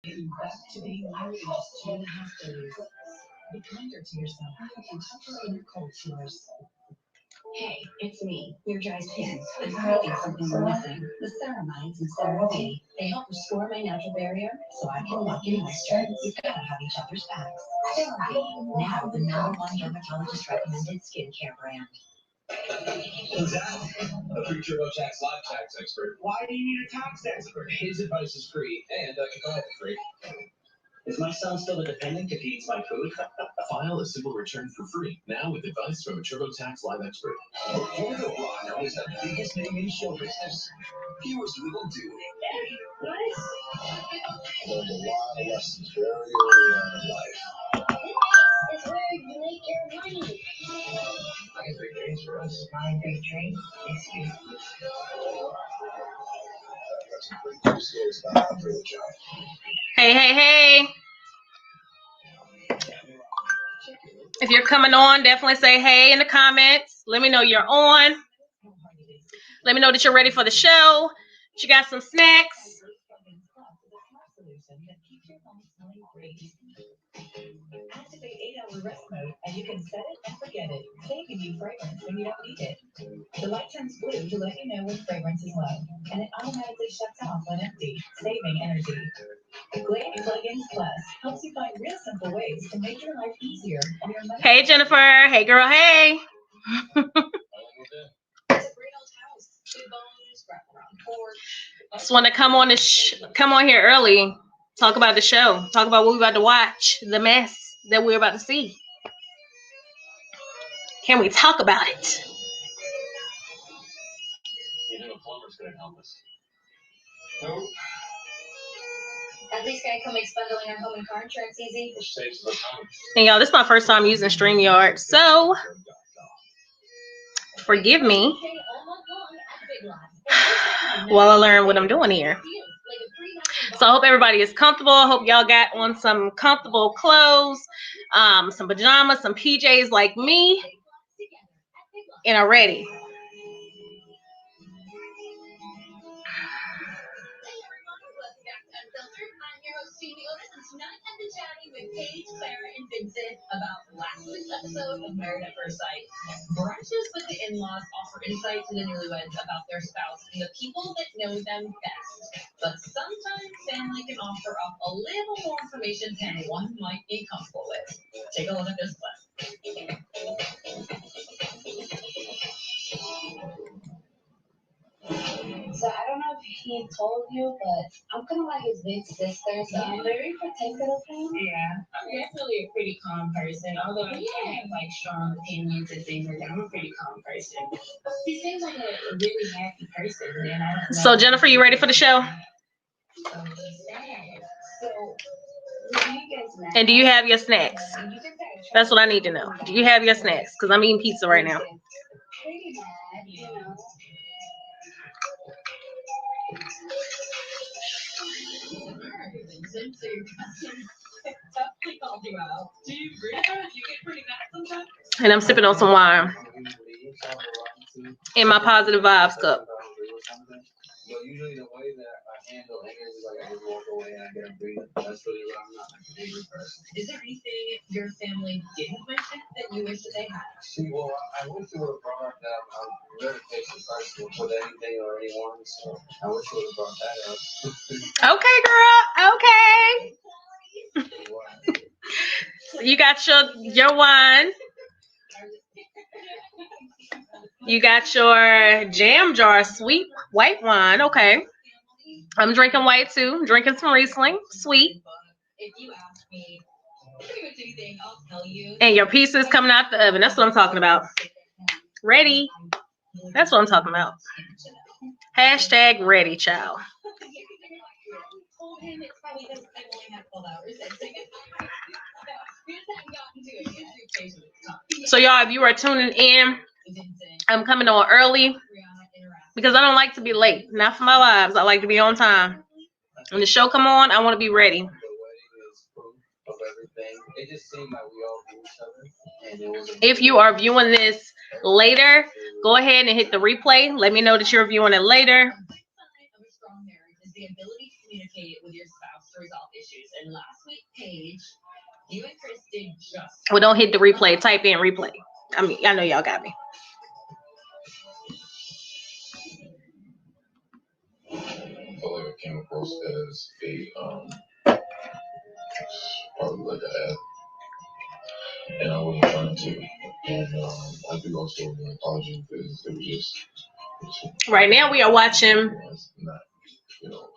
Back to being married in just 2.5 days. Be kinder to yourself and tuck your inner cold chores. Hey, it's me, your dry skin. I'm hiding something you're missing. The ceramides and CeraVe. They help restore my natural barrier so I can lock in moisture. We've got to have each other's backs. CeraVe, now the #1 dermatologist recommended skincare brand. Who's that? A free TurboTax live tax expert. Why do you need a tax expert? His advice is free, and I can file for free. Is my son still a dependent if he eats my food? File a simple return for free, now with advice from a TurboTax live expert. Florida Rock is the biggest name in show business. Fewest people do. Nice. Learned a lot of lessons very early on in life. This is where you make your money. I guess big dreams for us. My big dream is you. I've got some pretty cool stories about Bri J. Hey, hey, hey. If you're coming on, definitely say hey in the comments. Let me know you're on. Let me know that you're ready for the show. That you got some snacks. Activate 8-hour rest mode, and you can set it and forget it, saving you fragrance when you don't need it. The light turns blue to let you know when fragrance is low, and it automatically shuts off when empty, saving energy. Glade Plugins Plus helps you find real simple ways to make your life easier. Hey, Jennifer. Hey, girl. Hey. Just want to come on here early. Talk about the show. Talk about what we're about to watch. The mess that we're about to see. Can we talk about it? You know, a plumber's going to help us. Nope. At least I can make bundling our home and car insurance easy. And y'all, this is my first time using StreamYard, so forgive me while I learn what I'm doing here. So I hope everybody is comfortable. I hope y'all got on some comfortable clothes, some pajamas, some PJs like me, and are ready. I'm your host, Jamie Otis, and tonight I've been chatting with Paige, Clara, and Vincent about last week's episode of Married at First Sight. Brunches with the in-laws offer insight to the newlyweds about their spouse and the people that know them best. But sometimes family can offer up a little more information than one might be comfortable with. Take a look at this clip. So I don't know if he told you, but I'm kind of like his big sister, so I'm very protective of him. Yeah, I'm definitely a pretty calm person. Although I have like strong opinions and things like that, I'm a pretty calm person. He seems like a really happy person, and I don't know. So Jennifer, you ready for the show? And do you have your snacks? That's what I need to know. Do you have your snacks? Because I'm eating pizza right now. Pretty bad, you know. And I'm sipping on some wine in my positive vibes cup. Usually the way that I handle anger is like I just walk away and I get a breathe. That's really what I'm not like an angry person. Is there anything your family didn't mention that you wish that they had? See, well, I wish it would have brought up that I'm very patient person with anything or anyone, so I wish it would have brought that up. Okay, girl. Okay. You got your wine. You got your jam jar, sweet white wine. Okay. I'm drinking white too. I'm drinking some Riesling, sweet. And your pizza is coming out the oven. That's what I'm talking about. Ready. That's what I'm talking about. Hashtag ready, child. So y'all, if you are tuning in, I'm coming on early because I don't like to be late. Not for my lives. I like to be on time. When the show come on, I want to be ready. If you are viewing this later, go ahead and hit the replay. Let me know that you're viewing it later. to resolve issues. And last week, Paige, you and Chris did just. Well, don't hit the replay. Type in replay. I mean, I know y'all got me. I feel like I came across as a probably like an ad, and I wasn't trying to. And I do also want to apologize because it was just Right now we are watching not, you know,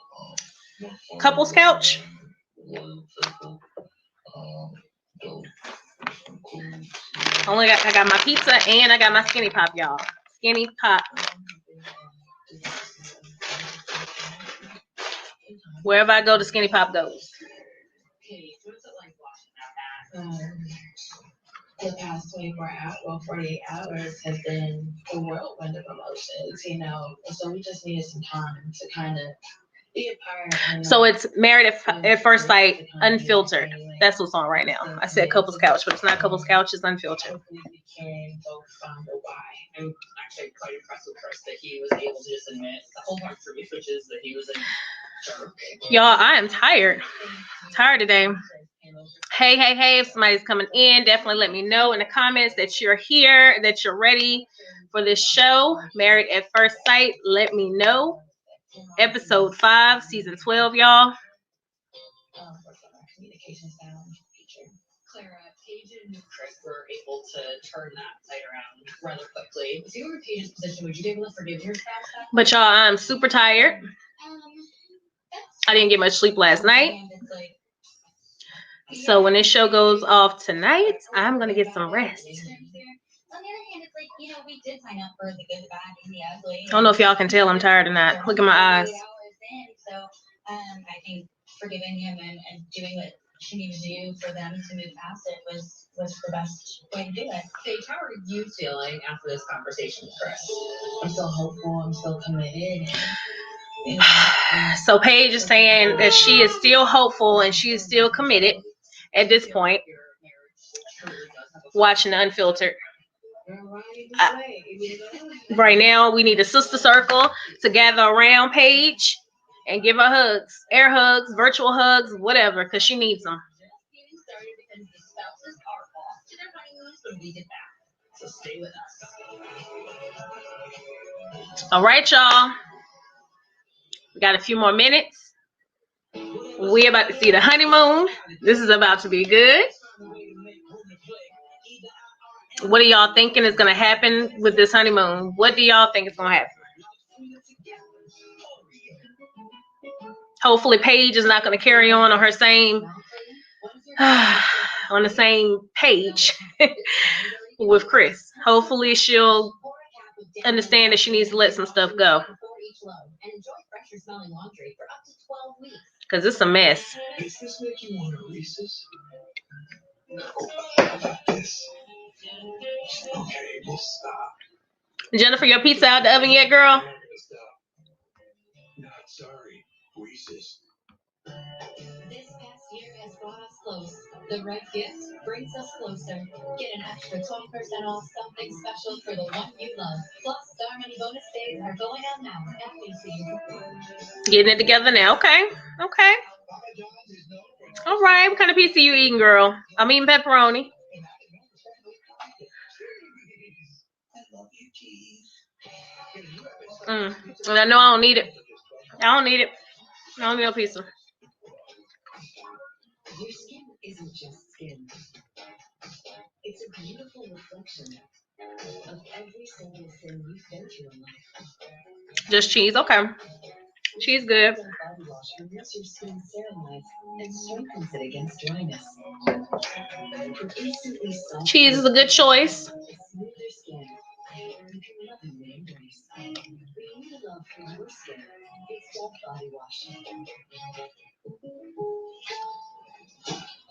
Couples Couch. Loyal, faithful, dope, cool. I got my pizza and I got my Skinny Pop, y'all. Skinny Pop. Wherever I go, the Skinny Pop goes. The past 48 hours has been a whirlwind of emotions, you know. So we just needed some time to kind of be a part. So it's Married at First Sight, Unfiltered. That's what's on right now. I said Couples Couch, but it's not Couples Couch, it's Unfiltered. We can both find a why. I'm actually quite impressed with Chris that he was able to just admit the whole hard truth, which is that he was a jerk. Y'all, I am tired. Tired today. Hey, if somebody's coming in, definitely let me know in the comments that you're here, that you're ready for this show, Married at First Sight. Let me know. Episode 5, season 12, y'all. Clara, Paige and Chris were able to turn that fight around rather quickly. If you were in Paige's position, would you be able to forgive your spouse? But y'all, I'm super tired. I didn't get much sleep last night. So when this show goes off tonight, I'm going to get some rest. On the other hand, it's like, you know, we did sign up for the good, the bad, and the ugly. I don't know if y'all can tell I'm tired or not. Look at my eyes. So I think forgiving him and doing what she needed to do for them to move past it was the best way to do it. Paige, how are you feeling after this conversation with Chris? I'm still hopeful. I'm still committed. So Paige is saying that she is still hopeful and she is still committed at this point. Watching the Unfiltered. Right now, we need a sister circle to gather around Paige and give her hugs, air hugs, virtual hugs, whatever, because she needs them. All right, y'all. We got a few more minutes. We're about to see the honeymoon. This is about to be good. What are y'all thinking is going to happen with this honeymoon? What do y'all think is going to happen? Hopefully Paige is not going to carry on her same on the same page with Chris. Hopefully she'll understand that she needs to let some stuff go. Because it's a mess. Does this make you want a Reese's? No. This. Okay, we'll stop. Jennifer, your pizza out the oven yet, girl? Not sorry. Reese's. This past year has brought us close. The right gift brings us closer. Get an extra 20% off something special for the one you love. Plus, Star Money bonus days are going on now at Besties. Getting it together now. Okay. All right. What kind of pizza you eating, girl? I'm eating pepperoni. And I know I don't need it. I don't need no pizza. Your skin isn't just skin. It's a beautiful reflection of every single thing you've been through in life. Just cheese. Okay. Cheese good. Body wash removes your skin ceramides and strengthens it against dryness. Cheese is a good choice. Smoother skin. You can love in the embrace. For you to love for your skin, it's Dove Body Wash.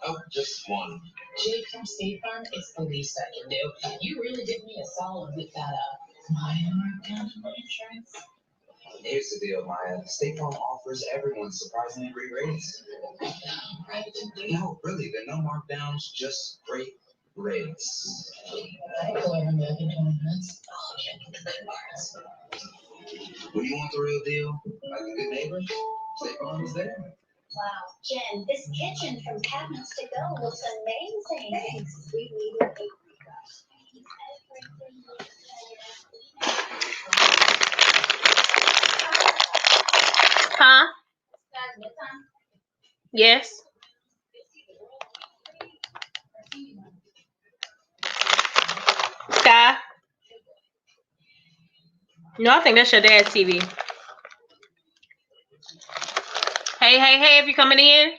Oh, just one. Jake from State Farm, it's the least I can do. You really did me a solid with that Maya markdown for insurance. Here's the deal, Maya. State Farm offers everyone surprisingly great rates. No, really, there are no markdowns, just great rates. I go over American 20 minutes. Oh, yeah, the good parts. When you want the real deal, like a good neighbor, State Farm is there. Wow, Jen, this kitchen from Cabinets to Go looks amazing. Thanks. We needed a refresh. Huh? Yes. Sky. No, I think that's your dad's TV. Hey, hey, hey, if you're coming in,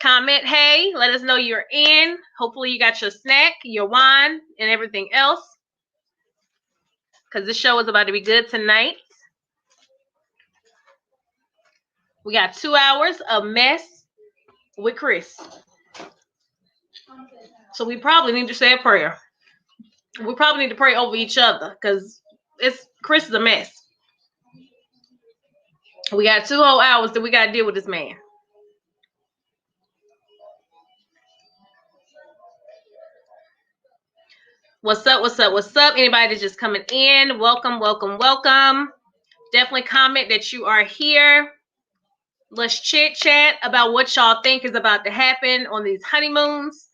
comment hey, let us know you're in. Hopefully you got your snack, your wine, and everything else. Because this show is about to be good tonight. We got 2 hours of mess with Chris. So we probably need to say a prayer. We probably need to pray over each other because Chris is a mess. We got 2 whole hours that we got to deal with this man. What's up? What's up? What's up? Anybody that's just coming in, welcome, welcome, welcome. Definitely comment that you are here. Let's chit chat about what y'all think is about to happen on these honeymoons.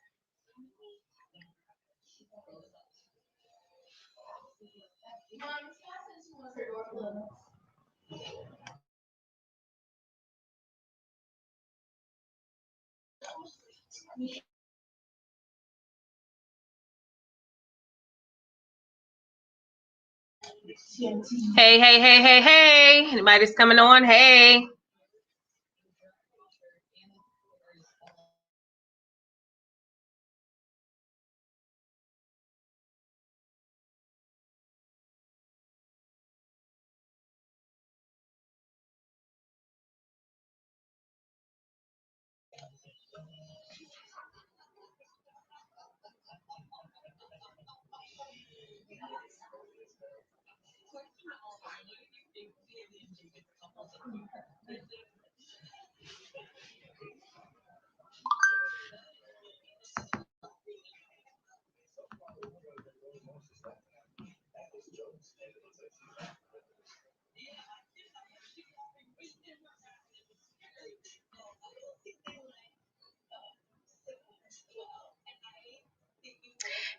Hey, hey, hey, hey, hey. Anybody's coming on? Hey.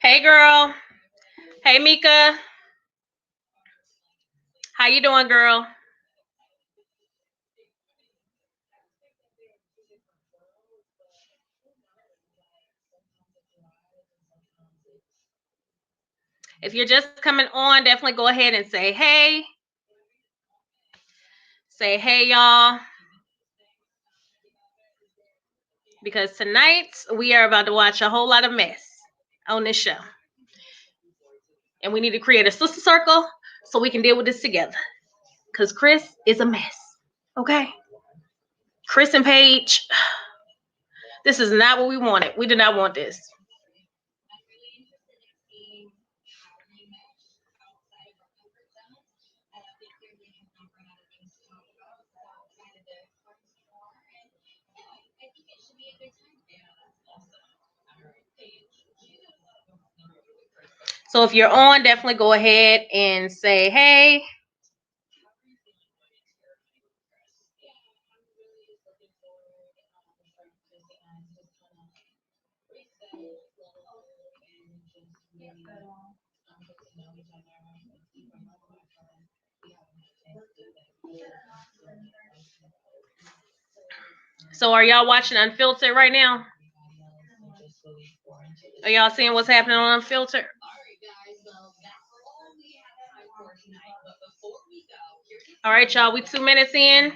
Hey, girl. Hey, Mika. How you doing, girl? If you're just coming on, definitely go ahead and say hey. Say hey, y'all. Because tonight we are about to watch a whole lot of mess on this show. And we need to create a sister circle so we can deal with this together. Because Chris is a mess. Okay? Chris and Paige, this is not what we wanted. We did not want this. So if you're on, definitely go ahead and say hey. So are y'all watching Unfiltered right now? Are y'all seeing what's happening on Unfiltered? All right, y'all, we 2 minutes in.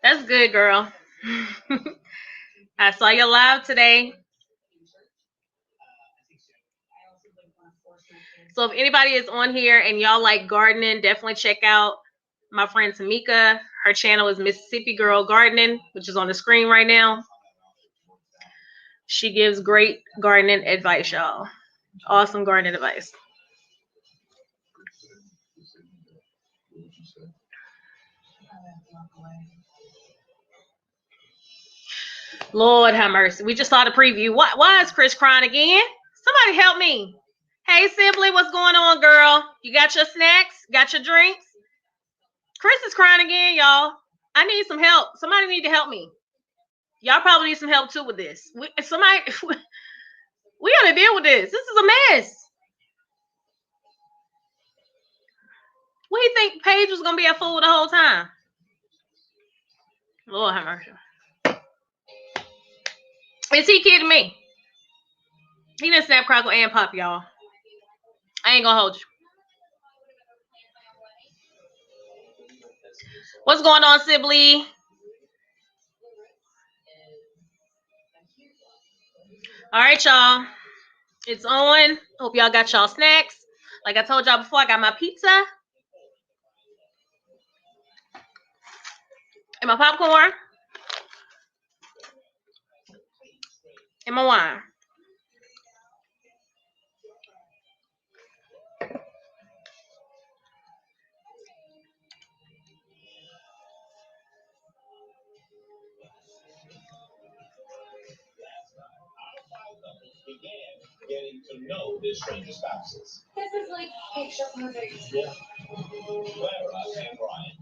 That's good, girl. I saw you live today. So if anybody is on here and y'all like gardening, definitely check out my friend Tamika. Her channel is Mississippi Girl Gardening, which is on the screen right now. She gives great gardening advice, y'all. Awesome gardening advice. Lord have mercy. We just saw the preview. Why is Chris crying again? Somebody help me. Hey, Sibly, what's going on, girl? You got your snacks? Got your drinks? Chris is crying again, y'all. I need some help. Somebody need to help me. Y'all probably need some help too with this. We got to deal with this. This is a mess. What do you think Paige was going to be a fool the whole time? Lord have mercy. Is he kidding me? He didn't snap, crackle, and pop, y'all. I ain't going to hold you. What's going on, Sibley? All right, y'all. It's on. Hope y'all got y'all snacks. Like I told y'all before, I got my pizza and my popcorn and my wine. Getting to know this stranger spouses. This is like picture perfect. Yeah. Clara and Brian.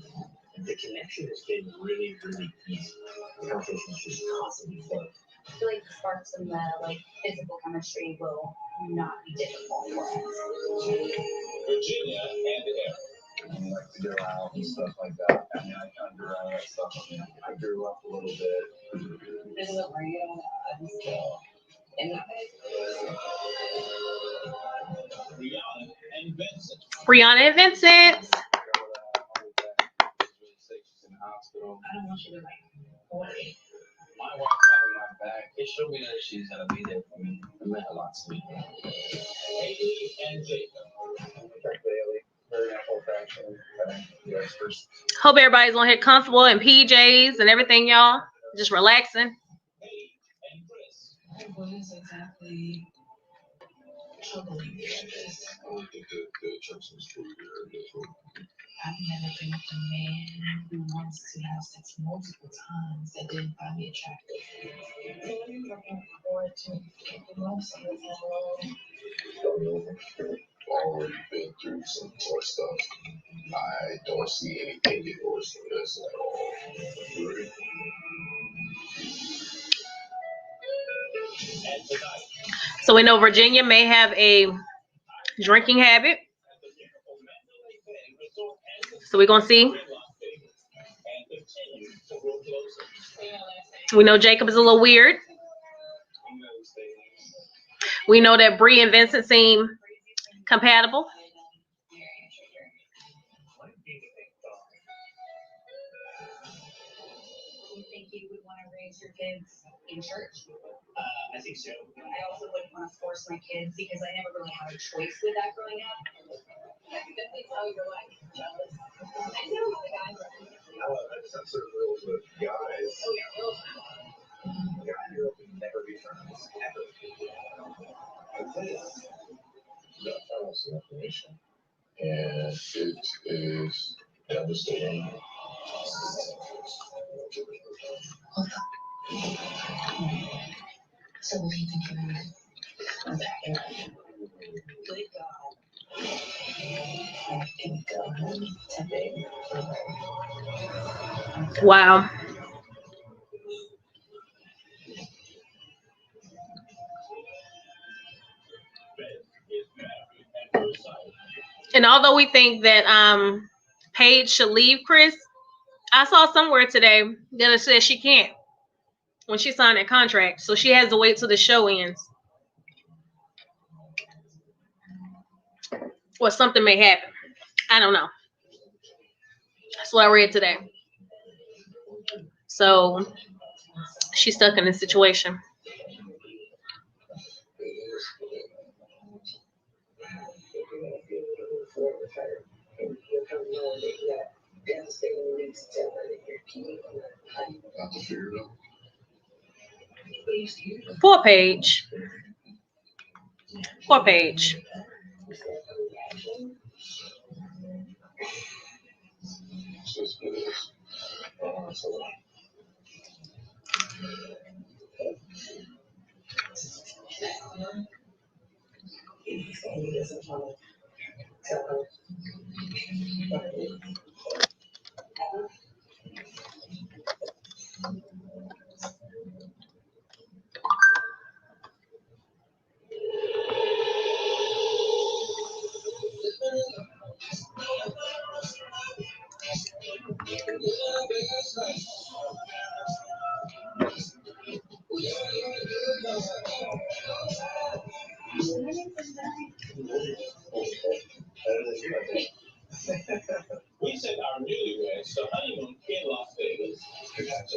The connection has been really, really easy. The conversation is just constantly flowing. I feel like the sparks and the physical chemistry will not be difficult for us. Virginia and Eric. I like to go out and stuff like that. I mean, I kind of grew out of that stuff. I grew up a little bit. This isn't real. Brianna and Vincent. I don't want you to worry. My wife having my back, it showed me that she's gonna be there for me. It meant a lot to me. Haley and Jacob. Hope everybody's on here comfortable in PJs and everything, y'all. Just relaxing. I was exactly troubling me at this. I don't think the church was fully there. I've never been with a man who wants to have sex multiple times that didn't find me attractive. I'm looking forward to getting most of it alone. Already been through some tough stuff. I don't see anything getting worse than this at all. Right? So we know Virginia may have a drinking habit. So we're going to see. We know Jacob is a little weird. We know that Bri and Vincent seem compatible. Do you think you would want to raise your kids in church? I think so. I also wouldn't want to force my kids because I never really had a choice with that growing up. I can definitely tell your life. Jealous. I know the guys are. That's a real with guys. Oh, yeah, real. Yeah, you can never be friends. Ever. That's also information. And it is devastating. So what do you think you're doing? I'm packing up. Good God. I think today. Wow. And although we think that Paige should leave Chris, I saw somewhere today that it says she can't when she signed that contract. So she has to wait till the show ends. Or something may happen. I don't know. That's what I read today. So she's stuck in this situation. Poor Paige. Poor Paige. He doesn't want to tell her.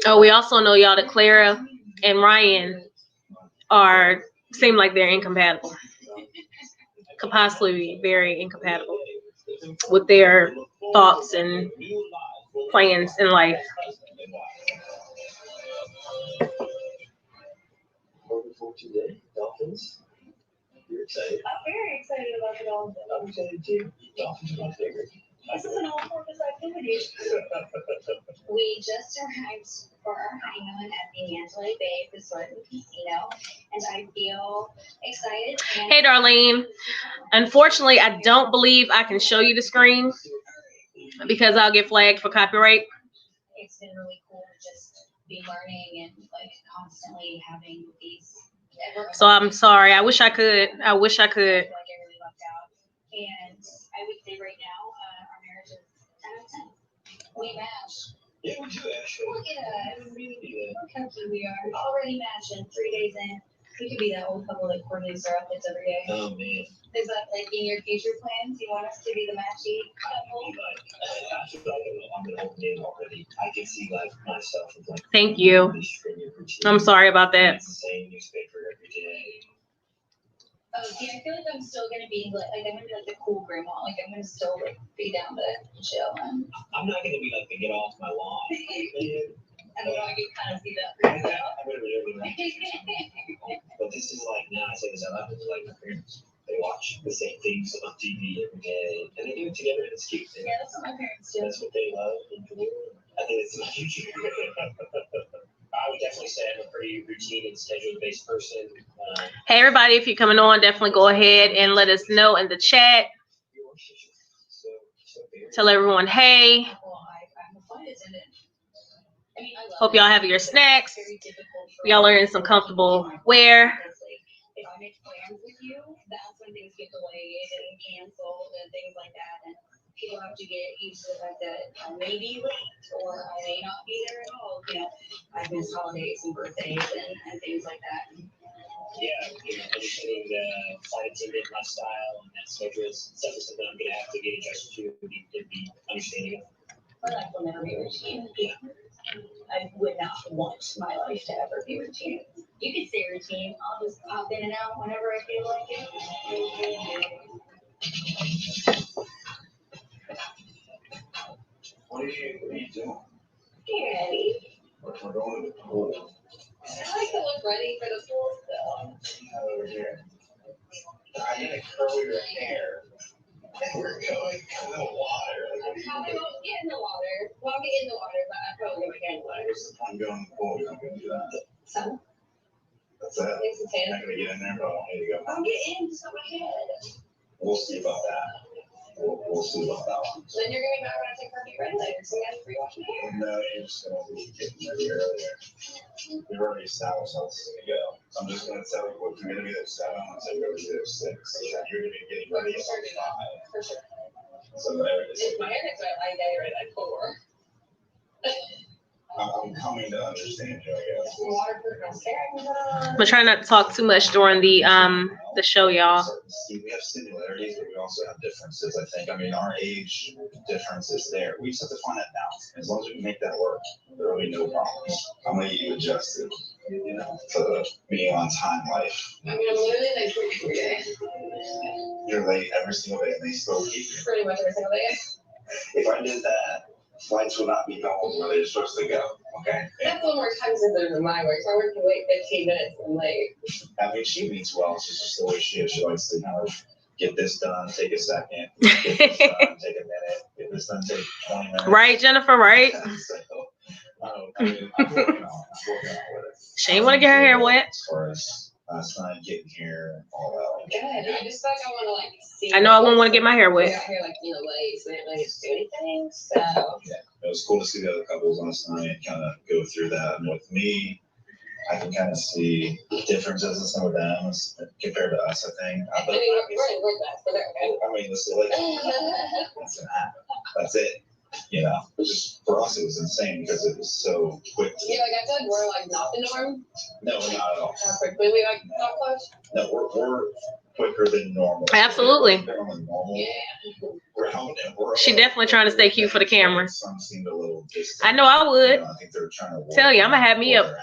Oh, we also know y'all that Clara and Ryan seem like they're incompatible. Could possibly be very incompatible with their thoughts and plans in life. Today, Dolphins. You're excited? I'm very excited about the Dolphins. I'm excited too. Dolphins are my favorite. This is an all-purpose activity. We just arrived for our honeymoon at the Mandalay Bay Resort and Casino, and I feel excited. Hey, Darlene. Unfortunately, I don't believe I can show you the screen because I'll get flagged for copyright. It's been really cool to just be learning and like constantly having these. So I'm sorry. I wish I could. I wish I could. Like I really lucked out, and I would say right now our marriage is 10 out of 10. We match. Yeah, we do actually. Look at us. Look how cute we are. Already matching 3 days in. We could be that old couple that coordinates our outfits every day. Oh man. Is that like in your future plans? You want us to be the matchy couple? I feel like I'm an old man already. I can see like myself with like. Thank you. I'm sorry about that. It's the same newspaper every day. Oh, see, I feel like I'm still gonna be like I'm gonna be like the cool grandma. Like I'm gonna still like be down to chill and. I'm not gonna be like the get off my lawn. I don't know. I can kind of see that. I'm gonna be really like. But this is like now I say this out loud. It's like my parents. They watch the same things on TV every day, and they do it together, and it's cute. Yeah, that's what my parents do. That's what they love and do. I think it's my future. I would definitely say I'm a pretty routine and schedule-based person. Hey, everybody, if you're coming on, definitely go ahead and let us know in the chat. Tell everyone, hey. I'm a flight attendant. I mean, I love Hope y'all have your snacks. Y'all are in some comfortable wear. If I make plans with you, that's when things get delayed and canceled and things like that. And people have to get used to the fact that I may be late or I may not be there at all. You know, I've missed holidays and birthdays and things like that. Yeah, understanding the flight attendant lifestyle and that schedule is something I'm going to have to get adjusted to and be understanding of. My life will never be routine. Yeah. I would not want my life to ever be routine. You can say routine. I'll just pop in and out whenever I feel like it. What are you doing? Getting ready. We're going to the pool. I like to look ready for the pool still. Over here. I need to curl your hair. We're going to the water. I won't get in the water. Well, I'll get in the water, but I'm probably going to get in the water. I'm going to the pool. You're not going to do that. So, That's it. it's a I'm 10. not going to get in there, but I want you to go. I'll get in, just go ahead. We'll see about that. We'll see about that one. Then you're going to be back when I take her get ready later, so you got to pre-wash my hair. No, you're just going to be getting ready earlier. We've already established how this is going to go. I'm just going to tell you what you're going to be there at 7. I'm going to tell you what you're there at 6. You're going to be getting ready at 5. For sure. So there it is. If my hair gets wet, I get it right at 4. I'm coming to understand you, I guess. Waterproof mascara. I'm gonna try not to talk too much during the show, y'all. We have similarities, but we also have differences, I think. I mean, our age difference is there. We just have to find that balance. As long as we can make that work, there will be no problems. I'm going to get you adjusted, to the being on time life. I mean, I'm literally like every day. You're late every single day, and they still keep you. Pretty much every single day. If I did that, flights will not be going where they're supposed to go, okay? That's a little more time sensitive than my work. My work can wait 15 minutes and late. I mean, she means well. She's just the way she is. She likes to kind of get this done, take a second, get this done, take a minute, get this done, take 20 minutes. Right, Jennifer, right? So, I mean, I'm working on it. She ain't want to get her hair wet. As far as last night getting here, all that. Good. I just feel like I want to like see. I know I wouldn't want to get my hair We wet. got here like late, so we didn't really get to do anything. So Yeah, it was cool to see the other couples last night and kind of go through that. And with me, I can kind of see differences in some of them compared to us. I think. I mean, we're best, but they're okay. I mean, this is like that's an app. That's it. You know, just for us, it was insane because it was so quick. Yeah, like I feel like we're like not the norm. No, not at all. How quickly we like got close. No, we're quicker than normal. Absolutely. Normal. Yeah. We're She definitely trying to stay cute for the camera. Some seemed a little distant. I know I would. You know, I think they're trying to Tell you, I'm gonna have me a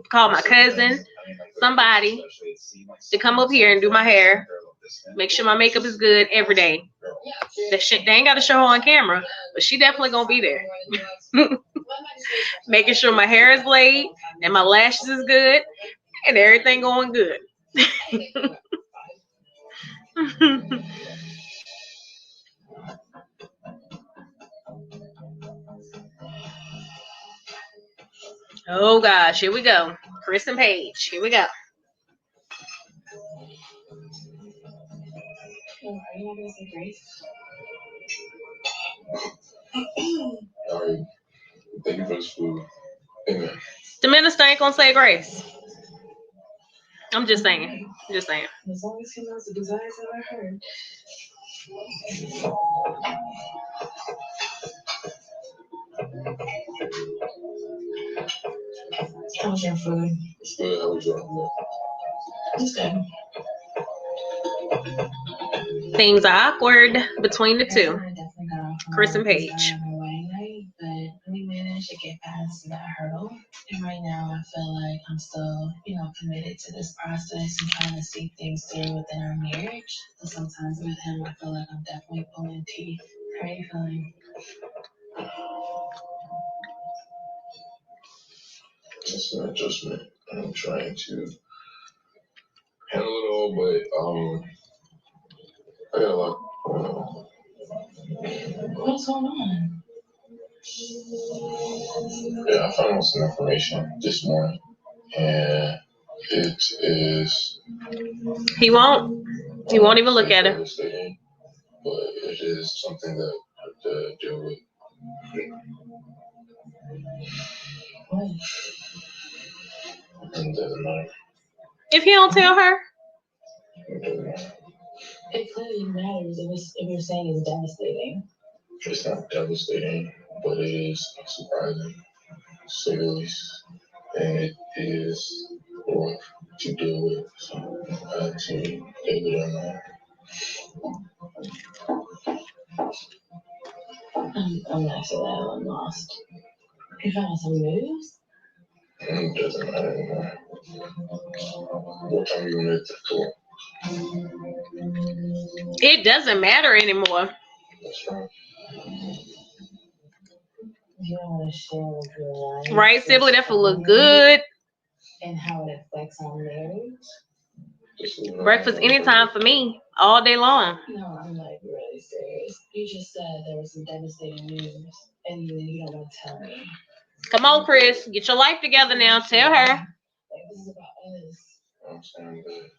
call my cousin, somebody to come up here and do my hair. Make sure my makeup is good every day. That shit, they ain't got to show her on camera, but she definitely gonna be there. Making sure my hair is laid and my lashes is good and everything going good. Oh gosh, here we go. Chris and Paige, here we go. Are you not gonna say grace? Alright, thank you for this food. Amen. The minister ain't gonna say grace. I'm just saying. Just saying. As long as he knows the desires of our heart. How's your food? It's good. How was your It's good. Things are awkward between the two. I definitely got off on Chris and the Paige. start of my wedding night, but we managed to get past that hurdle. And right now, I feel like I'm still, committed to this process and trying to see things through within our marriage. But sometimes with him, I feel like I'm definitely pulling teeth. How are you feeling? It's an adjustment. I'm trying to handle it all, but I got a lot going on. What's going on? Yeah, I found out some information this morning, and it is. He won't even look at it. Devastating, but it is something that I have to deal with. What? It doesn't matter. If he don't tell her, It doesn't matter. It clearly matters if you're saying it's devastating. It's not devastating, but it is surprising, to say the least. And it is rough to deal with. So I had to deal with it on that. I'm not sure that I'm lost. You found some news? It doesn't matter anymore. What time you want it for? it doesn't matter anymore. That's right. You don't want to share with your life. Right, Sibley? That food look good. And how it affects our marriage? Breakfast anytime for me, all day long. No, I'm like really serious. You just said there was some devastating news, and you don't want to tell me. Come on, Chris, get your life together now. Tell her. Like, this is about us. I'm saying that.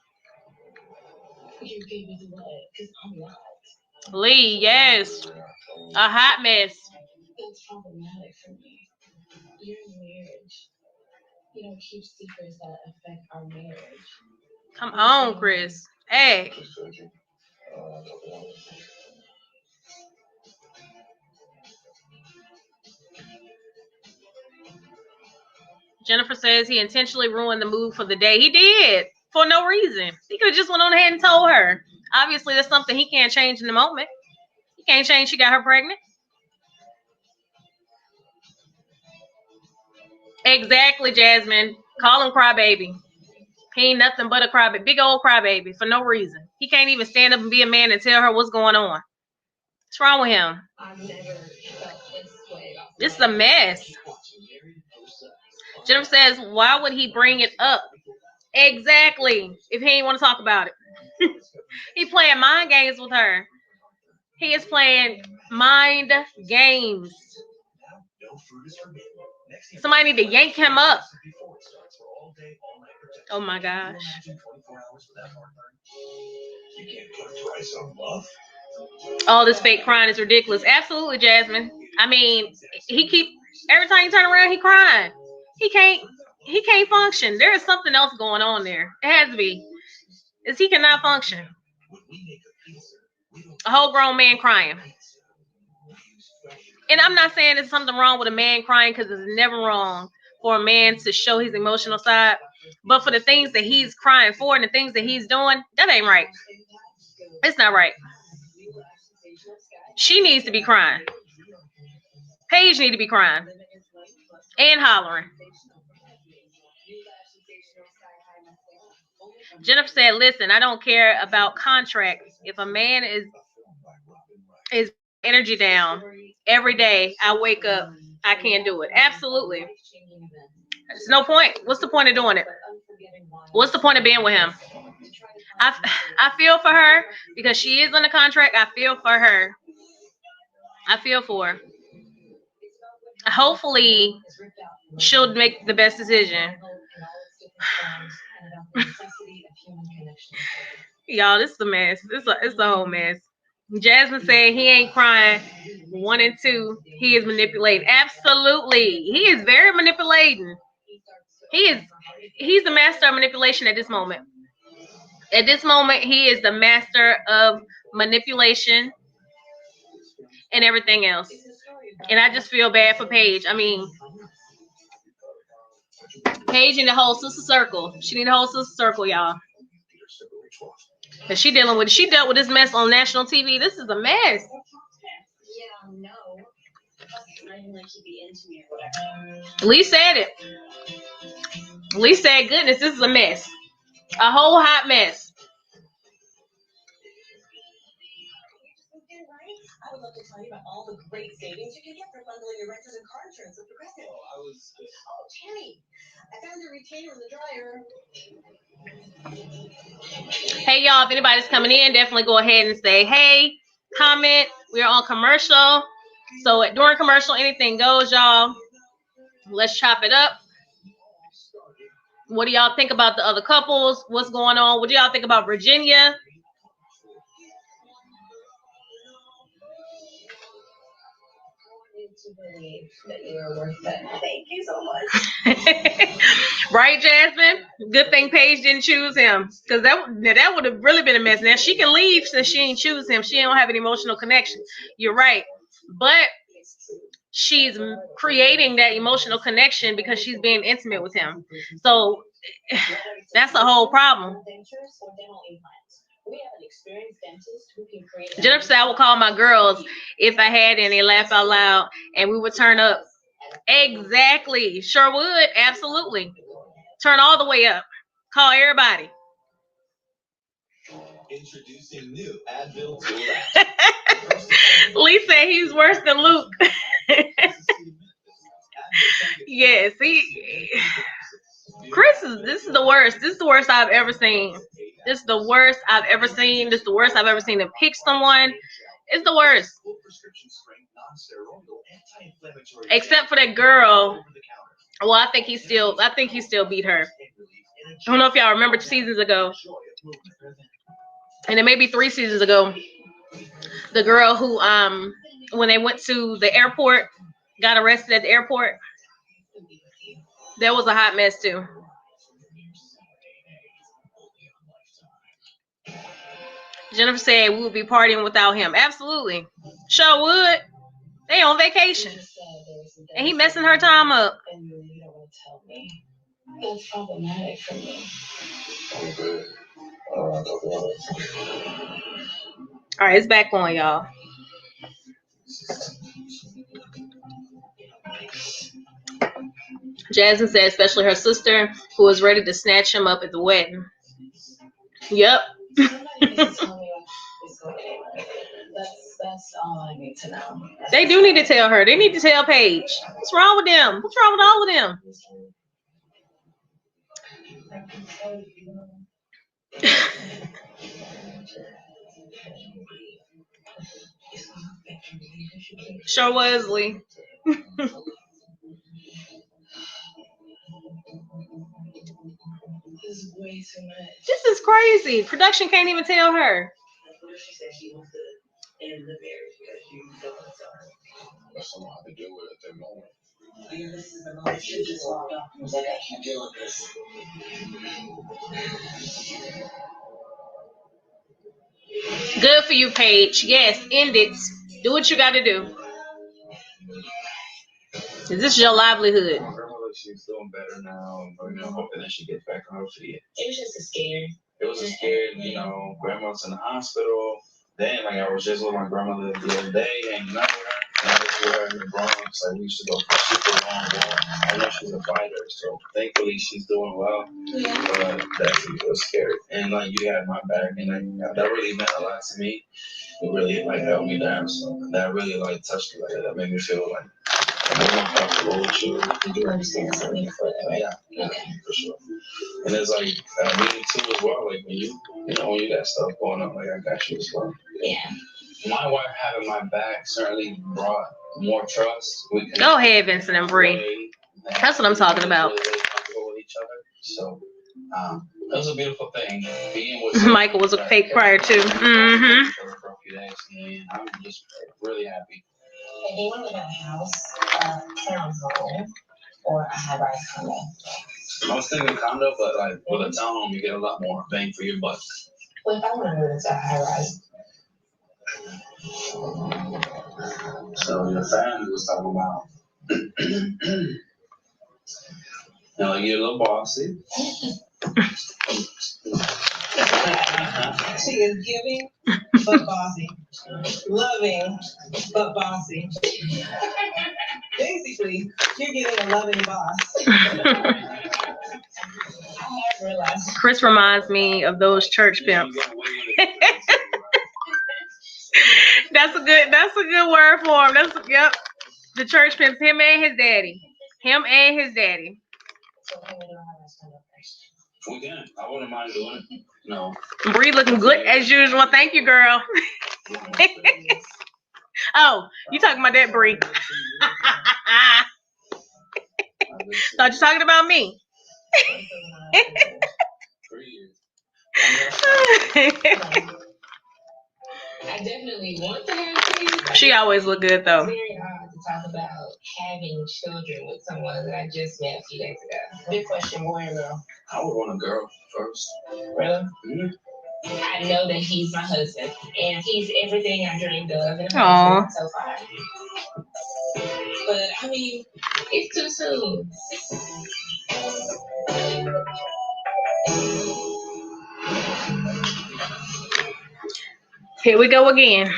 You gave me the what? Because I'm not. Lee, yes, a hot mess. That's problematic for me. You're in marriage. You don't keep secrets that affect our marriage. Come on, Chris. Hey. Just told you. Jennifer says he intentionally ruined the mood for the day. He did, for no reason. He could have just went on ahead and told her. Obviously, that's something he can't change in the moment. He can't change she got her pregnant. Exactly, Jasmine. Call him crybaby. He ain't nothing but a crybaby. Big old crybaby for no reason. He can't even stand up and be a man and tell her what's going on. What's wrong with him? I've never felt this way about This is a mess. Jennifer says, why would he bring it up? Exactly. If he ain't want to talk about it. He playing mind games with her. He is playing mind games. Somebody need to yank him up. Oh my gosh. All this fake crying is ridiculous. Absolutely, Jasmine. I mean, every time you turn around, he crying. He can't function. There is something else going on there. It has to be. He cannot function. A whole grown man crying. And I'm not saying there's something wrong with a man crying, because it's never wrong for a man to show his emotional side. But for the things that he's crying for and the things that he's doing, that ain't right. It's not right. She needs to be crying. Paige need to be crying and hollering. Jennifer said, listen, I don't care about contract. If a man is energy down every day, I wake up, I can't do it. Absolutely. There's no point. What's the point of doing it? What's the point of being with him? I feel for her because she is on a contract. I feel for her. I feel for her. Hopefully, she'll make the best decision. Y'all, this is a mess. It's a whole mess. Jasmine said he ain't crying. 1 and 2, he is manipulating. Absolutely, he is very manipulating. He's the master of manipulation at this moment. At this moment, he is the master of manipulation and everything else. And I just feel bad for Paige. I mean, Paige in the whole sister circle. She need a whole sister circle, y'all. Cause she dealt with this mess on national TV. This is a mess. Lee said it. Lee said, goodness, this is a mess. A whole hot mess. I would love to tell you about all the great savings you can get for bundling your renters and car insurance with Progressive. Oh, Terry, I found your retainer in the dryer. Hey, y'all, if anybody's coming in, definitely go ahead and say, hey, comment. We're on commercial. So during commercial, anything goes, y'all. Let's chop it up. What do y'all think about the other couples? What's going on? What do y'all think about Virginia? To believe that you are worth it. Thank you so much. Right, Jasmine? Good thing Paige didn't choose him, because that would have really been a mess. Now she can leave since she didn't choose him. She don't have an emotional connection. You're right, but she's creating that emotional connection because she's being intimate with him. So that's the whole problem. Jennifer said, I would call my girls if I had any, laugh out loud, and we would turn up. Exactly. Sure would. Absolutely. Turn all the way up. Call everybody. Introducing new Advil. Lee said he's worse than Luke. Yes, this is the worst. This is the worst I've ever seen. This is the worst I've ever seen. This is the worst I've ever seen him pick someone. It's the worst. Except for that girl. Well, I think he still beat her. I don't know if y'all remember seasons ago. And it may be 3 seasons ago. The girl who when they went to the airport, got arrested at the airport. That was a hot mess too. Jennifer said we would be partying without him. Absolutely. Sure would. They on vacation. And he messing her time up. That's problematic for me. All right, it's back on, y'all. Jasmine said, especially her sister, who was ready to snatch him up at the wedding. Yep. That's all I need to know. They do need to tell her. They need to tell Paige. What's wrong with them? What's wrong with all of them? Sure was, Lee. is way too much. This is crazy. Production can't even tell her. What if she said she wants to end the marriage because you don't want to tell her? That's something I have to deal with at that moment. And this is the moment she just walked off and was like, I can't deal with this. Good for you, Paige. Yes, end it. Do what you got to do. This is your livelihood. My grandmother, she's doing better now. Hoping that she gets back on her feet. It was just a scare. It was a scare, grandma's in the hospital. Then, I was just with my grandmother the other day, hanging out with her. And I was with her in the Bronx. We used to go for a super long walk. I know she's a fighter, so thankfully she's doing well. Yeah. But that was scary. And, you had my back, and that really meant a lot to me. It really, held me down. So that really, touched me. That made me feel I'm more comfortable with you. You do understand something before that, right? Yeah, for sure. And it's me too as well. When you got stuff going on, I got you as well. Yeah. My wife having my back certainly brought more trust. Go ahead, Vincent and Bri. That's what I'm talking about. Really comfortable with each other. So, it was a beautiful thing. Being with Michael was a fake prior to. Mm-hmm. For a few days, and I'm just really happy. And do you want to live in a house, townhome, or a high-rise condo? I was thinking condo, but with a townhome, you get a lot more bang for your buck. Well, if I want to move into a high-rise. So your family was talking about, you're a little bossy. She is giving, but bossy. Loving, but bossy. Basically, you're getting a loving boss. I have realized. Chris reminds me of those church pimps. That's a good word for him. Yep. The church pimps, him and his daddy. We can. I wouldn't mind doing it. No. Bri looking good as usual. Thank you, girl. Oh, you talking about that, Bri? Thought you talking about me. I definitely want to have kids. She always look good though. It's very odd to talk about having children with someone that I just met a few days ago. Big question, boy or girl? I would want a girl first. Really? Mm-hmm. I know that he's my husband, and he's everything I dreamed of in a husband so far. But it's too soon. Here we go again.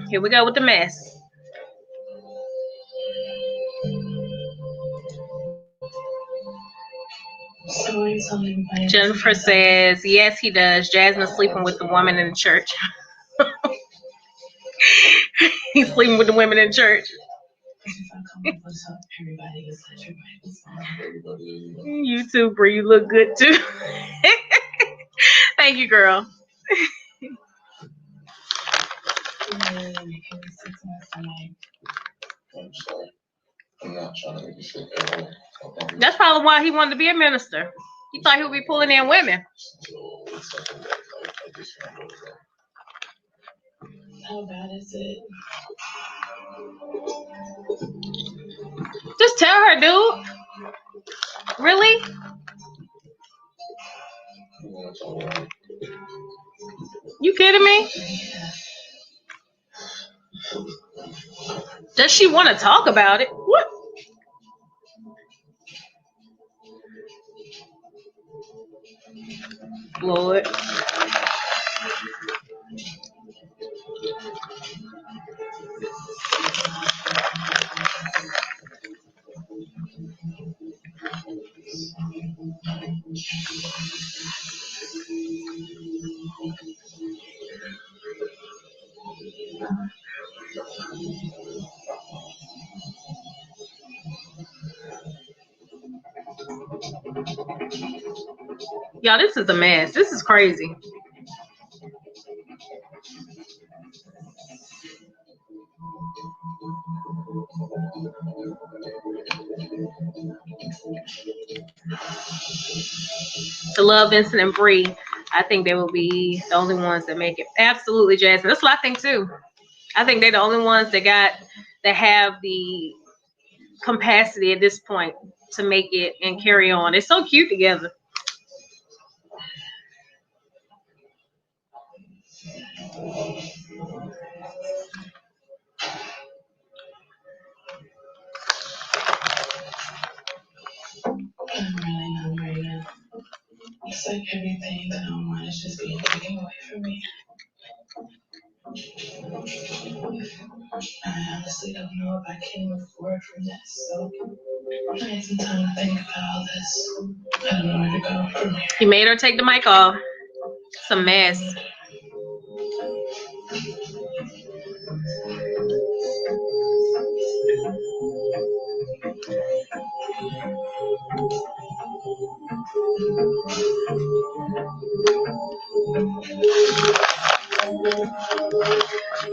Here we go with the mess. Jennifer says, yes, he does. Jasmine's sleeping with the woman in the church. He's sleeping with the women in church. You too, Bri. You look good too. Thank you, girl. I'm sorry. I'm not trying to make you feel bad. That's probably why he wanted to be a minister. He thought he would be pulling in women. How bad is it? Just tell her, dude. Really? You kidding me? Does she want to talk about it? What? Lord. Y'all, this is a mess. This is crazy. To love Vincent and Bri, I think they will be the only ones that make it. Absolutely, Jasmine. That's what I think too. I think they're the only ones that have the capacity at this point to make it and carry on. They're so cute together. I'm really not right now. It's like everything that I want is just being taken away from me. I honestly don't know if I can move forward from this, so I need some time to think about all this. I don't know where to go from here. He made her take the mic off. It's a mess.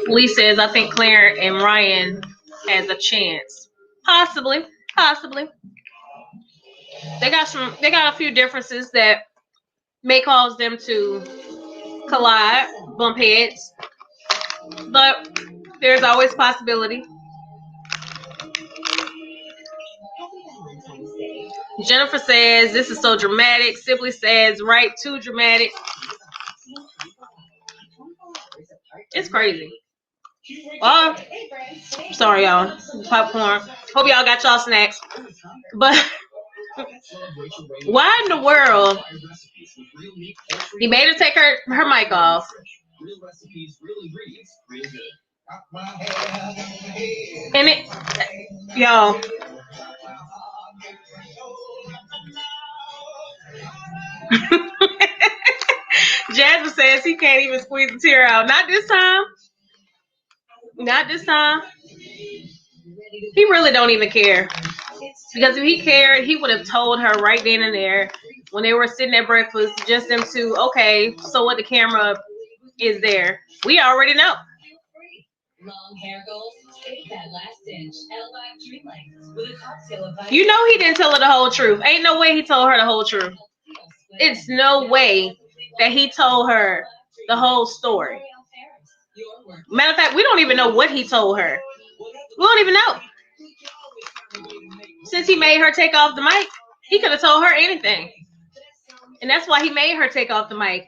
Lee says, I think Claire and Ryan has a chance. Possibly. They got a few differences that may cause them to collide, bump heads. But there's always possibility. Jennifer says, this is so dramatic. Sibley says, right, too dramatic. It's crazy. Oh, sorry, y'all. Popcorn. Hope y'all got y'all snacks. But why in the world? He made her take her mic off. And it, y'all. Jasmine says he can't even squeeze a tear out. Not this time. Not this time. He really don't even care. Because if he cared, he would have told her right then and there when they were sitting at breakfast, just them two, okay, so what, the camera is there. We already know. Long hair goals, take that last inch. L5 Dream Length with a cocktail of You know he didn't tell her the whole truth. Ain't no way he told her the whole truth. It's no way that he told her the whole story. Matter of fact, we don't even know what he told her. We don't even know. Since he made her take off the mic, he could have told her anything. And that's why he made her take off the mic.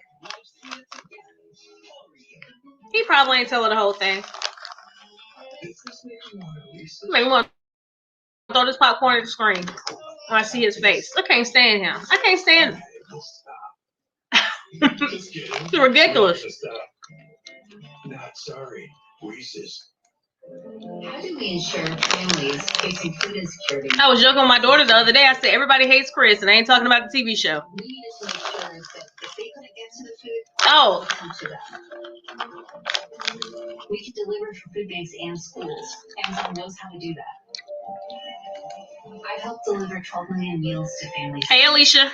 He probably ain't tell her the whole thing. Make me want to throw this popcorn at the screen when I see his face. I can't stand him. I can't stand him. It's ridiculous. Not sorry. Reese's. How do we ensure families facing food insecurity? I was joking with my daughter the other day. I said, everybody hates Chris, and I ain't talking about the TV show. We need to make sure that if they couldn't get to the food, Oh. come to them. We can deliver for food banks and schools. Amazon knows how to do that. I've helped deliver 12 million meals to families. Hey, Alicia.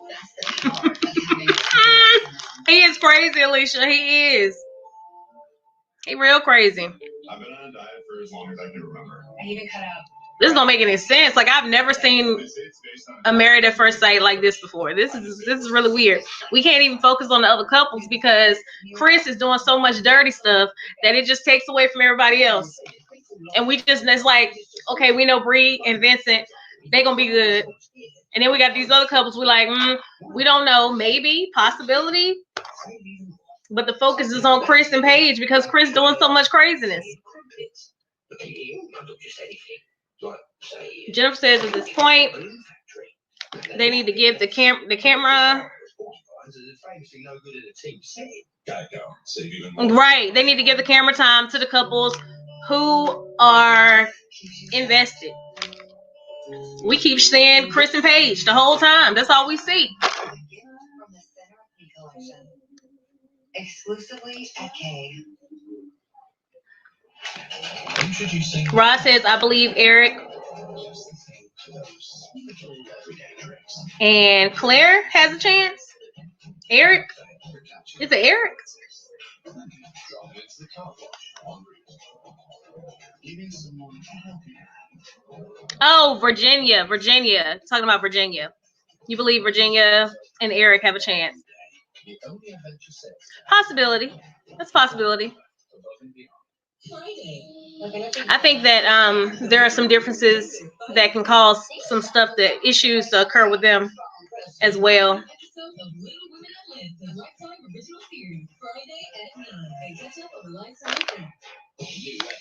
That's the power of having a He is crazy, Alicia. He is. He real crazy. I've been on a diet for as long as I can remember. I even cut out. This don't make any sense. Like, I've never seen a Married at First Sight like this before. This is really weird. We can't even focus on the other couples because Chris is doing so much dirty stuff that it just takes away from everybody else. And it's like, okay, we know Bri and Vincent, they gonna be good. And then we got these other couples. We're like, we don't know, maybe, possibility. But the focus is on Chris and Paige because Chris doing so much craziness. Jennifer says at this point, they need to give the camera. Right. They need to give the camera time to the couples who are invested. We keep seeing Chris and Paige the whole time. That's all we see. Exclusively at K. Rod says, I believe Eric and Claire has a chance. Eric? Is it Eric? Oh, Virginia. Talking about Virginia. You believe Virginia and Eric have a chance? Possibility. That's a possibility. I think that there are some differences that can cause some stuff, that issues to occur with them as well.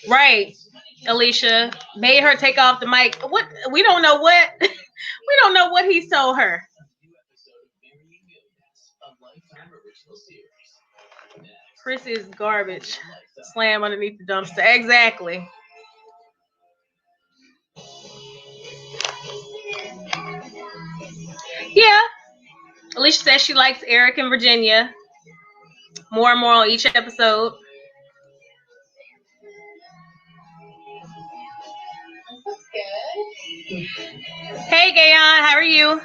Right, Alicia made her take off the mic. What? We don't know what. We don't know what he told her. Chris is garbage. Slam underneath the dumpster. Exactly. Yeah. Alicia says she likes Eric and Virginia more and more on each episode. That's good. Hey, Gayon, how are you?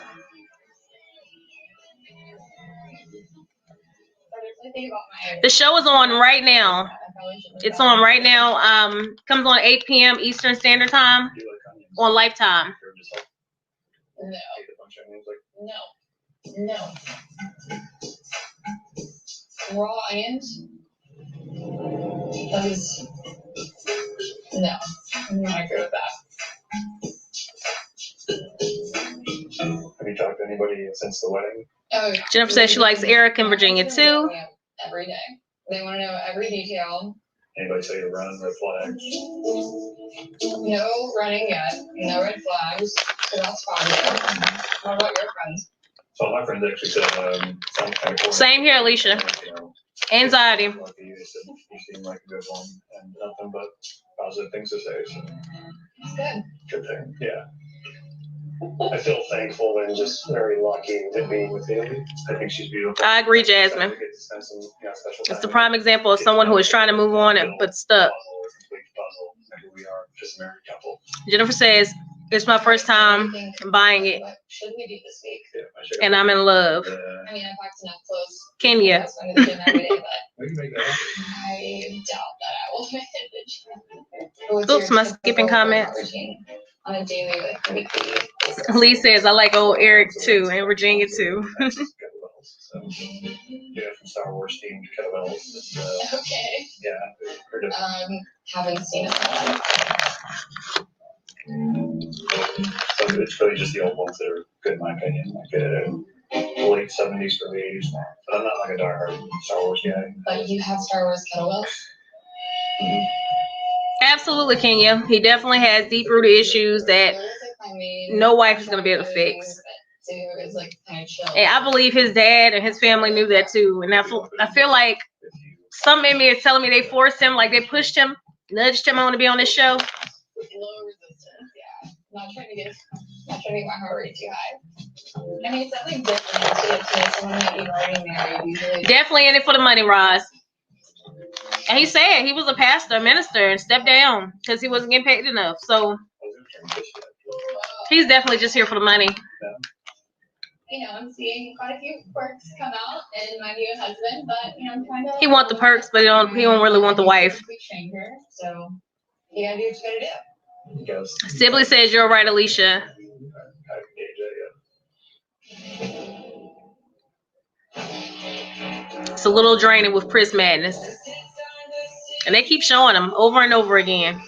The show is on right now. It's on right now. Comes on 8 p.m. Eastern Standard Time on Lifetime. No. Raw onions? That is... No. I'm not good with that. Have you talked to anybody since the wedding? Oh, Jennifer says she likes Eric and Virginia too. Every day. They want to know every detail. Anybody say to run red flags? No running yet. No red flags. So that's positive. What about your friends? So my friend actually said, some kind of Same here, Alicia. Anxiety. You seem like a good one, and nothing but positive things to say. So. That's good. Good thing. Yeah. I feel thankful and just very lucky to be with you. I think she's beautiful. I agree, Jasmine. It's the prime example of someone who is trying to move on but stuck. We are just a married couple. Jennifer says, it's my first time buying it. What should we do this week? And I'm in love. I mean, I packed enough clothes. Kenya. I'm going to the gym every day, but We can make that. I doubt that I will hit the gym. Oops, my skipping comment. On a daily, like, weekly basis. Lee says, I like old Eric too, and Virginia too. Yeah, from Star Wars themed kettlebells. Okay. Yeah. Haven't seen it. So it's really just the old ones that are good in my opinion. Like late 70s, early 80s. But I'm not like a diehard Star Wars guy. But you have Star Wars kettlebells? Absolutely, Kenya. He definitely has deep-rooted issues that no wife is going to be able to fix. And I believe his dad and his family knew that too. And I feel like some in me is telling me they forced him, like they pushed him, nudged him on to be on this show. Low resistance, yeah. Not trying to get my heart rate too high. I mean, it's definitely different to someone that you've already married. Usually. Definitely in it for the money, Roz. And he said he was a pastor, a minister, and stepped down because he wasn't getting paid enough. So he's definitely just here for the money. You know, I'm seeing quite a few perks come out in my new husband, but you know, I'm trying to. He wants the perks, but he don't really want the wife. So you gotta do what you gotta do. Sibley says you're right, Alicia. It's a little draining with Chris Madness. And they keep showing him over and over again.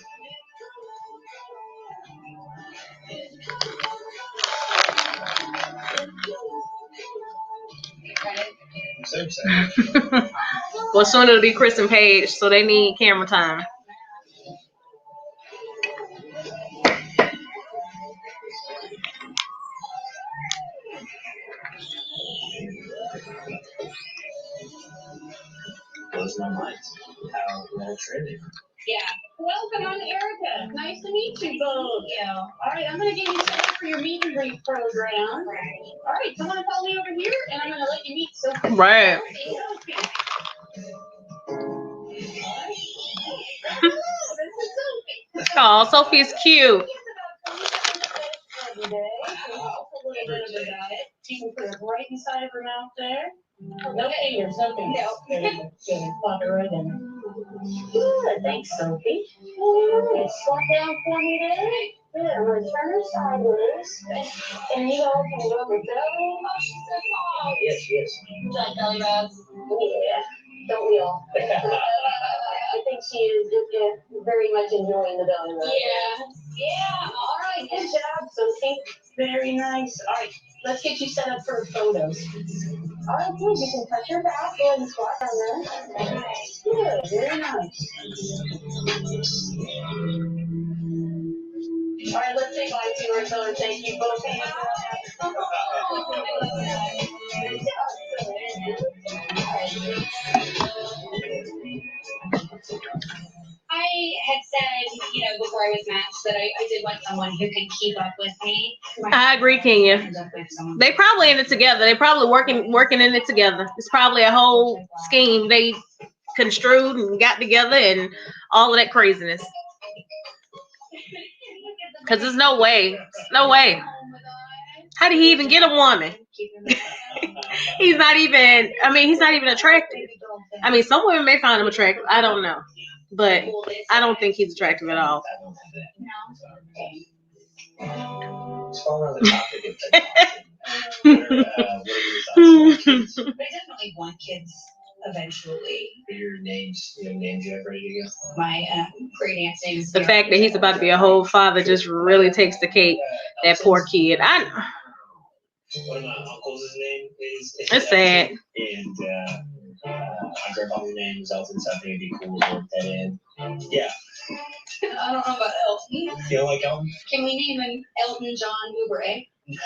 Well, soon it'll be Chris and Paige, so they need camera time. Blows my mind how well traded. Yeah. Welcome on, Erica. Nice to meet you both. Yeah. All right, I'm gonna get you set up for your meet and greet program. All right, come on and follow me over here, and I'm gonna let you meet Sophie. Right. Oh, Sophie's cute. You can put it right inside of her mouth there. No fingers, no fingers. Good. Pop it right in. Good. Thanks, Sophie. All right, slap down for me there. Good. I'm going to turn her sideways. And you all can go over belly. Oh, she's so small. Yes, yes. You like belly rubs? Yeah. Don't we all? I think she is very much enjoying the belly rub. Yeah. Yeah. All right. Good job, Sophie. Very nice. All right. Let's get you set up for photos. All right, good. You can touch your back. Go ahead and squat down there. Good. Very nice. All right, let's say bye to her. Tell her thank you. Both hands. I had said, before I was matched, that I did want someone who could keep up with me. I agree, Kenya. They probably in it together. They probably working in it together. It's probably a whole scheme they construed and got together and all of that craziness. Because there's no way. No way. How did he even get a woman? He's not even attractive. I mean, some women may find him attractive. I don't know. But I don't think he's attractive at all. It's all on the topic of what are your thoughts? I definitely want kids eventually. Your names you have ready to go? My great aunt's name is The fact that he's about to be a whole father just really takes the cake. That poor kid. One of my uncles' name is It's sad. And my grandfather's name is Elton, so I think it'd be cool to work that in. Yeah. I don't know about Elton. You don't like Elton? Can we name him Elton John Oubre? We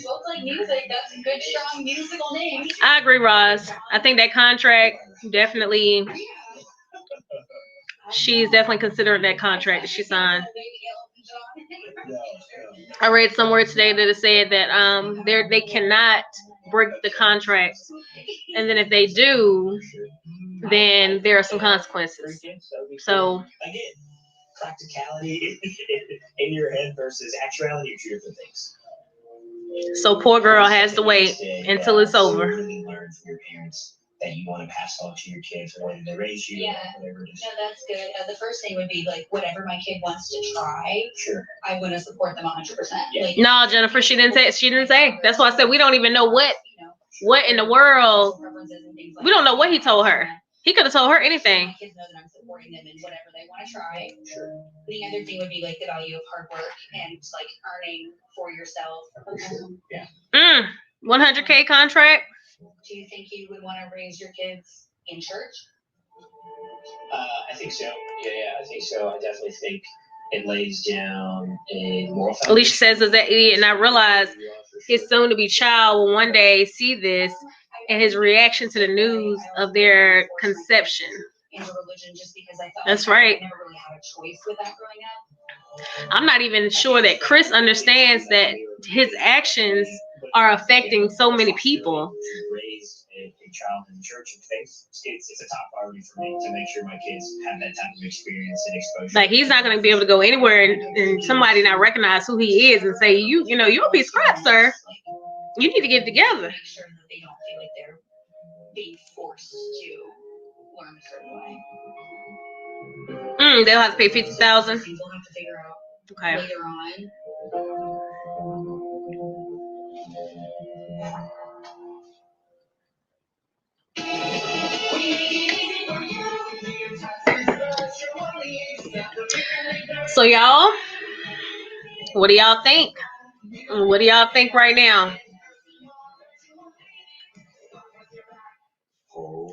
both like music. That's a good, strong musical name. I agree, Roz. I think that contract definitely, she's definitely considering that contract that she signed. I read somewhere today that it said that they cannot break the contract, and then if they do, then there are some consequences. So again, practicality in your head versus actuality are two different things. So poor girl has to wait until it's over. Really learn from your parents that you want to pass on to your kids, or whether they raise you, Yeah. whatever it is. No, that's good. The first thing would be like whatever my kid wants to try. Sure. I want to support them 100%. Yeah. Like, No, Jennifer, she didn't say. That's why I said we don't even know what in the world. We don't know what he told her. He could have told her anything. My kids know that I'm supporting them in whatever they want to try. Sure. The other thing would be like the value of hard work and like earning for yourself. Yeah. 100K contract. Do you think you would want to raise your kids in church? I think so. Yeah, I think so. I definitely think it lays down a moral foundation. Alicia says, "Is that idiot?" And I realize his soon-to-be child will one day see this and his reaction to the news of their conception. Into religion just because I thought that's right. I never really had a choice with that growing up. I'm not even sure that Chris understands that his actions are affecting so many people. Raise a child in the church and faith. It's a top priority for me to make sure my kids have that type of experience and exposure. Like he's not going to be able to go anywhere and somebody not recognize who he is and say, you're a piece of crap, sir. You need to get it together. Make sure that they don't feel like they're being forced to learn a certain way. They'll have to pay $50,000. People have to figure out Okay. later on. So y'all, what do y'all think? What do y'all think right now?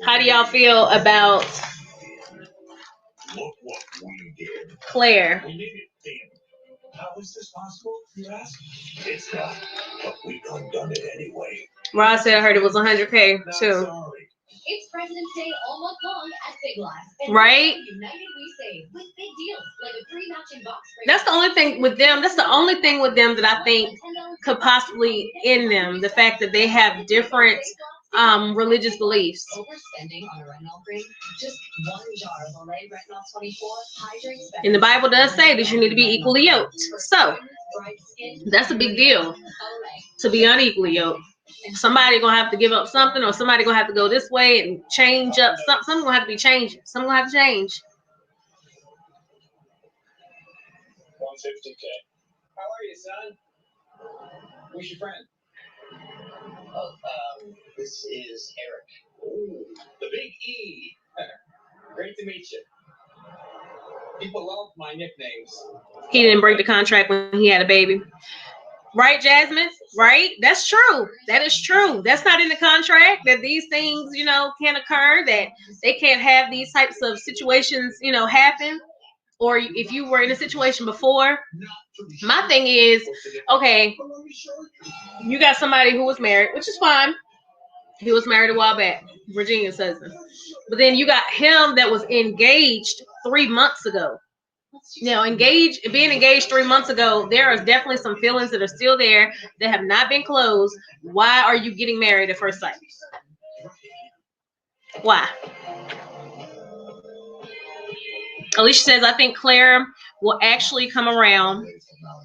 How do y'all feel about Claire? How is this possible, you ask? It's not, but we done it anyway. Ross said I heard it was 100K too. It's President's Day all month long at Big Lots. Right? United we save with big deals like a free matching box. That's the only thing with them. That's the only thing with them that I think could possibly end them. The fact that they have different religious beliefs. Overspending on a retinol cream. Just one jar of Olay Retinol 24 hydrates. And the Bible does say that you need to be equally yoked. So that's a big deal to be unequally yoked. Somebody gonna have to give up something, or somebody gonna have to go this way and change up. Something gonna have to be changing. Something gonna have to change. $50K. How are you, son? Who's your friend? Oh, this is Eric. Ooh, the Big E. Great to meet you. People love my nicknames. He didn't break the contract when he had a baby. Right, Jasmine? Right? That's true. That is true. That's not in the contract that these things, can occur, that they can't have these types of situations, happen. Or if you were in a situation before. My thing is, okay, you got somebody who was married, which is fine. He was married a while back, Virginia's husband. But then you got him that was engaged 3 months ago. Now, being engaged 3 months ago, there are definitely some feelings that are still there that have not been closed. Why are you getting married at first sight? Why? Alicia says, I think Claire will actually come around.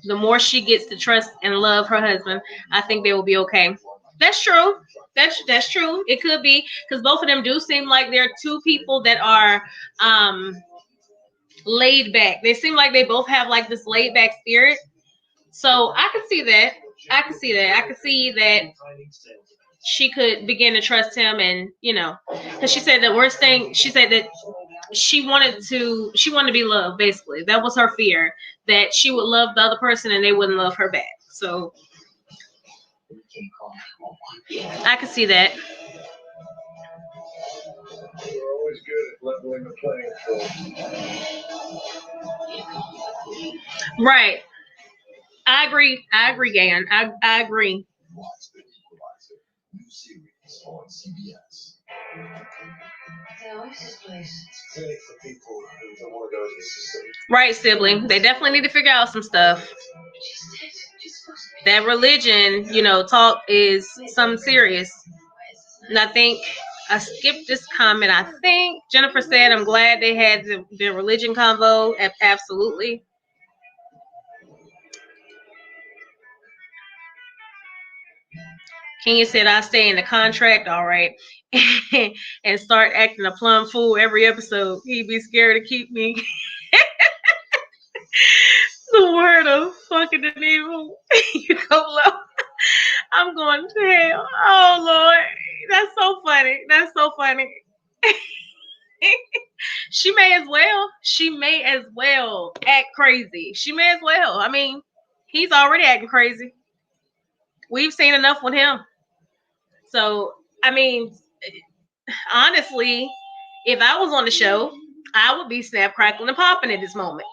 The more she gets to trust and love her husband, I think they will be okay. That's true. That's true. It could be, because both of them do seem like they're two people that are laid back. They seem like they both have like this laid back spirit. So I could see that. I could see that she could begin to trust him, and because she said the worst thing, she said that she wanted to be loved. Basically, that was her fear, that she would love the other person and they wouldn't love her back. So I could see that. We're always good at leveling the playing field. Right. I agree, Gan. I agree. New series on CBS. What's this place? Clinic for people who don't want to go to the system. Right, sibling. They definitely need to figure out some stuff. That religion, talk is something serious. And I think I skipped this comment. I think Jennifer said, I'm glad they had the religion convo. Absolutely. Kenya said, I stay in the contract, all right, and start acting a plum fool every episode. He'd be scared to keep me. The word of fucking the evil. You go low. I'm going to hell. Oh, Lord. That's so funny. That's so funny. She may as well act crazy. She may as well. I mean, he's already acting crazy. We've seen enough with him. So, I mean, honestly, if I was on the show, I would be snap, crackling, and popping at this moment.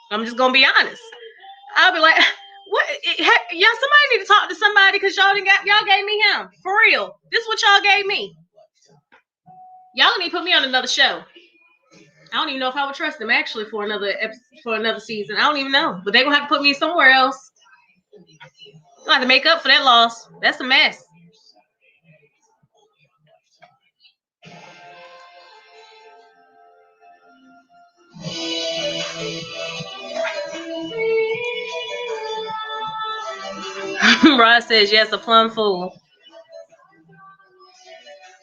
I'm just going to be honest. I'll be like, what? Somebody need to talk to somebody, because y'all gave me him. For real. This is what y'all gave me. Y'all need to put me on another show. I don't even know if I would trust them actually for another season. I don't even know. But they're going to have to put me somewhere else. I'll have to make up for that loss. That's a mess. Rod says, yes, a plum fool.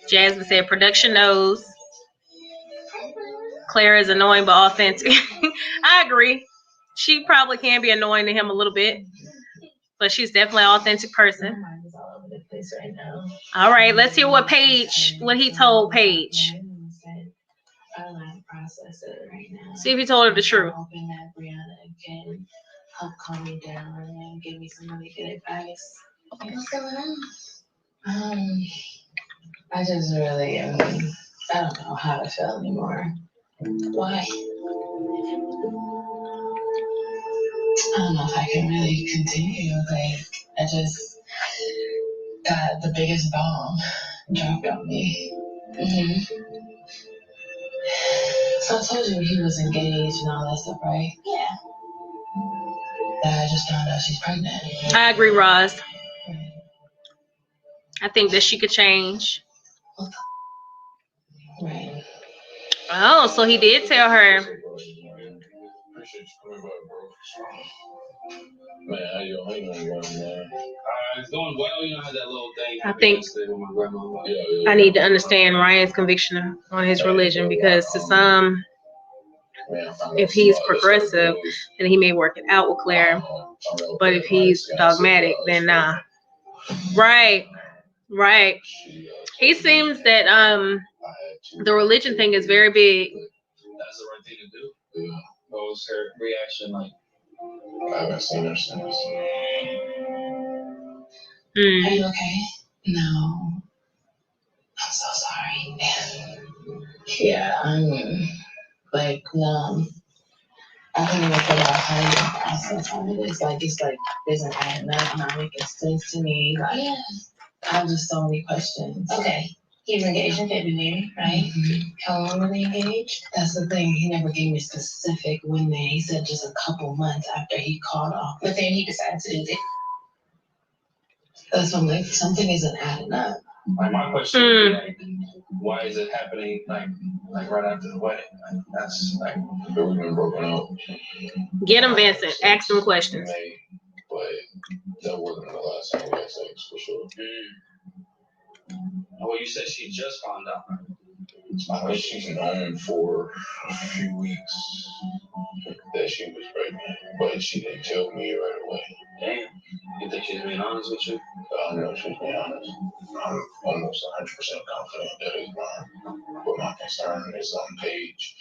Jasmine said, production knows. Claire is annoying but authentic. I agree. She probably can be annoying to him a little bit, but she's definitely an authentic person. My mind is all over the place right now. All right, let's hear what he told Paige. I don't have to process it right now. See if he told her the truth. I'm hoping that Brianna can help calm me down and give me some really good advice. What's going on? I just really, I don't know how to feel anymore. Why? I don't know if I can really continue. Like, I just got the biggest bomb dropped on me. So I told you he was engaged and all that stuff, right? Yeah. I just found out she's pregnant. I agree, Roz. I think that she could change. Right. Oh, so he did tell her. Appreciate you coming by, bro. Man, how your honeymoon going, man? It's going well. You know, I had that little thing. I think yesterday with my grandma. I need to understand Ryan's conviction on his religion, because to some If he's progressive, then he may work it out with Claire. But if he's dogmatic, then nah. Right. He seems that the religion thing is very big. That's the right thing to do. Yeah. What was her reaction like? I haven't seen her since. Are you okay? No. I'm so sorry. Yeah, I'm like numb. I can't even figure out how you process all of this. Like, it's like, isn't adding up, not making sense to me. Like, yeah. I have just so many questions. Okay. He was engaged in February, right? Mm-hmm. How long were they engaged? That's the thing. He never gave me specific when they. He said just a couple months after he called off. But then he decided to do it. That's what I'm like, something isn't adding up. Like my question would be like, why is it happening like right after the wedding? Like that's like We've been broken up. Get him, Vincent. Ask him questions. But that wasn't the last time we had sex for sure. Well, you said she just found out. I think she's known for a few weeks that she was pregnant, but she didn't tell me right away. Damn. You think she's being honest with you? I know she's being honest. I'm almost 100% confident that it's mine. But my concern is on Paige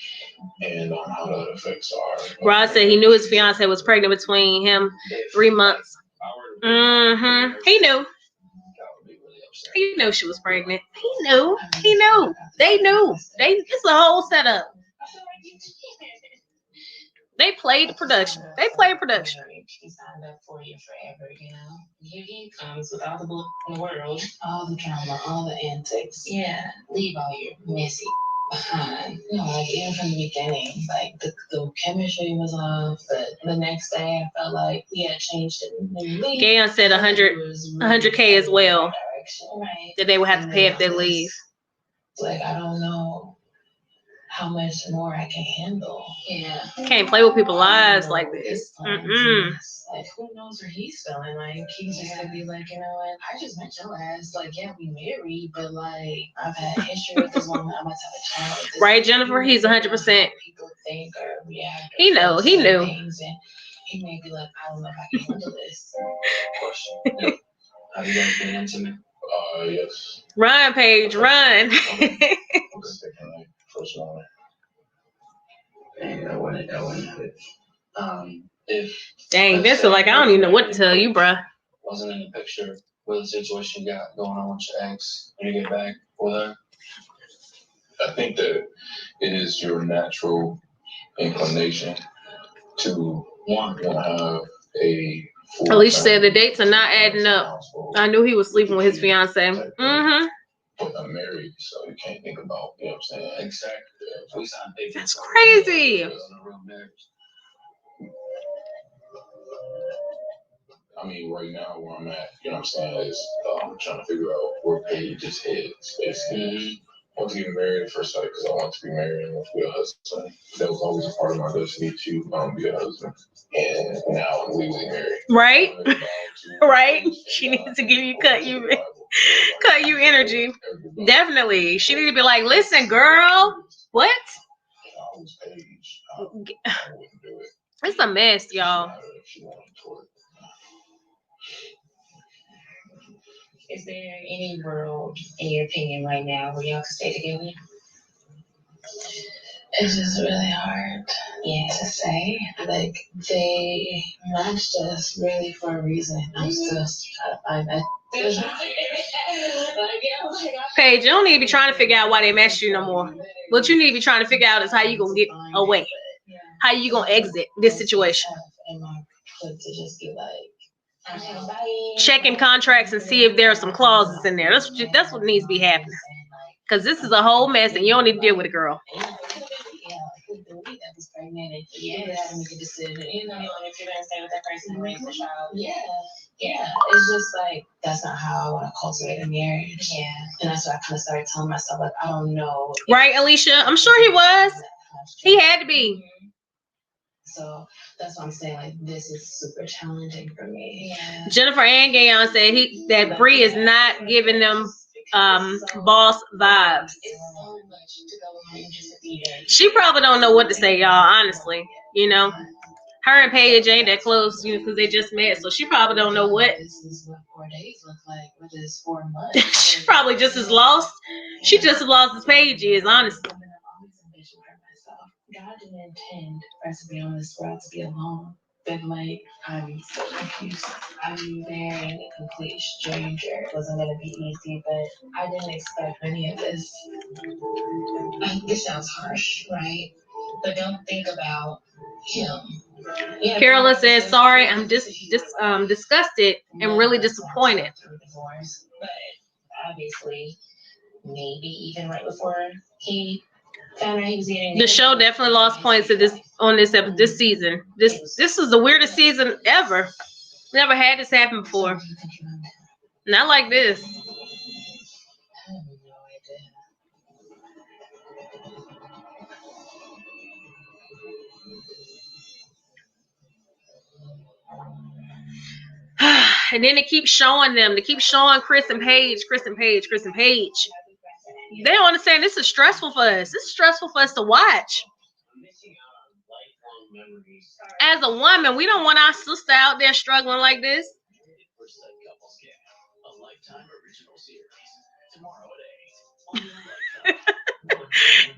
and on how that affects our. Rod said he knew his fiance was pregnant between him 3 months. He knew. He knew she was pregnant. He knew. They knew. It's a whole setup. They played the production. He signed up for you forever, you know? Here he comes with all the bull in the world, all the drama, all the antics. Yeah, leave all your messy behind. You know, like even from the beginning, like the chemistry was off. The next day, I felt like we had changed it. Gayon said 100K as well. Right. That they would have to pay if they leave. Like, I don't know how much more I can handle. Yeah. Can't play with people's lives like this. Like, who knows where he's feeling? Like, he's just gonna be like, you know what? I just met your ass. Like, yeah, we married, but like, I've had history with this woman. I'm about to have a child. Right, Jennifer? He's 100%. People think or react. He knew. He knew. And he may be like, I don't know if I can handle this. Question. Have you guys been intimate? Yes. Run, Paige, run. First one. Dang, that wasn't it. If Dang, Vincent, like, I don't even know what to tell you, bruh. Wasn't in the picture with the situation you got going on with your ex when you get back with her? I think that it is your natural inclination to want to have a. Alicia said the dates are not adding up. I knew he was sleeping with his fiance. Mm-hmm. But I'm married, so you can't think about, you know what I'm saying? Exactly. We signed papers. That's crazy. I mean, right now where I'm at, you know what I'm saying, is trying to figure out where Paige's head is, basically. I want to get married at first sight because I want to be married and want to be a husband. That was always a part of my destiny to be a husband. And now I'm legally married. Right? Right? She needs to give you cut you energy. Definitely. She needs to be like, listen, girl. What? I was Paige. I wouldn't do it. It's a mess, y'all. Is there any world, in your opinion, right now where y'all can stay together? It's just really hard, to say. Like, they matched us really for a reason. I'm still trying to find that. Paige, you don't need to be trying to figure out why they matched you no more. What you need to be trying to figure out is how you gonna get away. How you gonna exit this situation. To just be like, checking contracts and see if there are some clauses in there. That's what needs to be happening. Because this is a whole mess and you don't need to deal with it, girl. It's just like, that's not how I want to cultivate a marriage. Yeah. And that's what I kind of started telling myself, like, I don't know. Right, Alicia? I'm sure he was. He had to be. So that's what I'm saying. Like, this is super challenging for me. Yeah. Jennifer and Gayon said that Bri is not giving them boss vibes. She probably don't know what to say, y'all. Honestly, you know, her and Paige ain't that close, you know, because they just met, so she probably don't know what. This is what 4 days look like with this 4 months. She's probably just as lost. She just as lost as Paige is, honestly. I've always envisioned for myself. God didn't intend for us to be on this world to be alone. But like, I'm so confused. I'm marrying a complete stranger. It wasn't gonna be easy, but I didn't expect any of this. This sounds harsh, right? But don't think about him. Yeah, Carolyn says, "Sorry, I'm disgusted and really disappointed." But obviously, maybe even right before he found out he was eating. The show definitely lost points to this season. This is the weirdest season ever. Never had this happen before. Not like this. I have no idea. And then they keep showing them. They keep showing Chris and Paige. They don't understand. This is stressful for us. This is stressful for us to watch. As a woman, we don't want our sister out there struggling like this.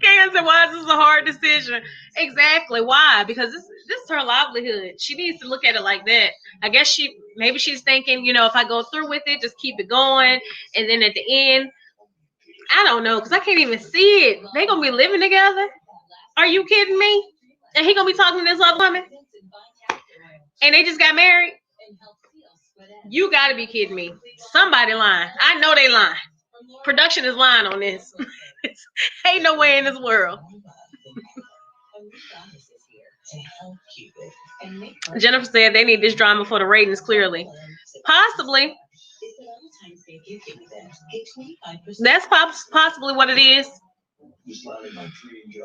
Karen said, "Why is this a hard decision?" Exactly. Why? Because this is her livelihood. She needs to look at it like that. I guess maybe she's thinking, you know, if I go through with it, just keep it going, and then at the end, I don't know, because I can't even see it. They gonna be living together? Are you kidding me? And he gonna be talking to this other woman? And they just got married? You gotta be kidding me. Somebody lying. I know they lying. Production is lying on this. Ain't no way in this world. Jennifer said they need this drama for the ratings, clearly. Possibly. That's possibly what it is.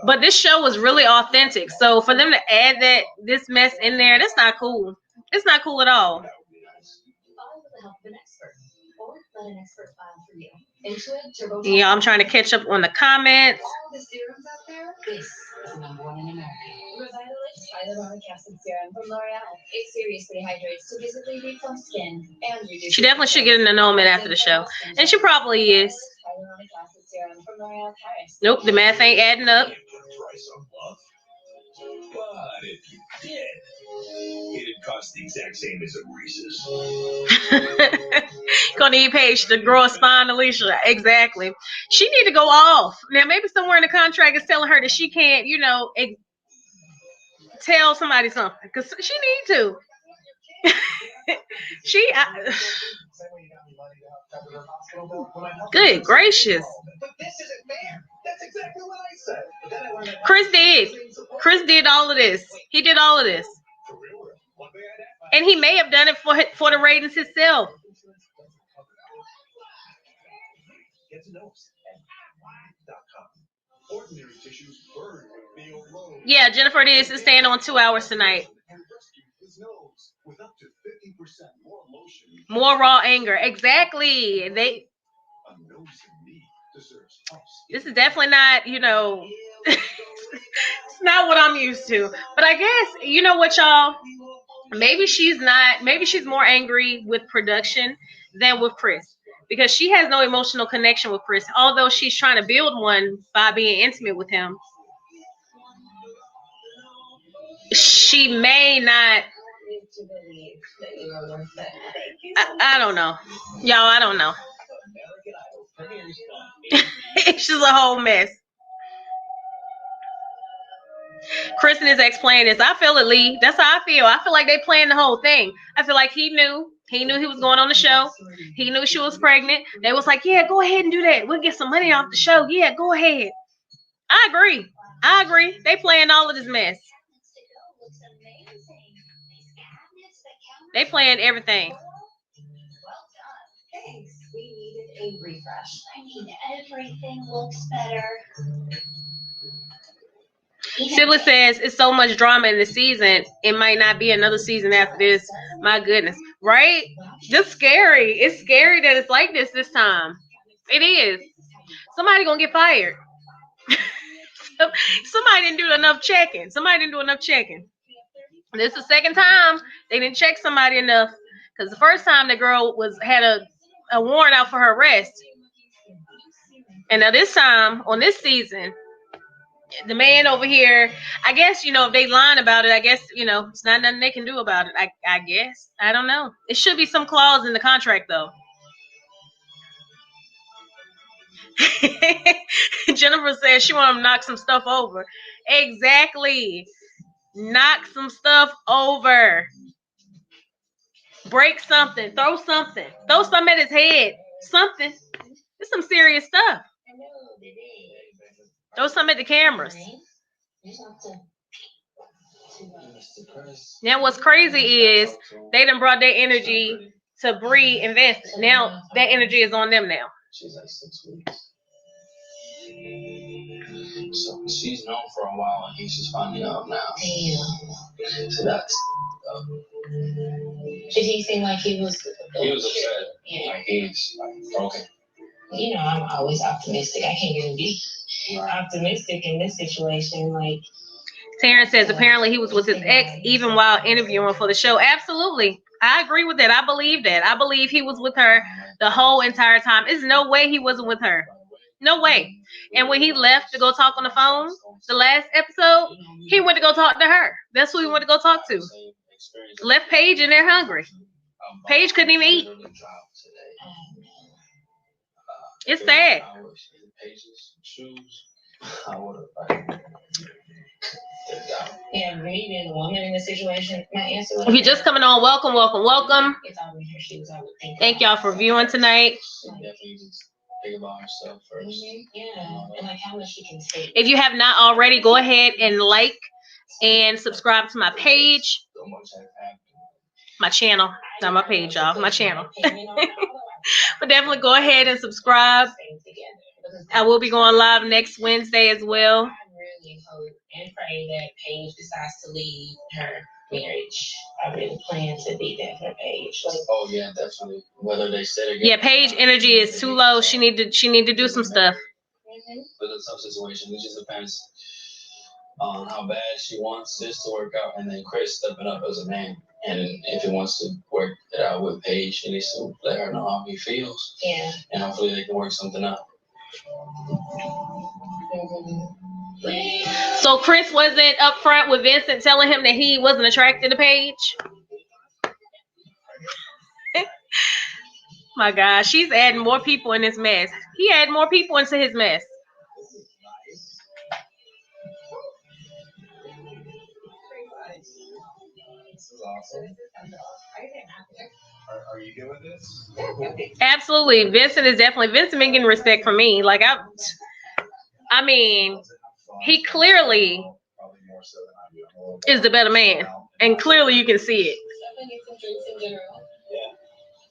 But this show was really authentic. So for them to add this mess in there, that's not cool. It's not cool at all. Yeah, I'm trying to catch up on the comments. All the serums out there, this is the number one in America. Revitalift hyaluronic acid serum from L'Oreal. It seriously hydrates to visibly reform skin and reduce. She definitely should get an annulment after the show, and she probably is. Hyaluronic acid serum from L'Oreal Paris. Nope, the math ain't adding up. But if you did, it'd cost the exact same as a Reese's. Gonna need Paige to grow a spine, Alicia. Exactly. She need to go off. Now, maybe somewhere in the contract is telling her that she can't, you know, tell somebody something. Because she need to. Good gracious. But this isn't fair. That's exactly what I said. Chris did all of this. He did all of this. And he may have done it for the ratings himself. Yeah, Jennifer is staying on 2 hours tonight. More raw anger. Exactly. This is definitely not, you know, it's not what I'm used to. But I guess, you know what, y'all? Maybe she's more angry with production than with Chris. Because she has no emotional connection with Chris. Although she's trying to build one by being intimate with him. She may not. I don't know. Y'all, I don't know. It's just a whole mess. Kristen is explaining this. I feel it, Lee. That's how I feel. I feel like they planned the whole thing. I feel like he knew he was going on the show. He knew she was pregnant. They was like, yeah, go ahead and do that. We'll get some money off the show. Yeah, go ahead. I agree. They planned all of this mess. They planned everything. Thanks. We needed a refresh. I mean, everything looks better. Sibley says it's so much drama in the season. It might not be another season after this. My goodness. Right? Just scary. It's scary that it's like this time. It is. Somebody gonna get fired. Somebody didn't do enough checking. This is the second time they didn't check somebody enough. Because the first time the girl had a warrant out for her arrest. And now this time, on this season, the man over here, I guess, if they lying about it, I guess, it's not nothing they can do about it. I guess. I don't know. It should be some clause in the contract, though. Jennifer says she want to knock some stuff over. Exactly. Knock some stuff over. Break something. Throw something. Throw something at his head. Something. It's some serious stuff. Throw something at the cameras. Now what's crazy is they done brought their energy to Bri and Vincent. Now that energy is on them now. She's like 6 weeks. So she's known for a while, and he's just finding out now. Damn. So that's. Did he seem like he was? He was upset. Yeah. Like he's broken. I'm always optimistic. I can't even be optimistic in this situation. Like Terrence says, apparently he was with his ex even while interviewing for the show. Absolutely. I agree with that. I believe that. I believe he was with her the whole entire time. There's no way he wasn't with her. No way. And when he left to go talk on the phone, the last episode, he went to go talk to her. That's who he went to go talk to. Left Paige in there hungry. Paige couldn't even eat. It's sad. Yeah, me being a woman in this situation, my answer would if you're just coming on, welcome. If I were in her shoes, I would think. Thank y'all for viewing tonight. Think about herself first. Yeah, and like how much she can take. If you have not already, go ahead and like and subscribe to my page. My channel. Not my page, y'all. My channel. But definitely go ahead and subscribe. I will be going live next Wednesday as well. I really hope and pray that Paige decides to leave her marriage. I really plan to be there for Paige. Oh yeah, definitely. Whether they said it. Yeah, Paige energy is too low. She need to do some stuff. But in some situations, it just depends on how bad she wants this to work out, and then Chris stepping up as a man. And if he wants to work it out with Paige, he needs to let her know how he feels. Yeah. And hopefully they can work something out. So Chris wasn't upfront with Vincent telling him that he wasn't attracted to Paige. My gosh, she's adding more people in this mess. He added more people into his mess. This is awesome. Are you good with this? Absolutely. Vincent been getting respect from me. Like I mean, he clearly is the better man. And clearly you can see it.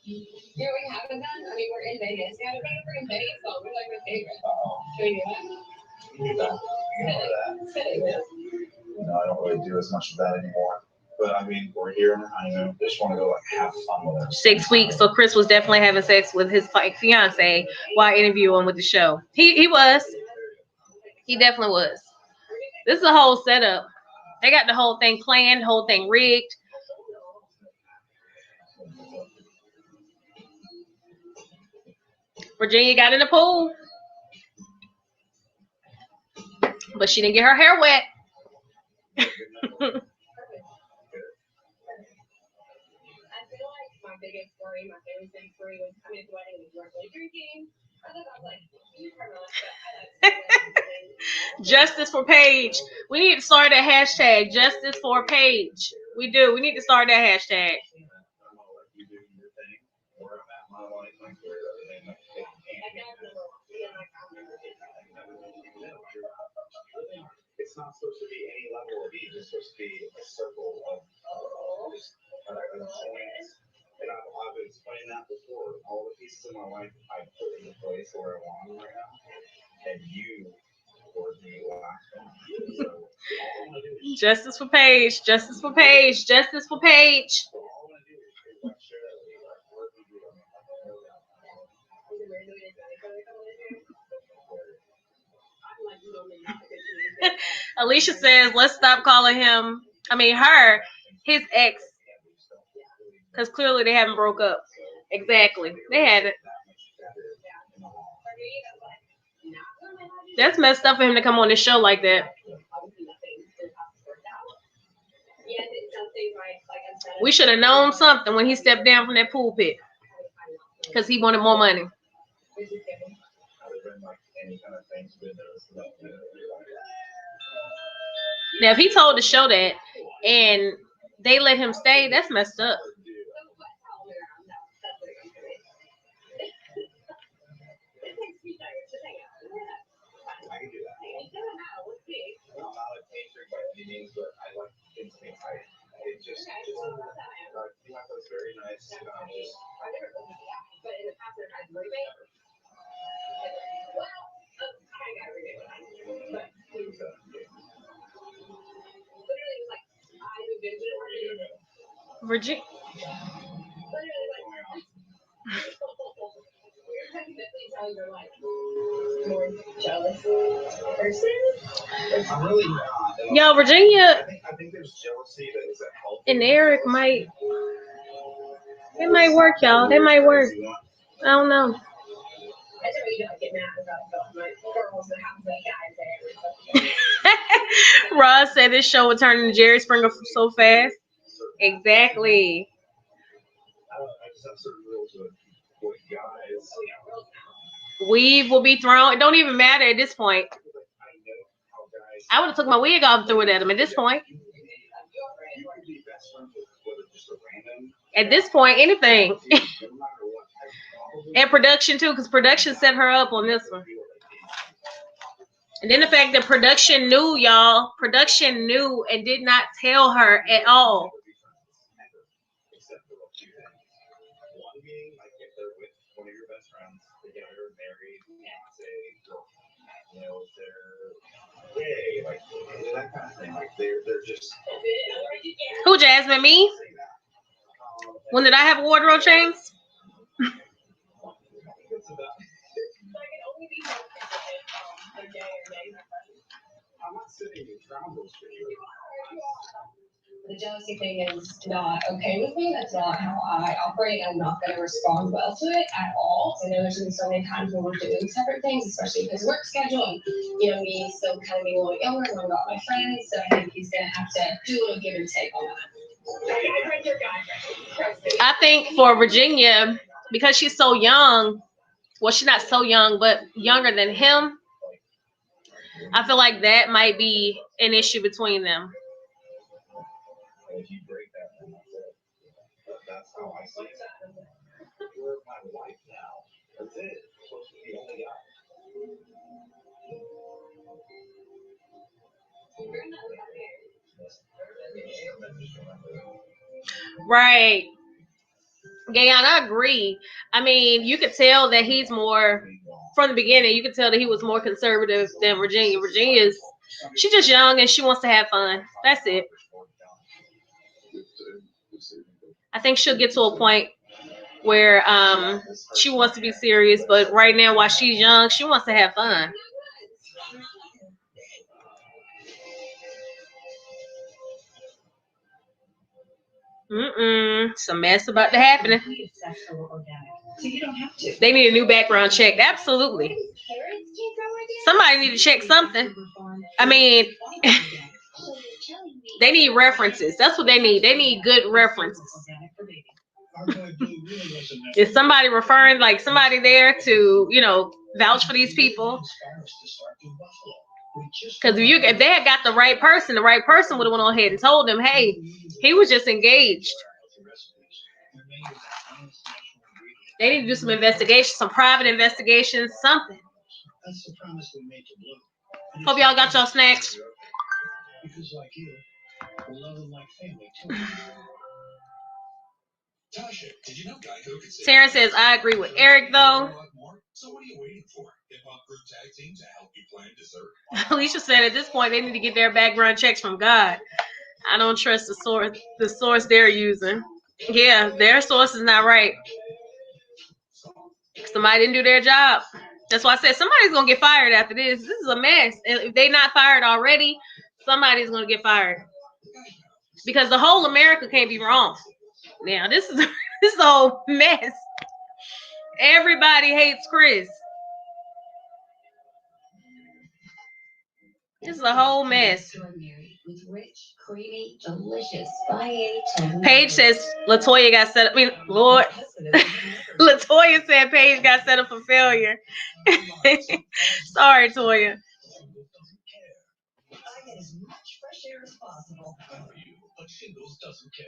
Yeah, we haven't done. I mean, we're in Vegas. Yeah, we're in Vegas, so we're like my favorite. Can we do that? No, I don't really do as much of that anymore. But I mean, we're here on the honeymoon. Just want to go like have fun with her. 6 weeks. So Chris was definitely having sex with his fiance while interviewing with the show. He was. He definitely was. This is a whole setup. They got the whole thing planned, the whole thing rigged. Virginia got in the pool, but she didn't get her hair wet. I feel like my biggest worry, my family's biggest worry was coming to the wedding and we weren't really drinking. I was like, you Justice for Paige. We need to start that hashtag. Justice for Paige. We do. We need to start that hashtag. It's not supposed to be any level of ease. It's supposed to be a circle of just and I've explained that before. All the pieces of my life I put in the place where I want them right now, and you were the last one. So all I want to do is Justice for Paige. Justice for Paige. Justice for Paige. all I want to do is share that with you. Like, what we do. Alicia says, let's stop calling him, her, his ex, because clearly they haven't broke up. Exactly. They haven't. That's messed up for him to come on this show like that. We should have known something when he stepped down from that pulpit, because he wanted more money. Now, if he told the show that and they let him stay, that's messed up. Virginia. Yo, Virginia and Eric might work, y'all. They might work. I don't know. Ross said this show would turn into Jerry Springer so fast. Exactly. Weave will be thrown. It don't even matter at this point. I would have took my wig off and threw it at him at this point. At this point, anything. And production too, because production set her up on this one. And then the fact that production knew, y'all. Production knew and did not tell her at all. Who, Jasmine? Me? When did I have wardrobe change? The jealousy thing is not okay with me. That's not how I operate. I'm not going to respond well to it at all. I know there's been so many times when we're doing separate things, especially with his work schedule, and me still kind of being a little younger and learning about my friends. So I think he's going to have to do a little give and take on that. I think for Virginia, because she's so young, well, she's not so young, but younger than him, I feel like that might be an issue between them. That's how I see it. You're my wife now. That's it. Supposed to be the only guy. Right. Gayon, I agree. You could tell that he's more, from the beginning, you could tell that he was more conservative than Virginia. She's just young and she wants to have fun. That's it. I think she'll get to a point where she wants to be serious, but right now, while she's young, she wants to have fun. Some mess about to happen. They need a new background check. Absolutely. Somebody need to check something. They need references. That's what they need. They need good references. Is somebody referring, like somebody there to, vouch for these people? Because if they had got the right person would have went on ahead and told them, hey, he was just engaged. They need to do some investigation, some private investigations, something. Hope y'all got y'all snacks. Terrence says, I agree with Eric, though. So what are you waiting for? Hip-hop group tag team to help you plan dessert? Alicia said at this point they need to get their background checks from God. I don't trust the source they're using. Yeah, their source is not right. Somebody didn't do their job. That's why I said somebody's gonna get fired after this. This is a mess. If they not fired already, somebody's gonna get fired. Because the whole America can't be wrong. Now this is this whole mess. Everybody hates Chris. This is a whole mess. With rich, creamy, delicious Paige says Latoya got set up. I mean, Lord, Latoya said Paige got set up for failure. Sorry, Toya. I get as much fresh air as possible. But Shingles doesn't care.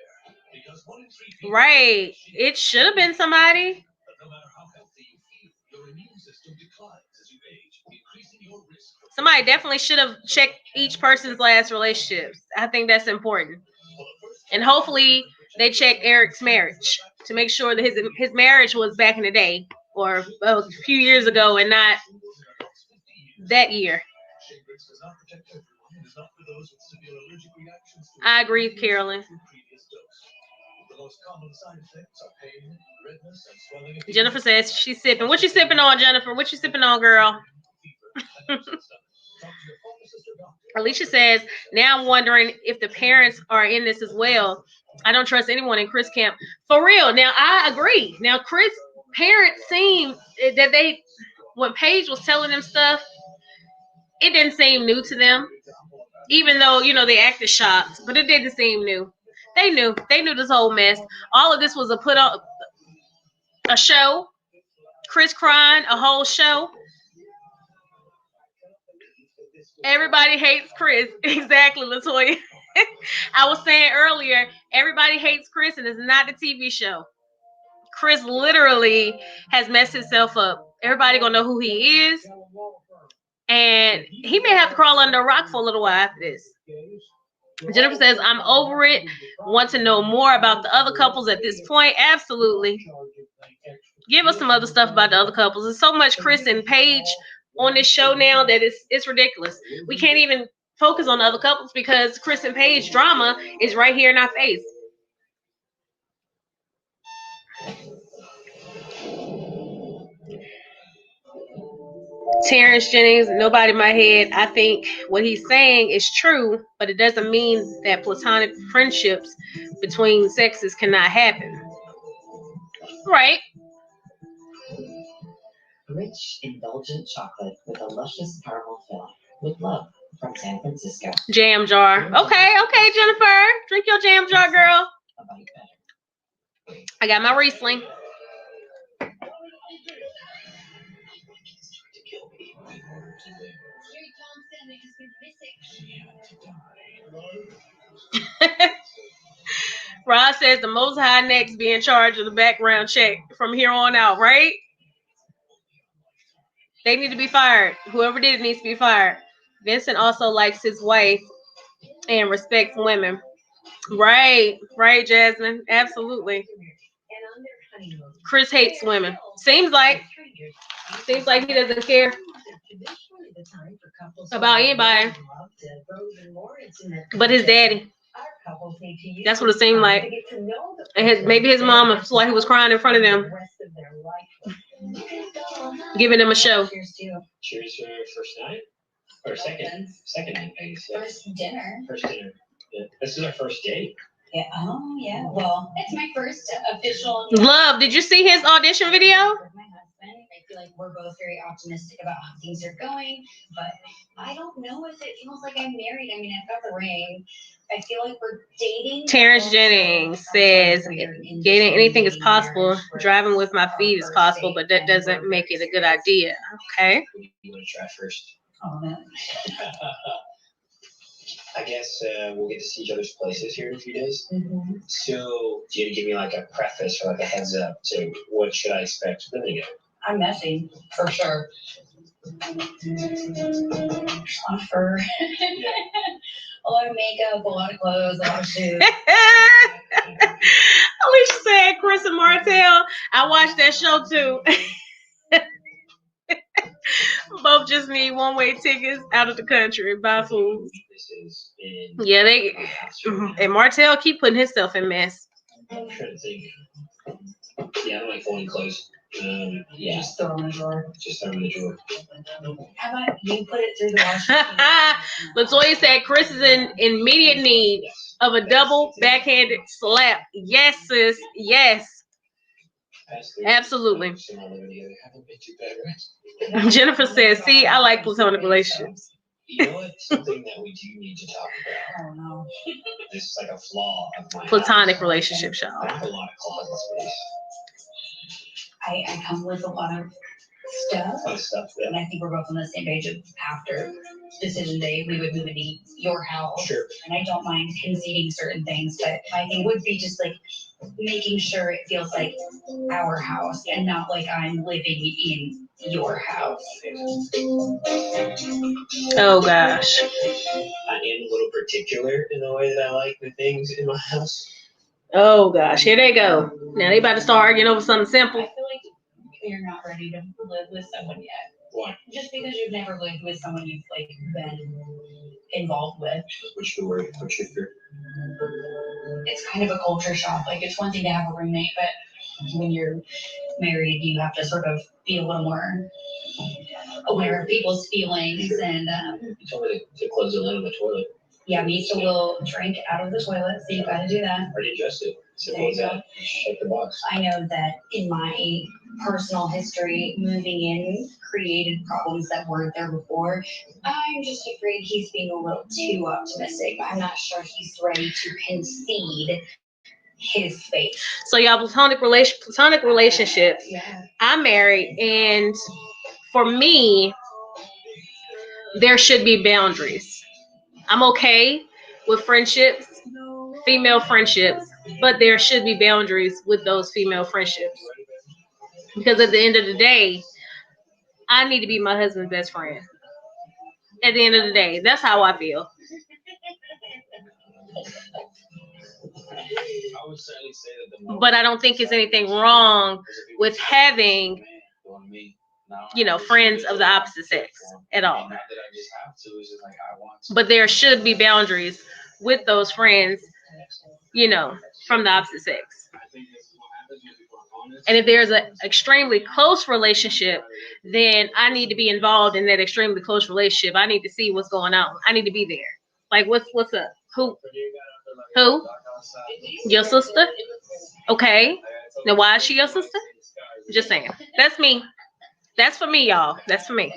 Because 1 in 3 people Right. It should have been somebody. But no matter how healthy you feel, your immune system declines as you age, increasing your risk. Somebody definitely should have checked each person's last relationships. I think that's important. And hopefully they check Eric's marriage to make sure that his marriage was back in the day or a few years ago and not that year. I agree with Carolyn. Jennifer says she's sipping. What you sipping on, Jennifer? What you sipping on, girl? Alicia says, now I'm wondering if the parents are in this as well. I don't trust anyone in Chris camp. For real. Now, I agree. Now, Chris' parents seem that when Paige was telling them stuff, it didn't seem new to them. Even though, they acted shocked, but it didn't seem new. They knew this whole mess. All of this was a show. Chris crying, a whole show. Everybody hates Chris. Exactly, Latoya. I was saying earlier, everybody hates Chris, and it's not the TV show. Chris literally has messed himself up. Everybody gonna know who he is, and he may have to crawl under a rock for a little while after this. Jennifer says, I'm over it. Want to know more about the other couples at this point? Absolutely. Give us some other stuff about the other couples. There's so much Chris and Paige on this show now that it's ridiculous. We can't even focus on the other couples because Chris and Paige drama is right here in our face. Terrence Jennings, nobody in my head. I think what he's saying is true, but it doesn't mean that platonic friendships between sexes cannot happen. Right. Rich, indulgent chocolate with a luscious caramel filling. With love from San Francisco. Jam jar. Okay, Jennifer. Drink your jam jar, girl. I got my Riesling. Rod says the Most High next be in charge of the background check from here on out, right? They need to be fired. Whoever did it needs to be fired. Vincent also likes his wife and respects women. Right, Jasmine. Absolutely. Chris hates women. Seems like he doesn't care about anybody but his daddy. That's what it seemed like. And maybe his mama. That's why he was crying in front of them, giving them a show. Cheers for first night or second night, I guess. First dinner. Yeah. This is our first date. Yeah. Oh, yeah. Well, it's my first official. Love, did you see his audition video? My husband. I feel like we're both very optimistic about how things are going, but I don't know if it feels like I'm married. I mean, I've got the ring. I feel like we're dating. Terrence Jennings says, dating anything is possible. Driving with my feet is possible, but that doesn't make it a good idea. Okay. You want to try first? Oh, no. I guess we'll get to see each other's places here in a few days. Mm-hmm. So, do you give me like a preface or like a heads up to what should I expect from the video? I'm messy, for sure. Fur. A lot of makeup, a lot of clothes, a lot of shoes. Alicia said Chris and Martell. I watched that show too. Both just need one-way tickets out of the country. Buy food. Yeah, and Martell keep putting himself in mess. I'm trying to think. Yeah, I don't like folding clothes. Yeah, Just throw in a drawer. just throw in the drawer. How about you put it through the washing machine? Latoya said Chris is in immediate need of a double backhanded slap. Yes, sis. Yes. Absolutely. Haven't been too bad, right? Jennifer says, see, I like platonic relationships. You know what? Something that we do need to talk about. Oh no. This is like a flaw of my Platonic house. relationships, y'all. I have a lot of closet space. I come with a lot of stuff. Fun stuff. Yeah. And I think we're both on the same page of after decision day, we would move into your house. Sure. And I don't mind conceding certain things, but my thing would be just like making sure it feels like our house and not like I'm living in your house. Oh gosh. I am a little particular in the way that I like the things in my house. Oh gosh. Here they go. Now they about to start arguing over something simple. I feel like you're not ready to live with someone yet. Why? Just because you've never lived with someone you've like been involved with. What's the word? What's your fear? It's kind of a culture shock. Like it's one thing to have a roommate, but when you're married, you have to sort of be a little more aware of people's feelings. And You told me to close the lid on the toilet. yeah, me so will drink out of the toilet. So you got to do that. I already addressed it. Simple There as you that. Check the box. I know that in my personal history, moving in created problems that weren't there before. I'm just afraid he's being a little too optimistic. I'm not sure he's ready to concede his space. So y'all, platonic relationships. Yeah. I'm married, and for me, there should be boundaries. I'm okay with friendships, female friendships, but there should be boundaries with those female friendships. Because at the end of the day, I need to be my husband's best friend. At the end of the day, that's how I feel. I would certainly say that the But I don't think there's anything wrong with having, friends of the opposite sex at all. Not that I just have to, it's just like I want to. But there should be boundaries with those friends, from the opposite sex. I think this is what happens when people are honest. And if there's an extremely close relationship, then I need to be involved in that extremely close relationship. I need to see what's going on. I need to be there. Like, what's up? Who? Your sister? Okay. Now, why is she your sister? Just saying. That's me. That's for me, y'all. That's for me.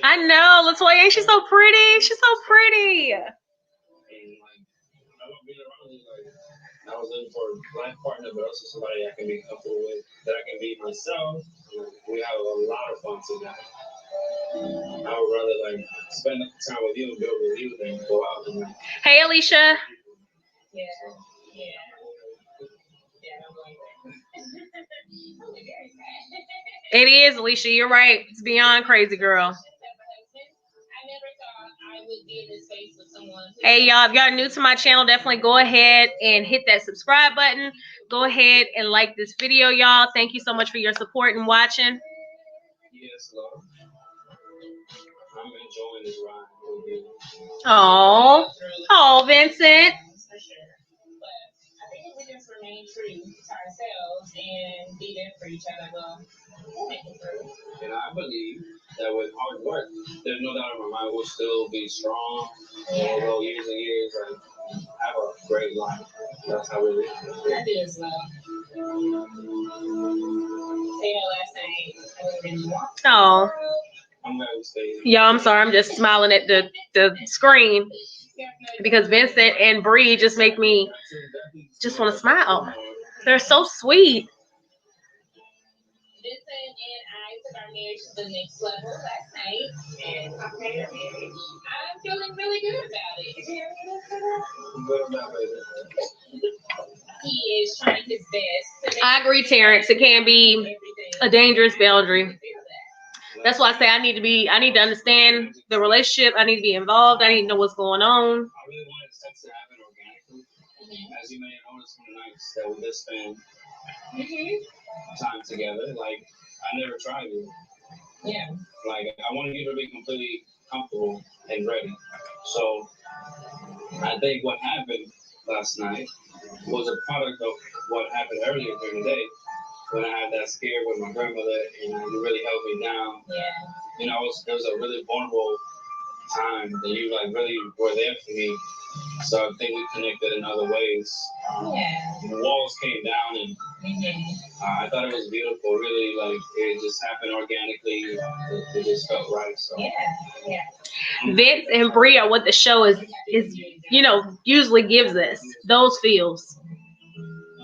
I know, Latoya, ain't she so pretty? She's so pretty. I was looking for a life partner, but also somebody I can be comfortable with, that I can be myself. We have a lot of fun together. I would rather spend time with you and build with you than go out and Hey, Alicia. Yeah. It is, Alicia. You're right. It's beyond crazy, girl. Hey, y'all, if y'all are new to my channel, definitely go ahead and hit that subscribe button. Go ahead and like this video, y'all. Thank you so much for your support and watching. yes, love. I'm enjoying this ride with you. Oh, Vincent. I think if we just remain true to ourselves and be there for each other, we'll make it through. And I believe that with hard work, there's no doubt in my mind we'll still be strong. We'll go years and years and have a great life. That's how we live. That is love. Last night, I was in New Oh, I'm glad we stayed. y'all, I'm sorry. I'm just smiling at the screen because Vincent and Bri just make me just want to smile. They're so sweet. Vincent and I took our marriage to the next level last night, and I'm feeling really good about it. He is trying his best. I agree, Terrence. It can be a dangerous boundary. That's why I say I need to understand the relationship. I need to be involved. I need to know what's going on. I really wanted sex to happen organically. As you may notice from the nights that we just spend time together, I never tried it. Yeah. I wanted you to be completely comfortable and ready. So I think what happened last night was a product of what happened earlier during the day when I had that scare with my grandmother, and it really held me down. Yeah. You know, it was a really vulnerable time that you like really were there for me. So I think we connected in other ways. The walls came down, and I thought it was beautiful. Really, like it just happened organically. It just felt right. So. Vince and Bri are what the show is usually gives us those feels.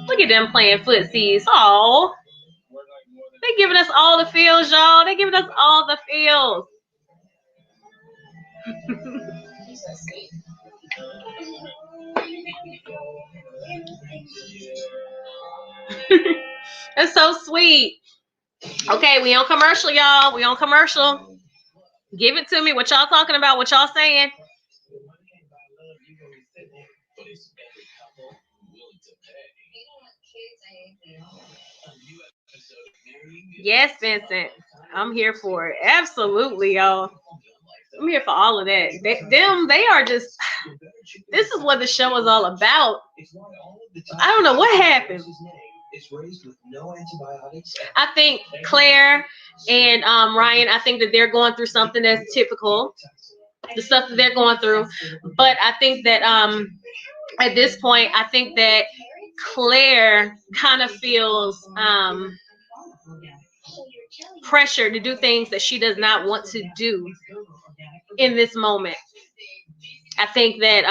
Look at them playing footsies. Oh, they giving us all the feels, y'all. They giving us all the feels. That's so sweet. Okay, we on commercial, y'all. We on commercial. Give it to me. What y'all talking about? What y'all saying? Yes, Vincent. I'm here for it. Absolutely, y'all. I'm here for all of that. They are just. This is what the show is all about. I don't know what happened. I think Claire and Ryan, I think that they're going through something that's typical. The stuff that they're going through. But I think that at this point, I think that Claire kind of feels pressure to do things that she does not want to do in this moment. I think that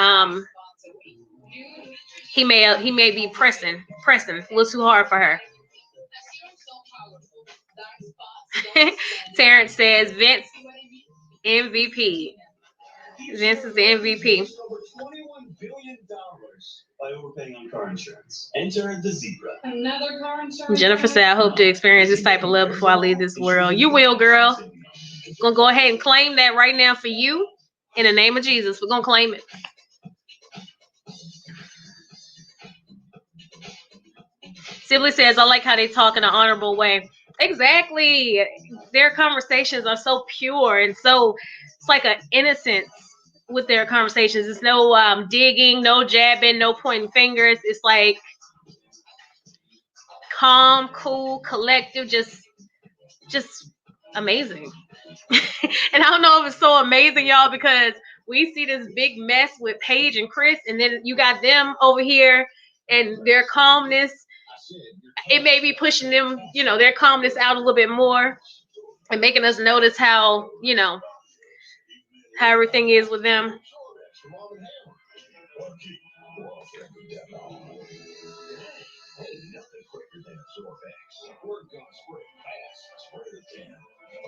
he may be pressing a little too hard for her. Terrence says Vince MVP. Vince is the MVP. By overpaying on car insurance. Enter the Zebra. Another car insurance. Jennifer said, I hope to experience this type of love before I leave this world. You will, girl. Gonna go ahead and claim that right now for you. In the name of Jesus. We're gonna claim it. Sibley says, I like how they talk in an honorable way. Exactly. Their conversations are so pure and so it's like an innocence with their conversations. It's no digging, no jabbing, no pointing fingers. It's like calm, cool, collective, just amazing. And I don't know if it's so amazing, y'all, because we see this big mess with Paige and Chris, and then you got them over here and their calmness. It may be pushing them, their calmness out a little bit more and making us notice how everything is with them.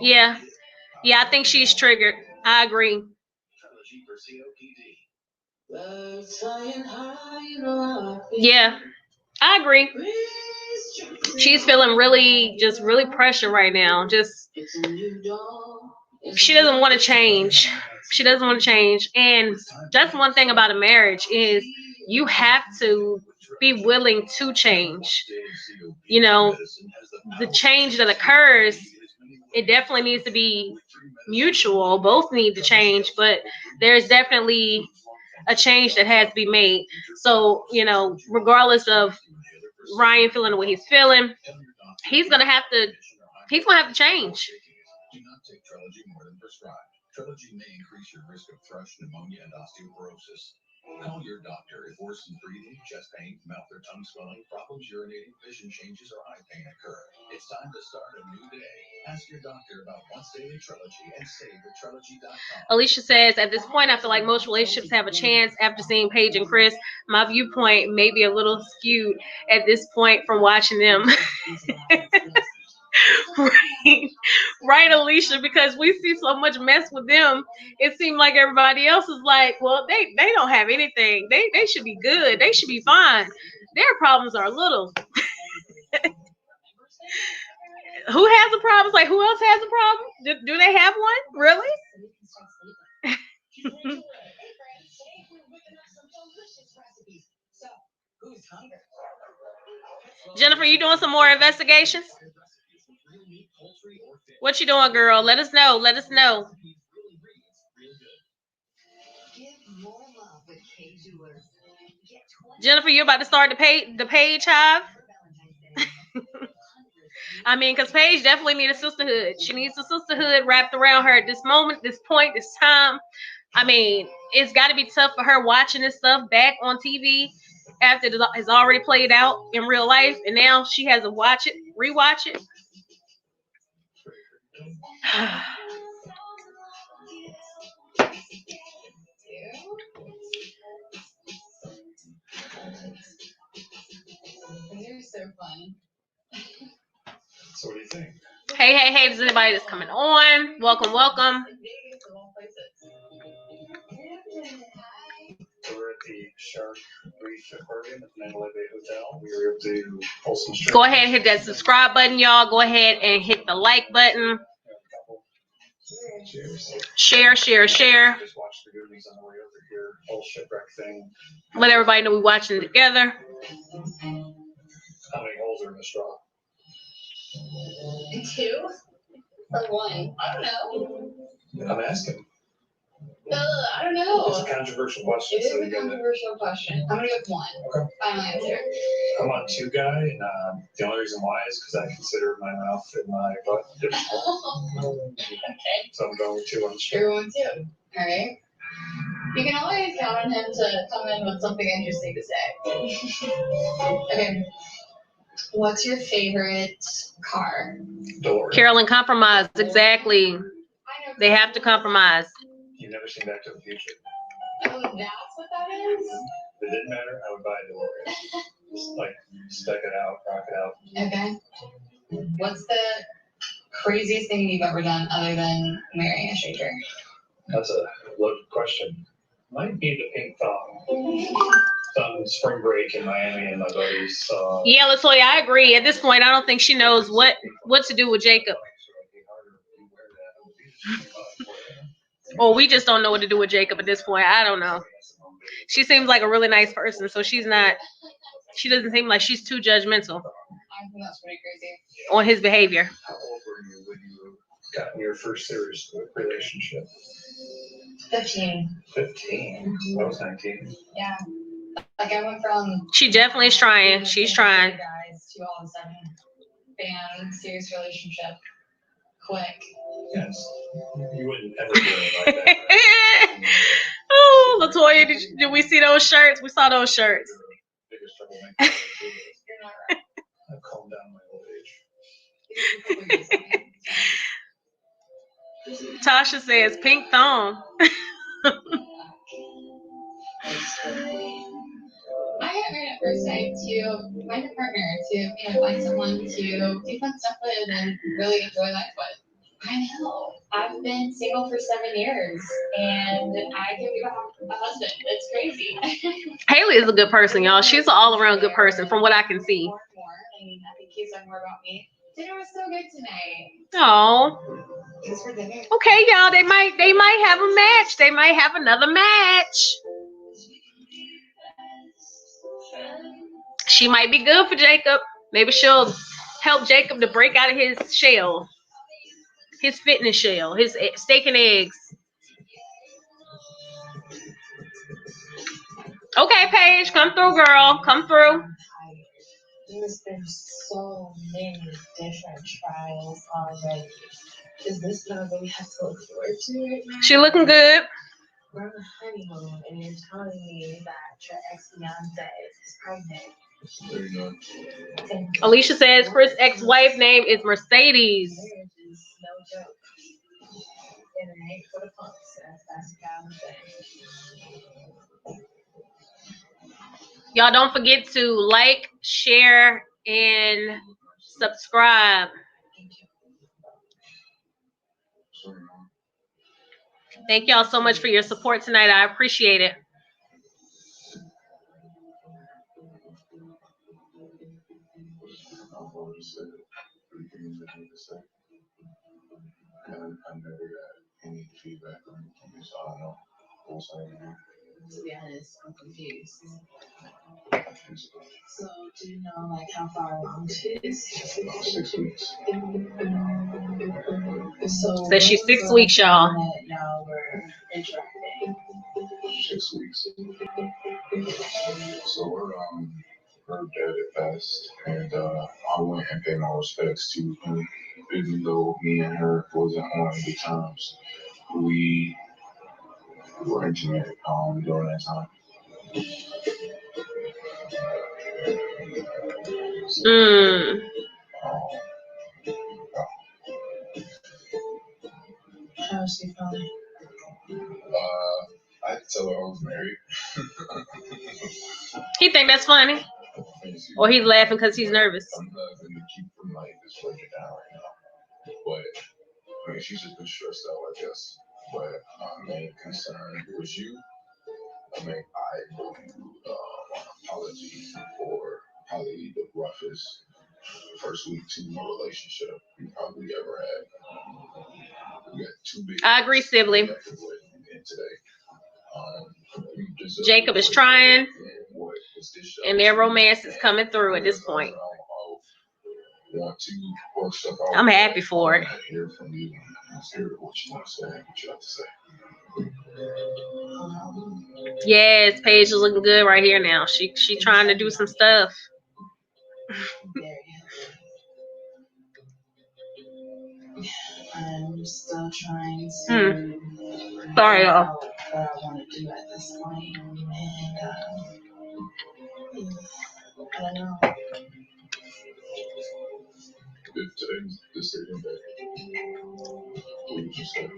Yeah, I think she's triggered. I agree. Yeah, I agree. She's feeling really pressure right now. She doesn't want to change. And that's one thing about a marriage is you have to be willing to change. The change that occurs, it definitely needs to be mutual. Both need to change, but there's definitely a change that has to be made. So, regardless of Ryan feeling the way he's feeling, he's gonna have to change. Do not take Trelegy more than prescribed. Trelegy may increase your risk of thrush, pneumonia, and osteoporosis. Call your doctor if worsened breathing, chest pain, mouth or tongue swelling, problems urinating, vision changes, or eye pain occur. It's time to start a new day. Ask your doctor about once daily Trelegy and save at Trelegy.com. Alicia says, at this point, I feel like most relationships have a chance after seeing Paige and Chris. My viewpoint may be a little skewed at this point from watching them. Right, Alicia, because we see so much mess with them. It seems like everybody else is like, well, they don't have anything. They should be good. They should be fine. Their problems are little. Who has a problem? It's like, who else has a problem? Do they have one? Really? Jennifer, you doing some more investigations? What you doing, girl? Let us know. Let us know. Jennifer, you're about to start the page hive. I mean, because Paige definitely needs a sisterhood. She needs a sisterhood wrapped around her at this moment, this point, this time. I mean, it's got to be tough for her watching this stuff back on TV after it has already played out in real life, and now she has to rewatch it. They're so fun. So what do you think? Hey, there's anybody that's coming on. Welcome. So we're at the Shark Reef Aquarium at the Mandalay Bay Hotel. We were able to pull some strings. Go ahead and hit that subscribe button, y'all. Go ahead and hit the like button. Share. Just watch the goodies on the way over here. Whole shipwreck thing. Let everybody know we're watching it together. How many holes are in the straw? 2 or 1? I don't know. I'm asking. I don't know. It's a controversial question. It is a controversial question. I'm gonna go with 1. Okay. Final answer. I'm on 2 guy, and the only reason why is because I consider my mouth and my butt difficult. Okay. So I'm going with 2 on the straw. You're 1 too. All right. You can always count on him to come in with something interesting to say. Okay. What's your favorite car? DeLorean. Carolyn, compromise. Exactly. They have to compromise. You've never seen Back to the Future? Oh, that's what that is? If it didn't matter, I would buy a DeLorean. Just like spec it out, rock it out. Okay. What's the craziest thing you've ever done other than marrying a stranger? That's a loaded question. Might be the pink thong. On spring break in Miami and my buddies. Yeah, Latoya, I agree. At this point, I don't think she knows what to do with Jacob. Or we just don't know what to do with Jacob at this point. I don't know. She seems like a really nice person, so she doesn't seem like she's too judgmental I think that's pretty crazy. on his behavior. How old were you when you got in your first serious relationship? 15. 15? I was 19. Yeah. Like I went from She definitely is trying. She's trying. guys to all of a sudden, bam, serious relationship, quick. Yes. You wouldn't ever do it like that. Oh, Latoya, did we see those shirts? We saw those shirts. Biggest troublemaker. You're not right. I've calmed down my old age. Tasha says pink thong. I got married at first sight to find a partner, to find someone to do fun stuff with and really enjoy life with. I know. I've been single for 7 years, and I can be a husband. It's crazy. Haley is a good person, y'all. She's an all-around good person, from what I can see. More, and I think he's talking more about me. Dinner was so good tonight. Oh. Thanks for dinner. Okay, y'all. They might have a match. They might have another match. She might be good for Jacob. Maybe she'll help Jacob to break out of his shell. His fitness shell. His steak and eggs. Okay, Paige. Come through, girl. Come through. There's been so many different trials already. Is this not what we have to look forward to right now? She looking good. We're on a honeymoon and you're telling me that your ex-fiance is pregnant. There you go. Alicia says Chris' ex-wife name is Mercedes. Marriage is no joke. And it ain't for the punks, that's what I'm saying. Y'all don't forget to like, share, and subscribe. Thank y'all so much for your support tonight. I appreciate it. I never got any feedback or anything, so I don't know what's happening. To be honest, I'm confused. So, do you know, like, how far along she is? About 6 weeks. So she's 6 weeks, y'all. Y'all were interacting. 6 weeks. So we're her dad had passed, and I went and paid my respects to him. Even though me and her wasn't on good terms, we were intimate during that time. Mm. How's she feeling? I had to tell her I was married. He think that's funny, or he's laughing because he's nervous. I'm laughing to keep from like this breaking down right now, but I mean she's just been stressed out, I guess. But my main concern was you. I mean, I owe you an apology for probably the roughest first week to my relationship you probably ever had. We got two big. I agree, Sibley. Today. Jacob is trying, and their romance is coming through at this point. I'm happy for it. Yes, Paige is looking good right here now. She trying to do some stuff. I'm still trying to Sorry, y'all. out what I want to do at this point, and I don't know. If today's decision day, what would you say?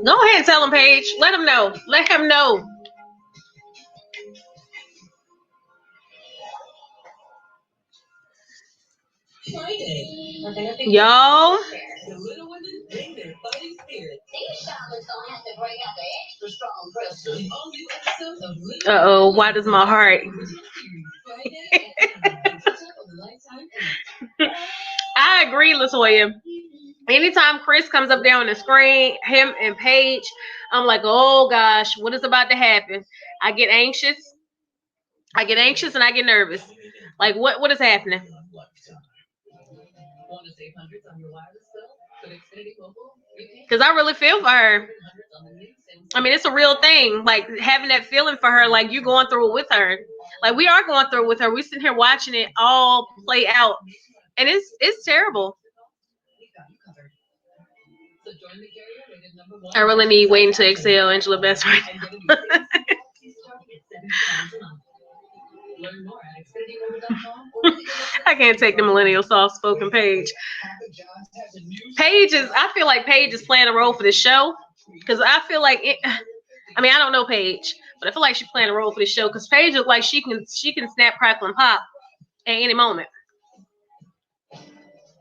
Go ahead and tell him, Paige. Let him know. Let him know. Y'all. Uh-oh, why does my heart? I agree, LaToya. Anytime Chris comes up there on the screen, him and Paige, I'm like, oh gosh, what is about to happen? I get anxious and I get nervous. Like, what is happening? Because I really feel for her. I mean, it's a real thing. Like, having that feeling for her, like you're going through it with her. Like, we are going through it with her. We're sitting here watching it all play out. And it's terrible. I really need Waiting to Exhale, Angela Best right now. I can't take the millennial soft-spoken Paige. I feel like Paige is playing a role for this show. Because I feel like I mean, I don't know Paige, but I feel like she's playing a role for this show. Because Paige looks like she can snap, crackle, and pop at any moment.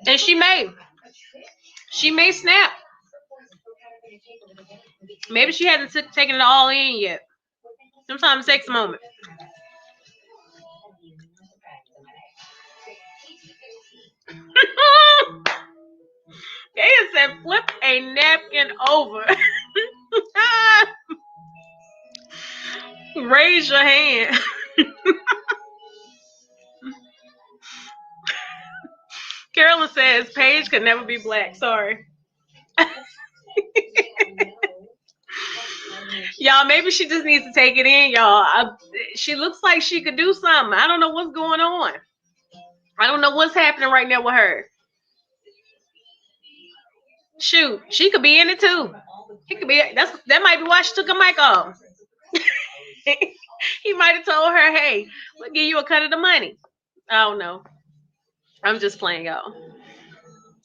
And she may snap. Maybe she hasn't taken it all in yet. Sometimes it takes a moment. Kaya said, flip a napkin over. Raise your hand. Carolyn says, Paige could never be black. Sorry. Y'all, maybe she just needs to take it in, y'all. She looks like she could do something. I don't know what's going on. I don't know what's happening right now with her. Shoot, she could be in it too. He could be. That might be why she took her mic off. He might have told her, "Hey, we'll give you a cut of the money." I don't know. I'm just playing, y'all.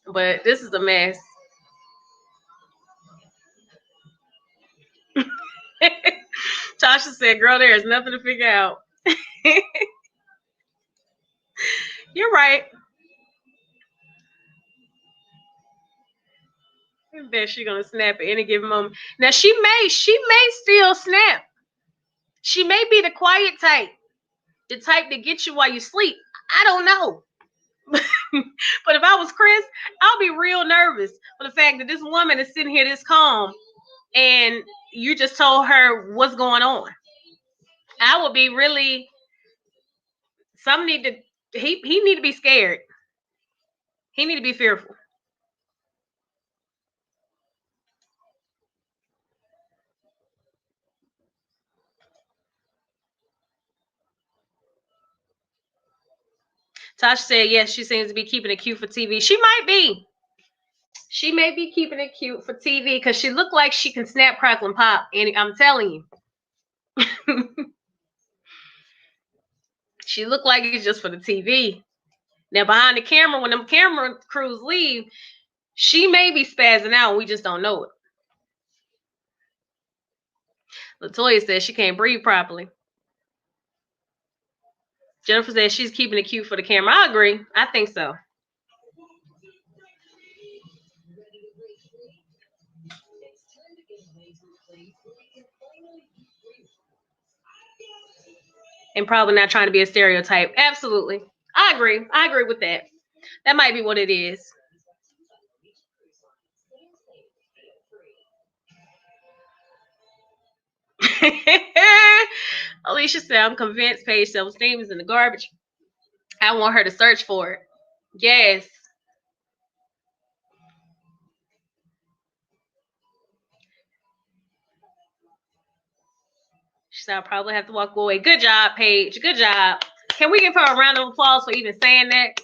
But this is a mess. Tasha said, "Girl, there is nothing to figure out." You're right. I bet she's gonna snap at any given moment. Now she may still snap. She may be the quiet type, the type that gets you while you sleep. I don't know. But if I was Chris, I'll be real nervous for the fact that this woman is sitting here this calm and you just told her what's going on. I would be really. He need to be scared. He need to be fearful. Tasha said, yes, she seems to be keeping it cute for TV. She might be. She may be keeping it cute for TV because she looked like she can snap, crackle, and pop. And I'm telling you. She looked like it's just for the TV. Now, behind the camera, when them camera crews leave, she may be spazzing out and we just don't know it. Latoya says she can't breathe properly. Jennifer says she's keeping it cute for the camera. I agree. I think so. And probably not trying to be a stereotype. Absolutely. I agree. I agree with that. That might be what it is. Alicia said, I'm convinced Paige self-esteem is in the garbage. I want her to search for it. Yes. She said, I'll probably have to walk away. Good job, Paige. Good job. Can we give her a round of applause for even saying that?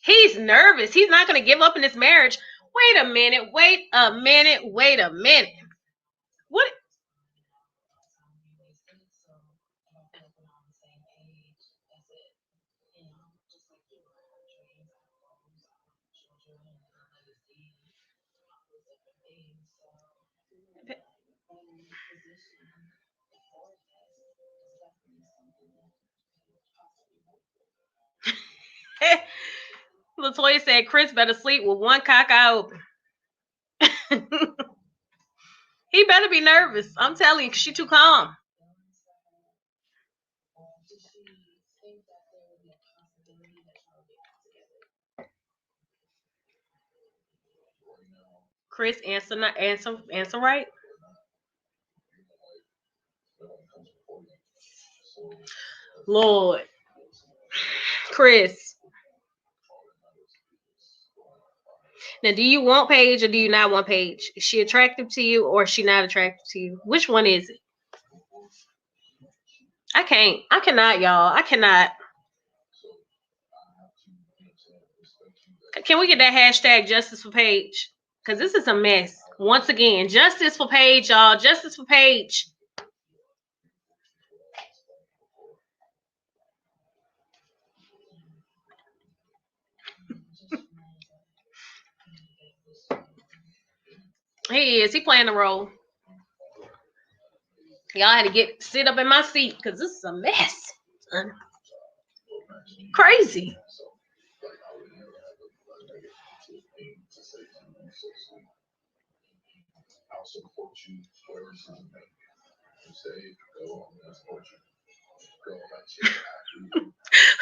He's nervous. He's not going to give up in this marriage. Wait a minute. Wait a minute. Wait a minute. What? Latoya said Chris better sleep with one cock eye open. He better be nervous. I'm telling you, because she's too calm. Chris, answer right. Lord. Chris. Now, do you want Paige or do you not want Paige? Is she attractive to you or is she not attractive to you? Which one is it? I cannot, y'all. I cannot. Can we get that hashtag justice for Paige? Because this is a mess. Once again, justice for Paige, y'all. Justice for Paige. He is. He playing the role. Y'all had to sit up in my seat because this is a mess. Crazy. I'll support you wherever you say, go, I'll support you.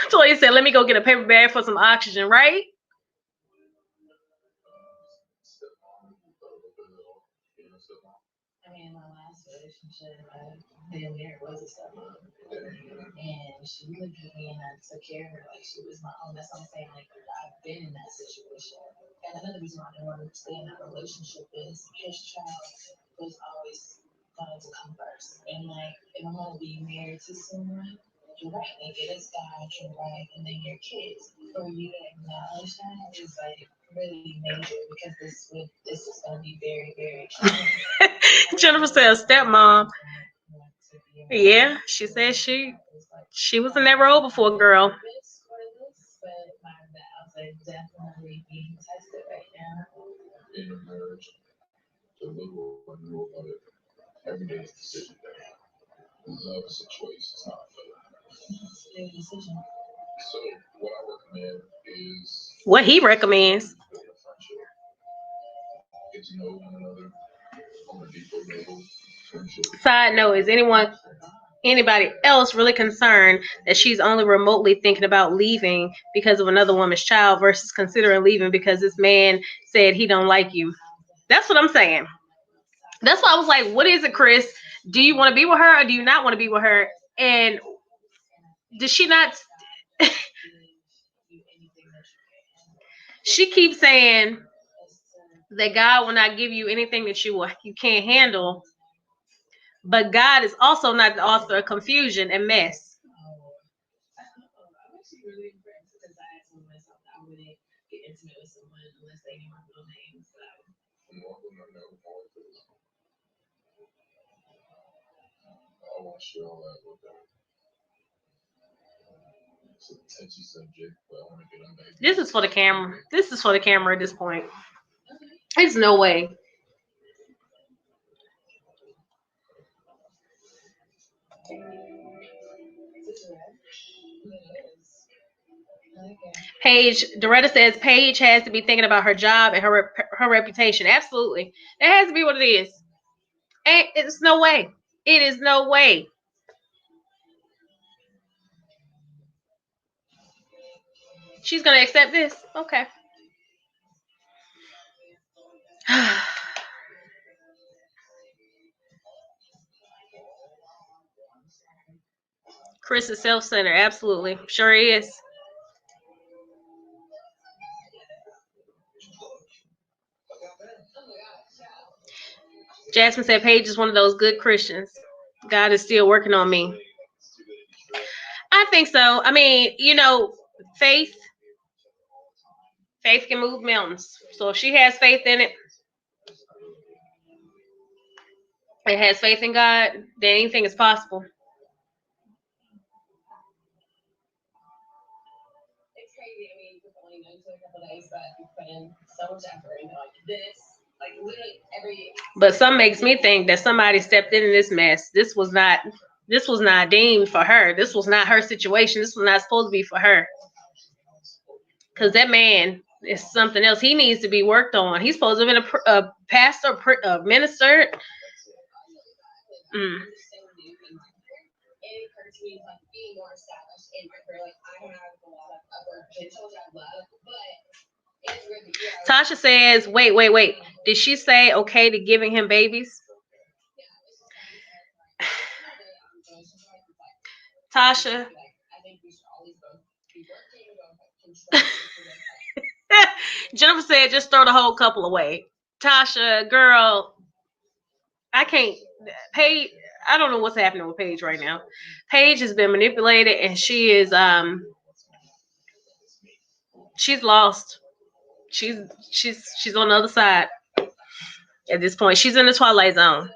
Toya said, let me go get a paper bag for some oxygen, right? I mean, my last relationship, then there was a stepmom. And she looked at me and I took care of her like she was my own. That's what I'm saying. Like, I've been in that situation. And another reason why I didn't want to stay in that relationship is his child was always going to come first. And, like, if I'm going to be married to someone, you're right. Like, it is God, your wife, and then your kids. For you to acknowledge that is, like, really major because this is going to be very, very challenging. Jennifer said stepmom. Yeah, she said she was in that role before, girl. Definitely being tested right now. In a marriage, the little I know about it, every day is a decision. Love is a choice, it's not a feeling. It's a big decision. So what I recommend is what he recommends. Get to know one another on a deeper level. Side note, is anybody else really concerned that she's only remotely thinking about leaving because of another woman's child versus considering leaving because this man said he don't like you? That's what I'm saying. That's why I was like, what is it, Chris? Do you want to be with her or do you not want to be with her? And does she not? She keeps saying that God will not give you anything that you can't handle. But God is also not the author of confusion and mess. I'm actually really impressed because I asked myself that I wouldn't get intimate with someone unless they knew my real name. So. I want to share all that with them. It's a touchy subject, but I want to get on baby. This is for the camera. This is for the camera at this point. There's no way. Paige, Doretta says Paige has to be thinking about her job and her reputation. Absolutely. That has to be what it is. And it's no way. It is no way. She's going to accept this? Okay. Chris is self-centered. Absolutely. Sure is. Jasmine said Paige is one of those good Christians. God is still working on me. I think so. I mean, you know, faith can move mountains. So if she has faith in it, and has faith in God, then anything is possible. It's crazy. I mean, you've only known for a couple days, but you put in so much effort into like this. Like literally every. But some makes me think that somebody stepped in this mess. This was not deemed for her. This was not her situation. This was not supposed to be for her. Because that man is something else. He needs to be worked on. He's supposed to have been a pastor, a minister. It hurts me like being more established in my career. Like I have a lot of upward potential which I love, but it's really Tasha says, wait. Did she say okay to giving him babies? Tasha. Jennifer said just throw the whole couple away. Tasha, girl, I can't. Paige, I don't know what's happening with Paige right now. Paige has been manipulated and she is she's lost. She's on the other side at this point. She's in the twilight zone.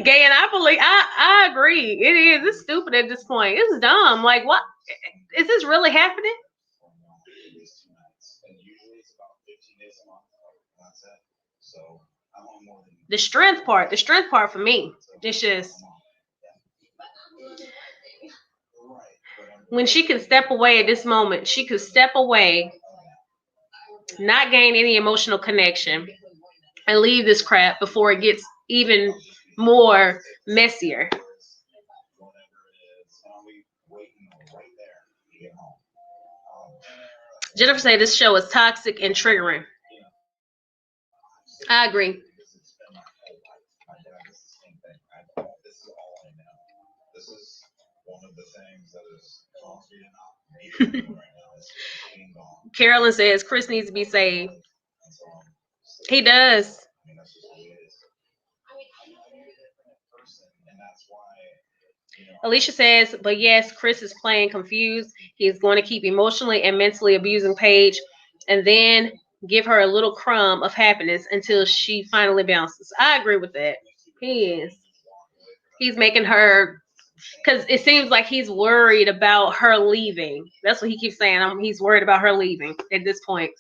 Gay, and I agree. It is. It's stupid at this point. It's dumb. Like, what is this really happening? The strength part for me. It's just when she can step away at this moment, she could step away, not gain any emotional connection, and leave this crap before it gets even more messier. Jennifer said this show is toxic and triggering. I agree. Carolyn says Chris needs to be saved. He does. Alicia says, but yes, Chris is playing confused. He's going to keep emotionally and mentally abusing Paige and then give her a little crumb of happiness until she finally bounces. I agree with that. He is. He's making her, because it seems like he's worried about her leaving. That's what he keeps saying. He's worried about her leaving at this point.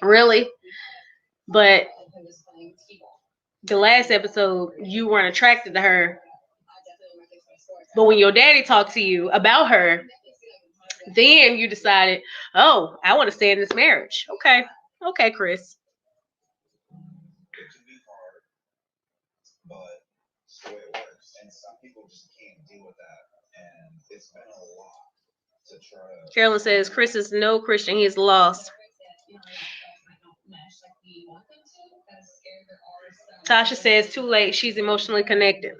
Really? But the last episode, you weren't attracted to her. But when your daddy talked to you about her, then you decided, oh, I want to stay in this marriage. Okay, Chris. Carolyn says Chris is no Christian. He is lost. Tasha says too late. She's emotionally connected.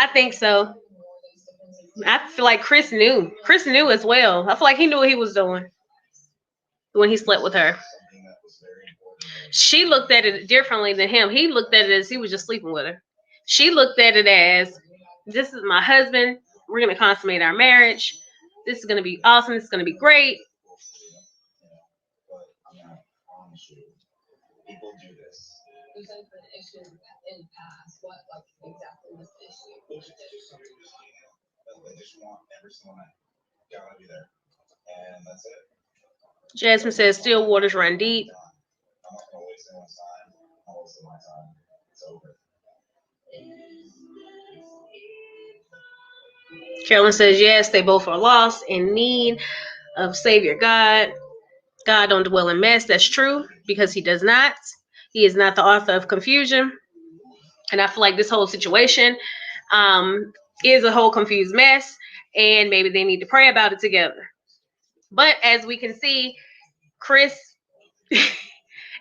I think so. I feel like Chris knew. Chris knew as well. I feel like he knew what he was doing when he slept with her. She looked at it differently than him. He looked at it as he was just sleeping with her. She looked at it as, this is my husband. We're going to consummate our marriage. This is going to be awesome. This is going to be great. But I'm not promise you. People do this. You said the issue in the past. What, like, exactly was the issue? They just want every single night. Gotta be there. And that's it. Jasmine says, still waters run deep. I'm not gonna waste anyone's time. I'm not wasting my time. It's over. Carolyn says, yes, they both are lost, in need of Savior God. God don't dwell in mess. That's true, because he does not. He is not the author of confusion. And I feel like this whole situation is a whole confused mess, and maybe they need to pray about it together. But as we can see, Chris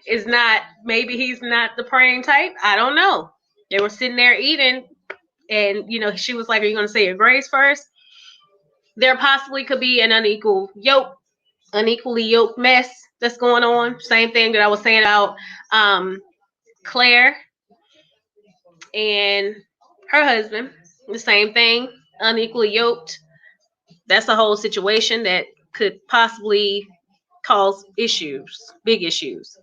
is not, maybe he's not the praying type. I don't know. They were sitting there eating, and, you know, she was like, are you going to say your grace first? There possibly could be an unequally yoked mess that's going on. Same thing that I was saying about Claire and her husband. The same thing, unequally yoked. That's a whole situation that could possibly cause issues, big issues.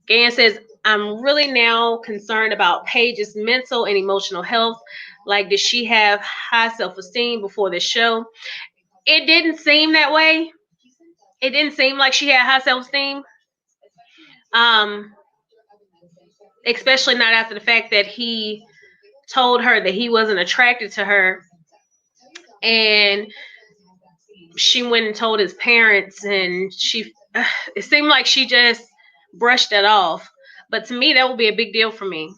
Gann says, I'm really now concerned about Paige's mental and emotional health. Like, did she have high self-esteem before this show? It didn't seem that way. It didn't seem like she had high self-esteem. Especially not after the fact that he told her that he wasn't attracted to her. And she went and told his parents, and it seemed like she just brushed that off. But to me, that would be a big deal for me.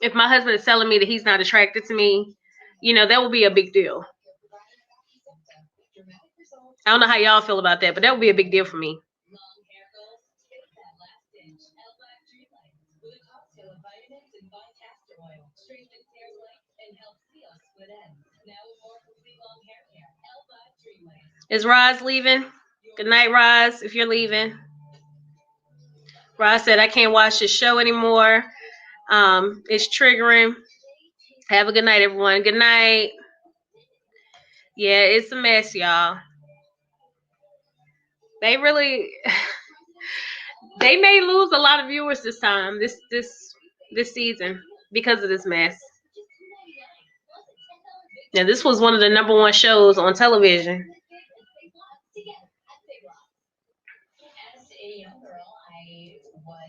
If my husband is telling me that he's not attracted to me, you know, that would be a big deal. I don't know how y'all feel about that, but that would be a big deal for me. Is Roz leaving? Good night, Roz, if you're leaving. Roz said, I can't watch this show anymore. It's triggering. Have a good night, everyone. Good night. Yeah, it's a mess, y'all. They really, they may lose a lot of viewers this time, this season, because of this mess. Now, this was one of the #1 shows on television. As a young girl, I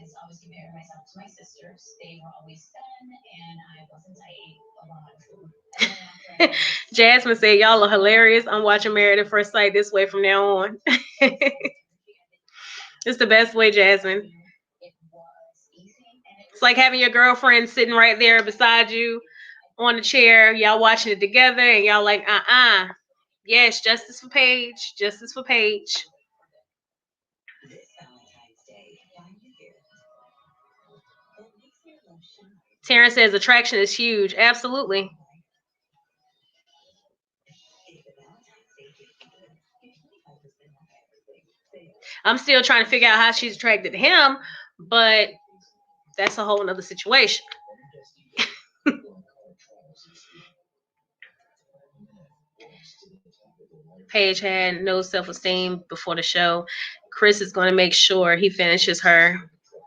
was always comparing myself to my sisters. They were always fun, and I wasn't. I ate a lot of food. And then after Jasmine said, y'all are hilarious. I'm watching Married at First Sight this way from now on. It's the best way, Jasmine. It's like having your girlfriend sitting right there beside you on the chair. Y'all watching it together, and y'all like, yes, justice for Paige. Justice for Paige. Terrence says attraction is huge. Absolutely. I'm still trying to figure out how she's attracted to him, but that's a whole nother situation. Paige had no self-esteem before the show. Chris is going to make sure he finishes her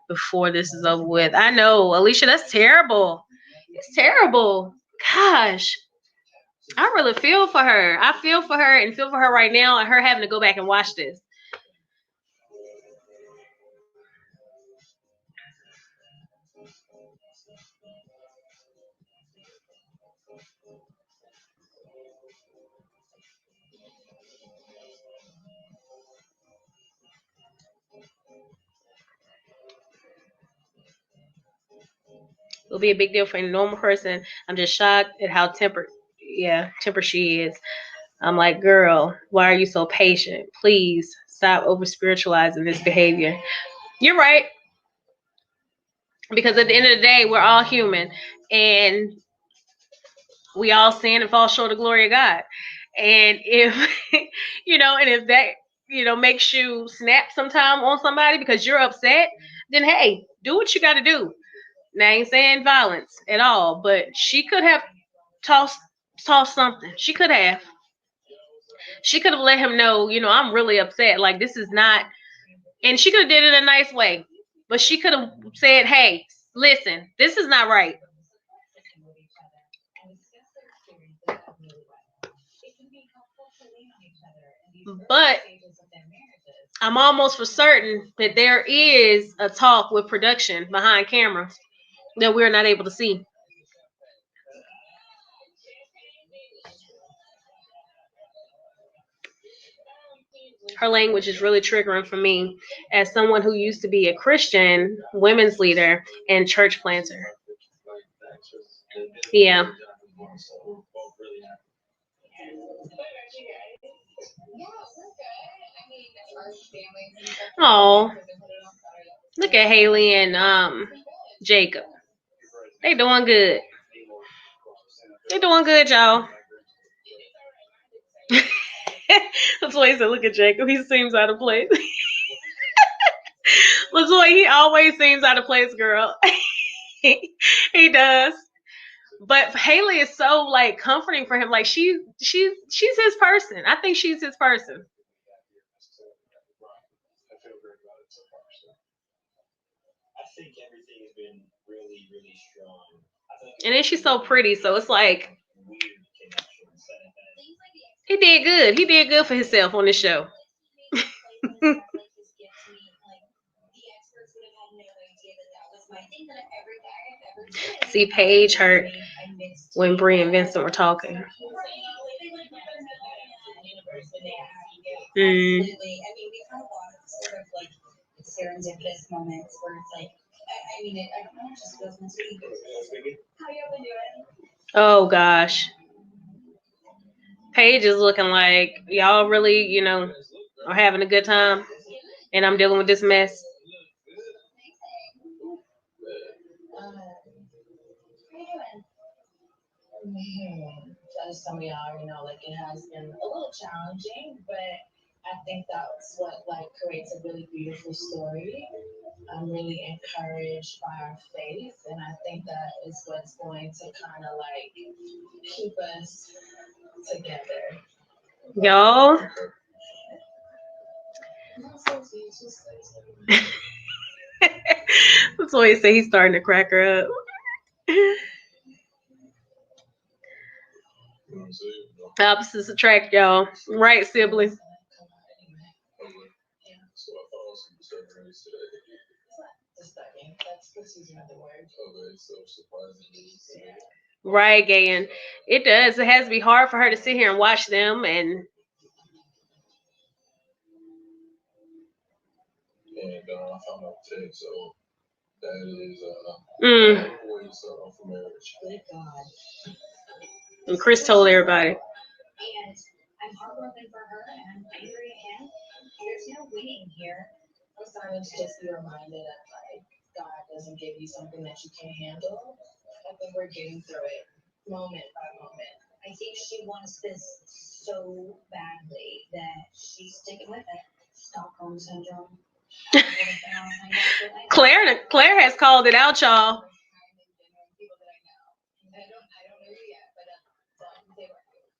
before this is over with. I know, Alicia, that's terrible. It's terrible. Gosh. I really feel for her. I feel for her and feel for her right now, and her having to go back and watch this. It'll be a big deal for any normal person. I'm just shocked at how tempered she is. I'm like, girl, why are you so patient? Please stop over spiritualizing this behavior. You're right. Because at the end of the day, we're all human. And We all sin and fall short of the glory of God. And if and if that makes you snap sometime on somebody because you're upset, then hey, do what you got to do. Now, I ain't saying violence at all, but she could have tossed something. She could have let him know, I'm really upset. Like, this is not, and she could have did it in a nice way, but she could have said, hey, listen, this is not right. But I'm almost for certain that there is a talk with production behind cameras that we're not able to see. Her language is really triggering for me as someone who used to be a Christian women's leader and church planter. Yeah. Oh, look at Haley and Jacob. They doing good. They doing good, y'all. That's why he said, look at Jacob. He seems out of place. LaToya, he always seems out of place, girl. He does. But Haley is so like comforting for him. Like she's his person. I think she's his person. I think everything's been really, really strong. And then she's so pretty, so it's like he did good. He did good for himself on this show. See, Paige hurt when Bri and Vincent were talking. Serendipitous moments where it's like, I don't know, it just feels meant to be. How you been doing? Oh gosh. Paige is looking like y'all really, are having a good time, and I'm dealing with this mess. As some of y'all already know, like it has been a little challenging, but I think that's what like creates a really beautiful story. I'm really encouraged by our faith, and I think that is what's going to kind of like keep us together. Y'all. That's why he say he's starting to crack her up. Opposites attract, y'all. Right, sibling? Right, Gayan. It does. It has to be hard for her to sit here and watch them and. And I found out today, so that is for marriage. And Chris told everybody. And I'm heartbroken for her, and I'm angry at him. There's no winning here. I'm starting to just be reminded that like God doesn't give you something that you can't handle. I think we're getting through it moment by moment. I think she wants this so badly that she's sticking with it. Stockholm syndrome. Claire has called it out, y'all. I don't know you yet, but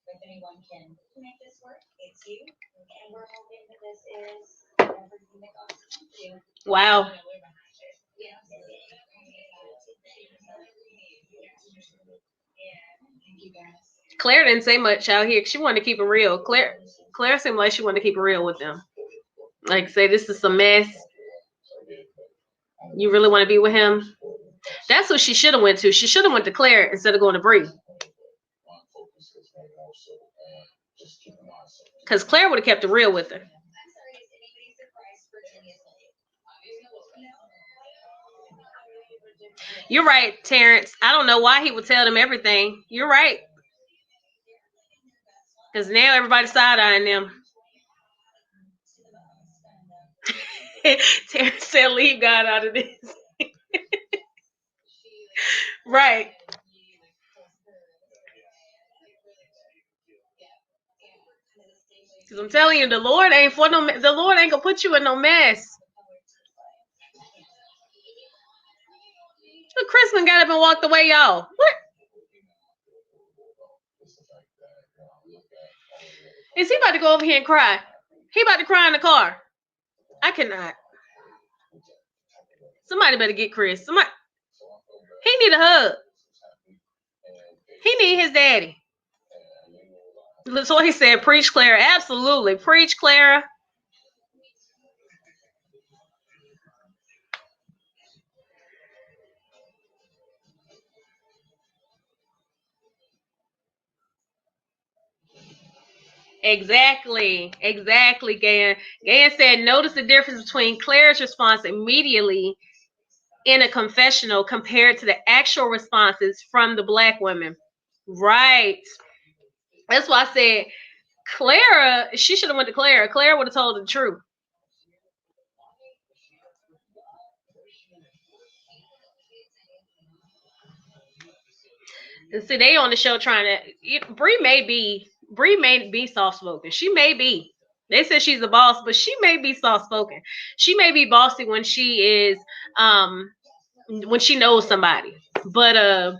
if anyone can make this work, it's you. And we're hoping that this is everything that God wants you. Wow. Claire didn't say much out here. She wanted to keep it real. Claire seemed like she wanted to keep it real with them. Like, say this is some mess. You really want to be with him? That's what she should have went to. She should have went to Claire instead of going to Bri. Because Claire would have kept it real with her. You're right, Terrence. I don't know why he would tell them everything. You're right. Because now everybody's side-eyeing them. Terrence said, leave God out of this. Right. Cause I'm telling you, the Lord ain't gonna put you in no mess. Look, Crispin got up and walked away, y'all. What? Is he about to go over here and cry? He about to cry in the car. I cannot. Somebody better get Chris. He need a hug. He need his daddy. That's what he said. Preach, Clara. Absolutely. Preach, Clara. Exactly, Gan. Gan said, notice the difference between Claire's response immediately in a confessional compared to the actual responses from the black women. Right. That's why I said Clara, she should have went to Clara. Clara would have told the truth. And see, they on the show trying to. Bri may be soft spoken. She may be. They said she's a boss, but she may be soft spoken. She may be bossy when she is when she knows somebody, but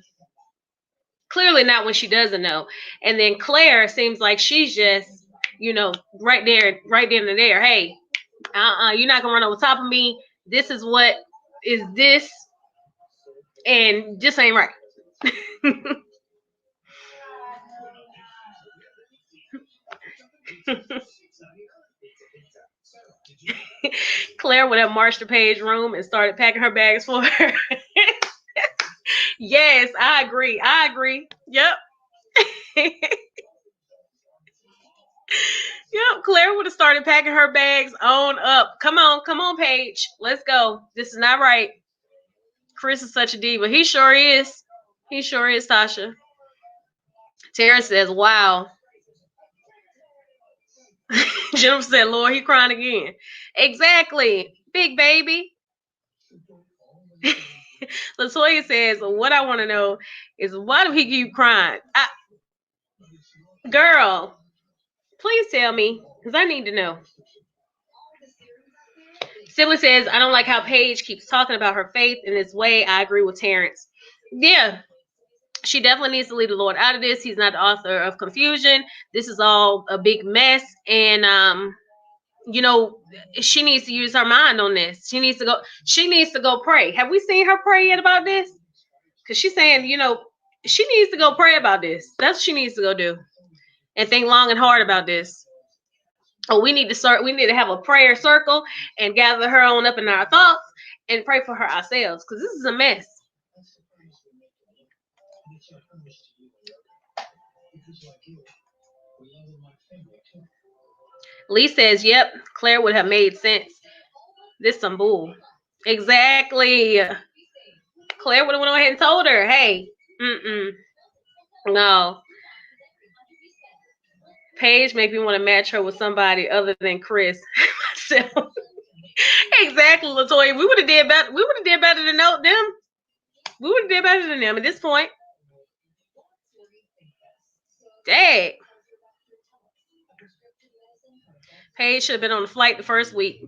clearly not when she doesn't know. And then Claire seems like she's just, right there and there. Hey, you're not gonna run over top of me. This is what is this, and this ain't right. Claire would have marched to Paige's room and started packing her bags for her. Yes, I agree. Yep. Yep, Claire would have started packing her bags on up. Come on, Paige. Let's go. This is not right. Chris is such a diva. He sure is. Tasha. Tara says, wow. Jennifer said, Lord, he crying again. Exactly. Big baby. Latoya says, what I want to know is why do he keep crying? Girl, please tell me, because I need to know. Sibley says, I don't like how Paige keeps talking about her faith in this way. I agree with Terrence. Yeah, she definitely needs to leave the Lord out of this. He's not the author of confusion. This is all a big mess. And, she needs to use her mind on this. She needs to go pray. Have we seen her pray yet about this? Because she's saying, she needs to go pray about this. That's what she needs to go do. And think long and hard about this. Oh, we need to have a prayer circle and gather her on up in our thoughts and pray for her ourselves, because this is a mess. Lee says, yep, Claire would have made sense. This some bull. Exactly. Claire would have went ahead and told her, hey, no. Paige make me want to match her with somebody other than Chris. Exactly, Latoya. We would have did better. We would have did better than them. We would have did better than them at this point. Dang. Paige should have been on the flight the first week.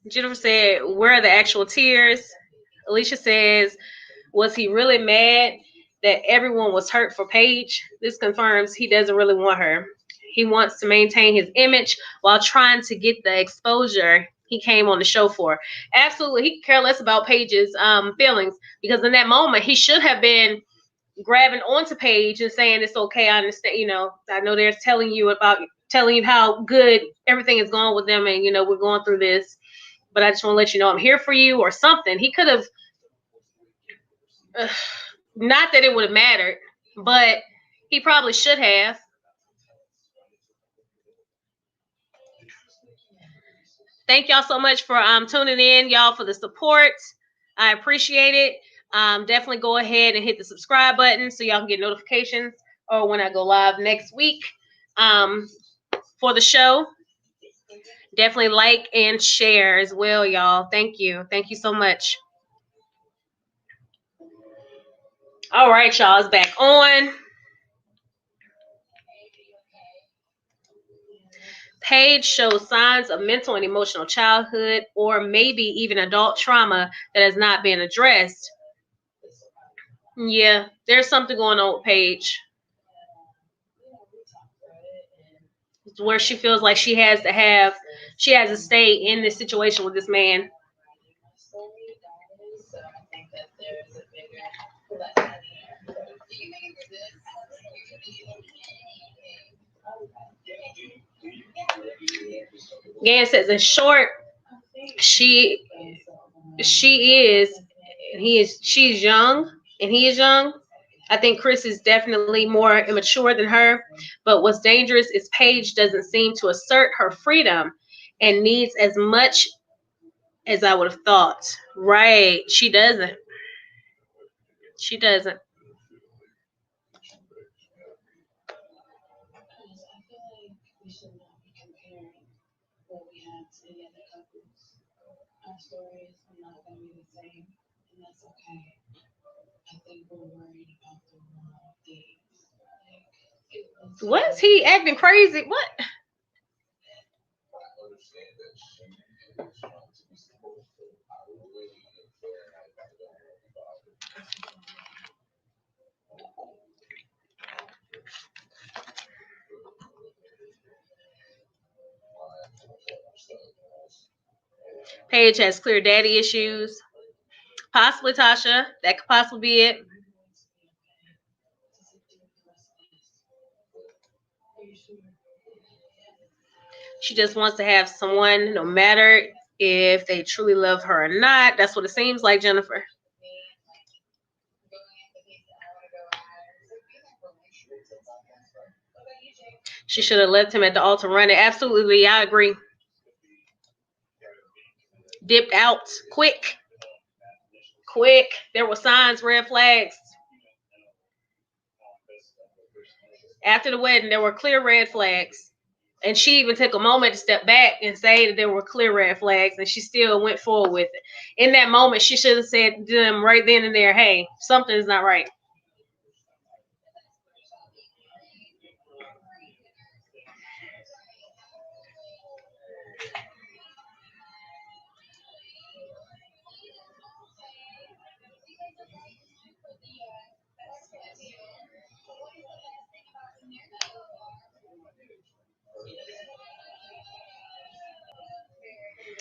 Jennifer said, where are the actual tears? Alicia says, was he really mad that everyone was hurt for Paige? This confirms he doesn't really want her. He wants to maintain his image while trying to get the exposure he came on the show for. Absolutely, he care less about Paige's feelings, because in that moment he should have been grabbing onto Paige and saying, it's okay, I understand, I know they're telling you how good everything is going with them, and we're going through this, but I just want to let you know I'm here for you, or something. He could have, not that it would have mattered, but he probably should have. Thank y'all so much for tuning in, y'all, for the support. I appreciate it. Definitely go ahead and hit the subscribe button so y'all can get notifications or when I go live next week for the show. Definitely like and share as well, y'all. Thank you. Thank you so much. All right, y'all. It's back on. Paige shows signs of mental and emotional childhood or maybe even adult trauma that has not been addressed. Yeah, there's something going on with Paige where she feels like she has to stay in this situation with this man. Gan says, in short, she's young and he is young. I think Chris is definitely more immature than her. But what's dangerous is Paige doesn't seem to assert her freedom and needs as much as I would have thought. Right. She doesn't. She doesn't. What we have to the other couples. Our stories are not going to be the same, and that's okay. I think we're worried about the wrong things. What is he acting crazy? What? Paige has clear daddy issues. Possibly Tasha. That could possibly be it. She just wants to have someone, no matter if they truly love her or not. That's what it seems like, Jennifer. She should have left him at the altar running. Absolutely, I agree. Dipped out quick. There were signs, red flags. After the wedding, there were clear red flags. And she even took a moment to step back and say that there were clear red flags, and she still went forward with it. In that moment, she should have said to them right then and there, hey, something is not right.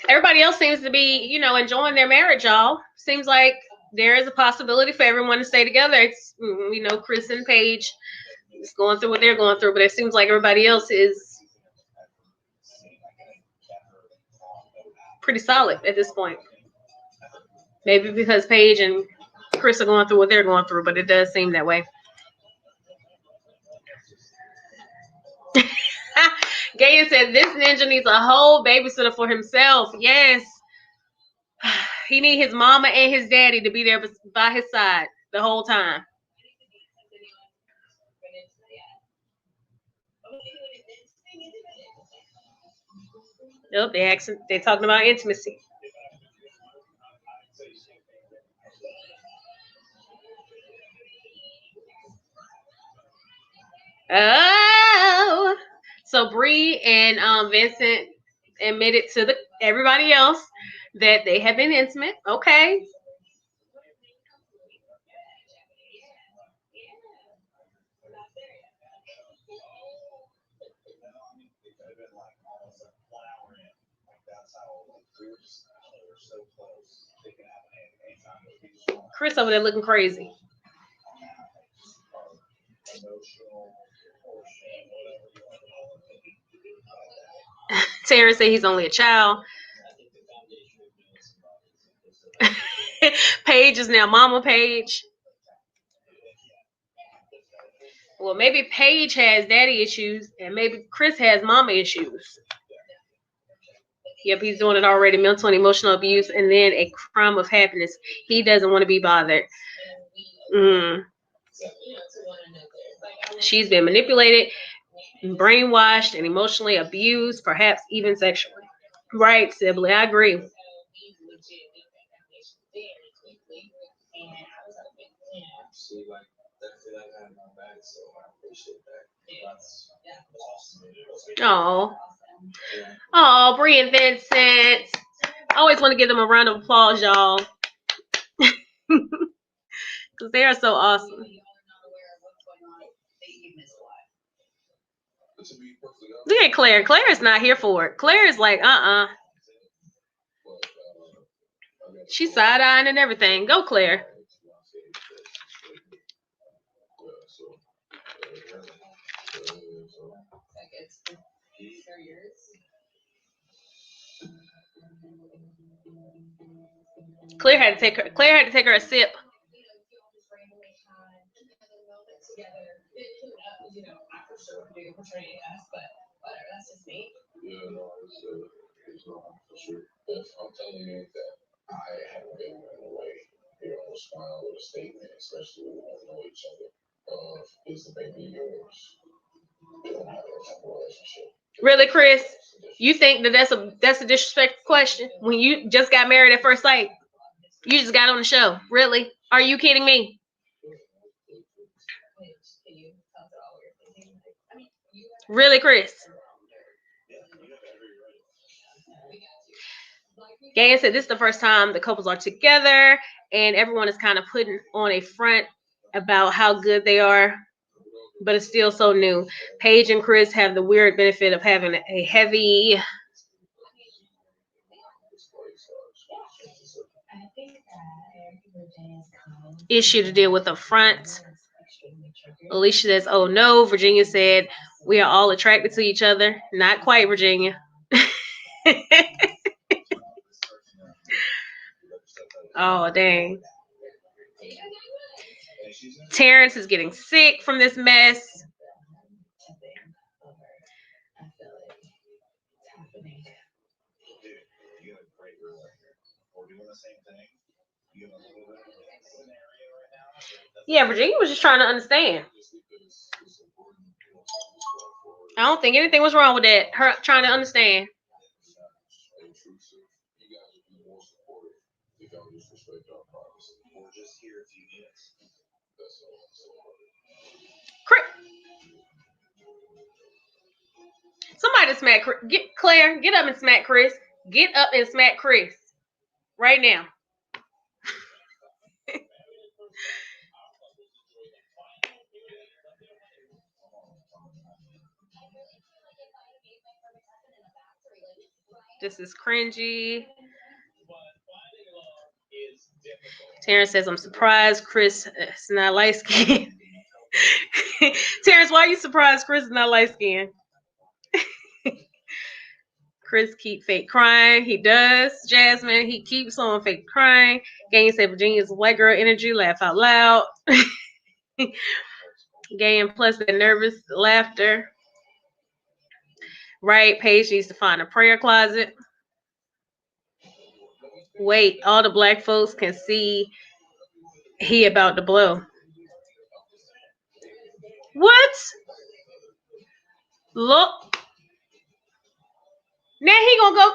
Everybody else seems to be, enjoying their marriage, y'all. Seems like there is a possibility for everyone to stay together. It's, Chris and Paige is going through what they're going through, but it seems like everybody else is pretty solid at this point. Maybe because Paige and Chris are going through what they're going through, but it does seem that way. Gayan said this ninja needs a whole babysitter for himself. Yes. He needs his mama and his daddy to be there by his side the whole time. Nope, they're talking about intimacy. Oh, so Bri and Vincent admitted to everybody else that they have been intimate. Okay. Chris over there looking crazy. Terrence said he's only a child. Paige is now Mama Paige. Well, maybe Paige has daddy issues, and maybe Chris has mama issues. Yep, he's doing it already. Mental and emotional abuse, and then a crime of happiness. He doesn't want to be bothered. She's been manipulated, brainwashed, and emotionally abused, perhaps even sexually. Right, Sibley, I agree. Oh, Oh, Bri and Vincent. I always want to give them a round of applause, y'all. Because they are so awesome. Look at Claire. Claire is not here for it. Claire is like, She's side-eyeing and everything. Go, Claire. Claire had to take her a sip. Yeah, no, it's not for sure. If I'm telling you that I haven't been in a way, you know, smile with a statement, especially when we don't know each other. Is the baby yours? We don't have a type of relationship. Really, Chris? You think that that's a disrespectful question when you just got married at first sight? You just got on the show. Really? Are you kidding me? Really, Chris? Gagan said this is the first time the couples are together and everyone is kind of putting on a front about how good they are, but it's still so new. Paige and Chris have the weird benefit of having a heavy issue to deal with up front. Alicia says, oh no. Virginia said, we are all attracted to each other. Not quite, Virginia. Oh, dang. Terrence is getting sick from this mess. Yeah, Virginia was just trying to understand. I don't think anything was wrong with that. Her trying to understand. Somebody smack Chris. Get Claire. Get up and smack Chris. Get up and smack Chris right now. This is cringy. Terrence says, I'm surprised Chris is not light skinned. Terrence, why are you surprised Chris is not light skinned? Chris keep fake crying. He does. Jasmine, he keeps on fake crying. Gang said Virginia's white girl energy. Laugh out loud. Gang plus the nervous laughter. Right, Paige needs to find a prayer closet. Wait, all the black folks can see he about to blow. What? Look. Now he gonna go.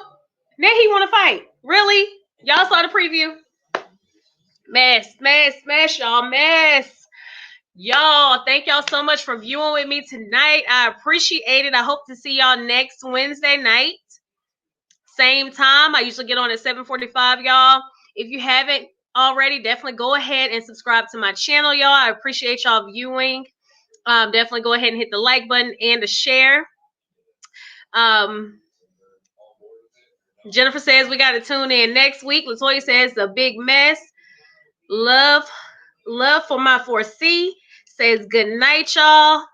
Now he wanna fight. Really? Y'all saw the preview? Mess, y'all. Mess. Y'all, thank y'all so much for viewing with me tonight. I appreciate it. I hope to see y'all next Wednesday night. Same time. I usually get on at 7:45, y'all. If you haven't already, definitely go ahead and subscribe to my channel, y'all. I appreciate y'all viewing. Definitely go ahead and hit the like button and the share. Jennifer says we got to tune in next week. Latoya says a big mess. Love for my 4C. Says good night, y'all.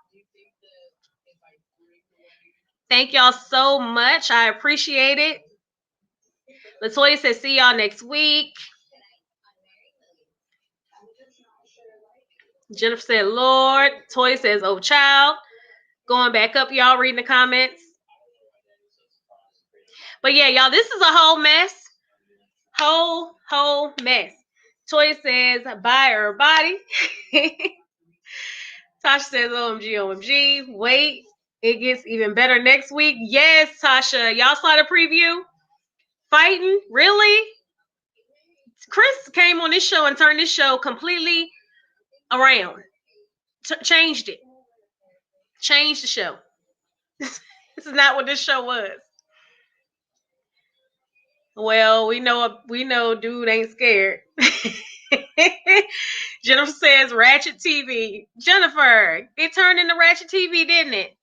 Thank y'all so much. I appreciate it. Latoya says see y'all next week. Jennifer said Lord. Toya says oh child. Going back up, y'all reading the comments. But yeah, y'all, this is a whole mess. Whole mess. Toya says bye everybody. Tasha says OMG. Wait, it gets even better next week. Yes, Tasha. Y'all saw the preview? Fighting? Really? Chris came on this show and turned this show completely around. Changed it. Changed the show. This is not what this show was. Well, we know dude ain't scared. Jennifer says Ratchet TV. Jennifer, it turned into Ratchet TV, didn't it?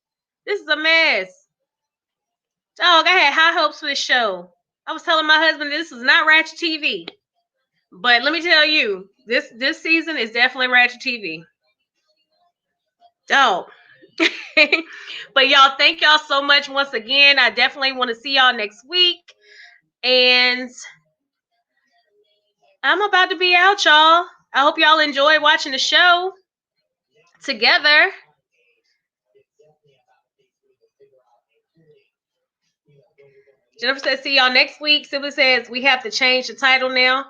This is a mess. Dog, I had high hopes for this show. I was telling my husband this is not Ratchet TV. But let me tell you, this season is definitely Ratchet TV. Dog. But y'all, thank y'all so much once again. I definitely want to see y'all next week. And I'm about to be out, y'all. I hope y'all enjoy watching the show together. Jennifer says, see y'all next week. Sylvia says, we have to change the title now.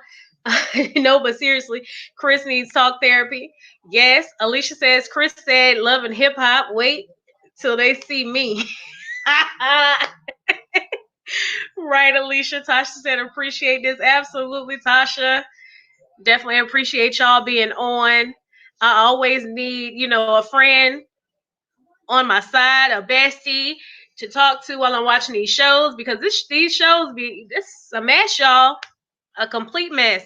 No, but seriously, Chris needs talk therapy. Yes. Alicia says, Chris said, love and hip hop. Wait till they see me. Right, Alicia. Tasha said, appreciate this. Absolutely, Tasha. Definitely appreciate y'all being on. I always need, a friend on my side, a bestie to talk to while I'm watching these shows, because these shows this a mess, y'all. A complete mess.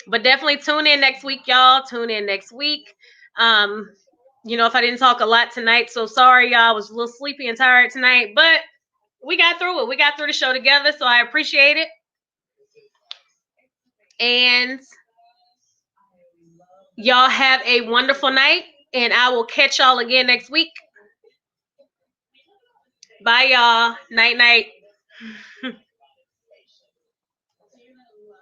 But definitely tune in next week, y'all. Tune in next week. If I didn't talk a lot tonight, so sorry, y'all. I was a little sleepy and tired tonight, but we got through it. We got through the show together, so I appreciate it. And y'all have a wonderful night, and I will catch y'all again next week. Bye, y'all. Night, night.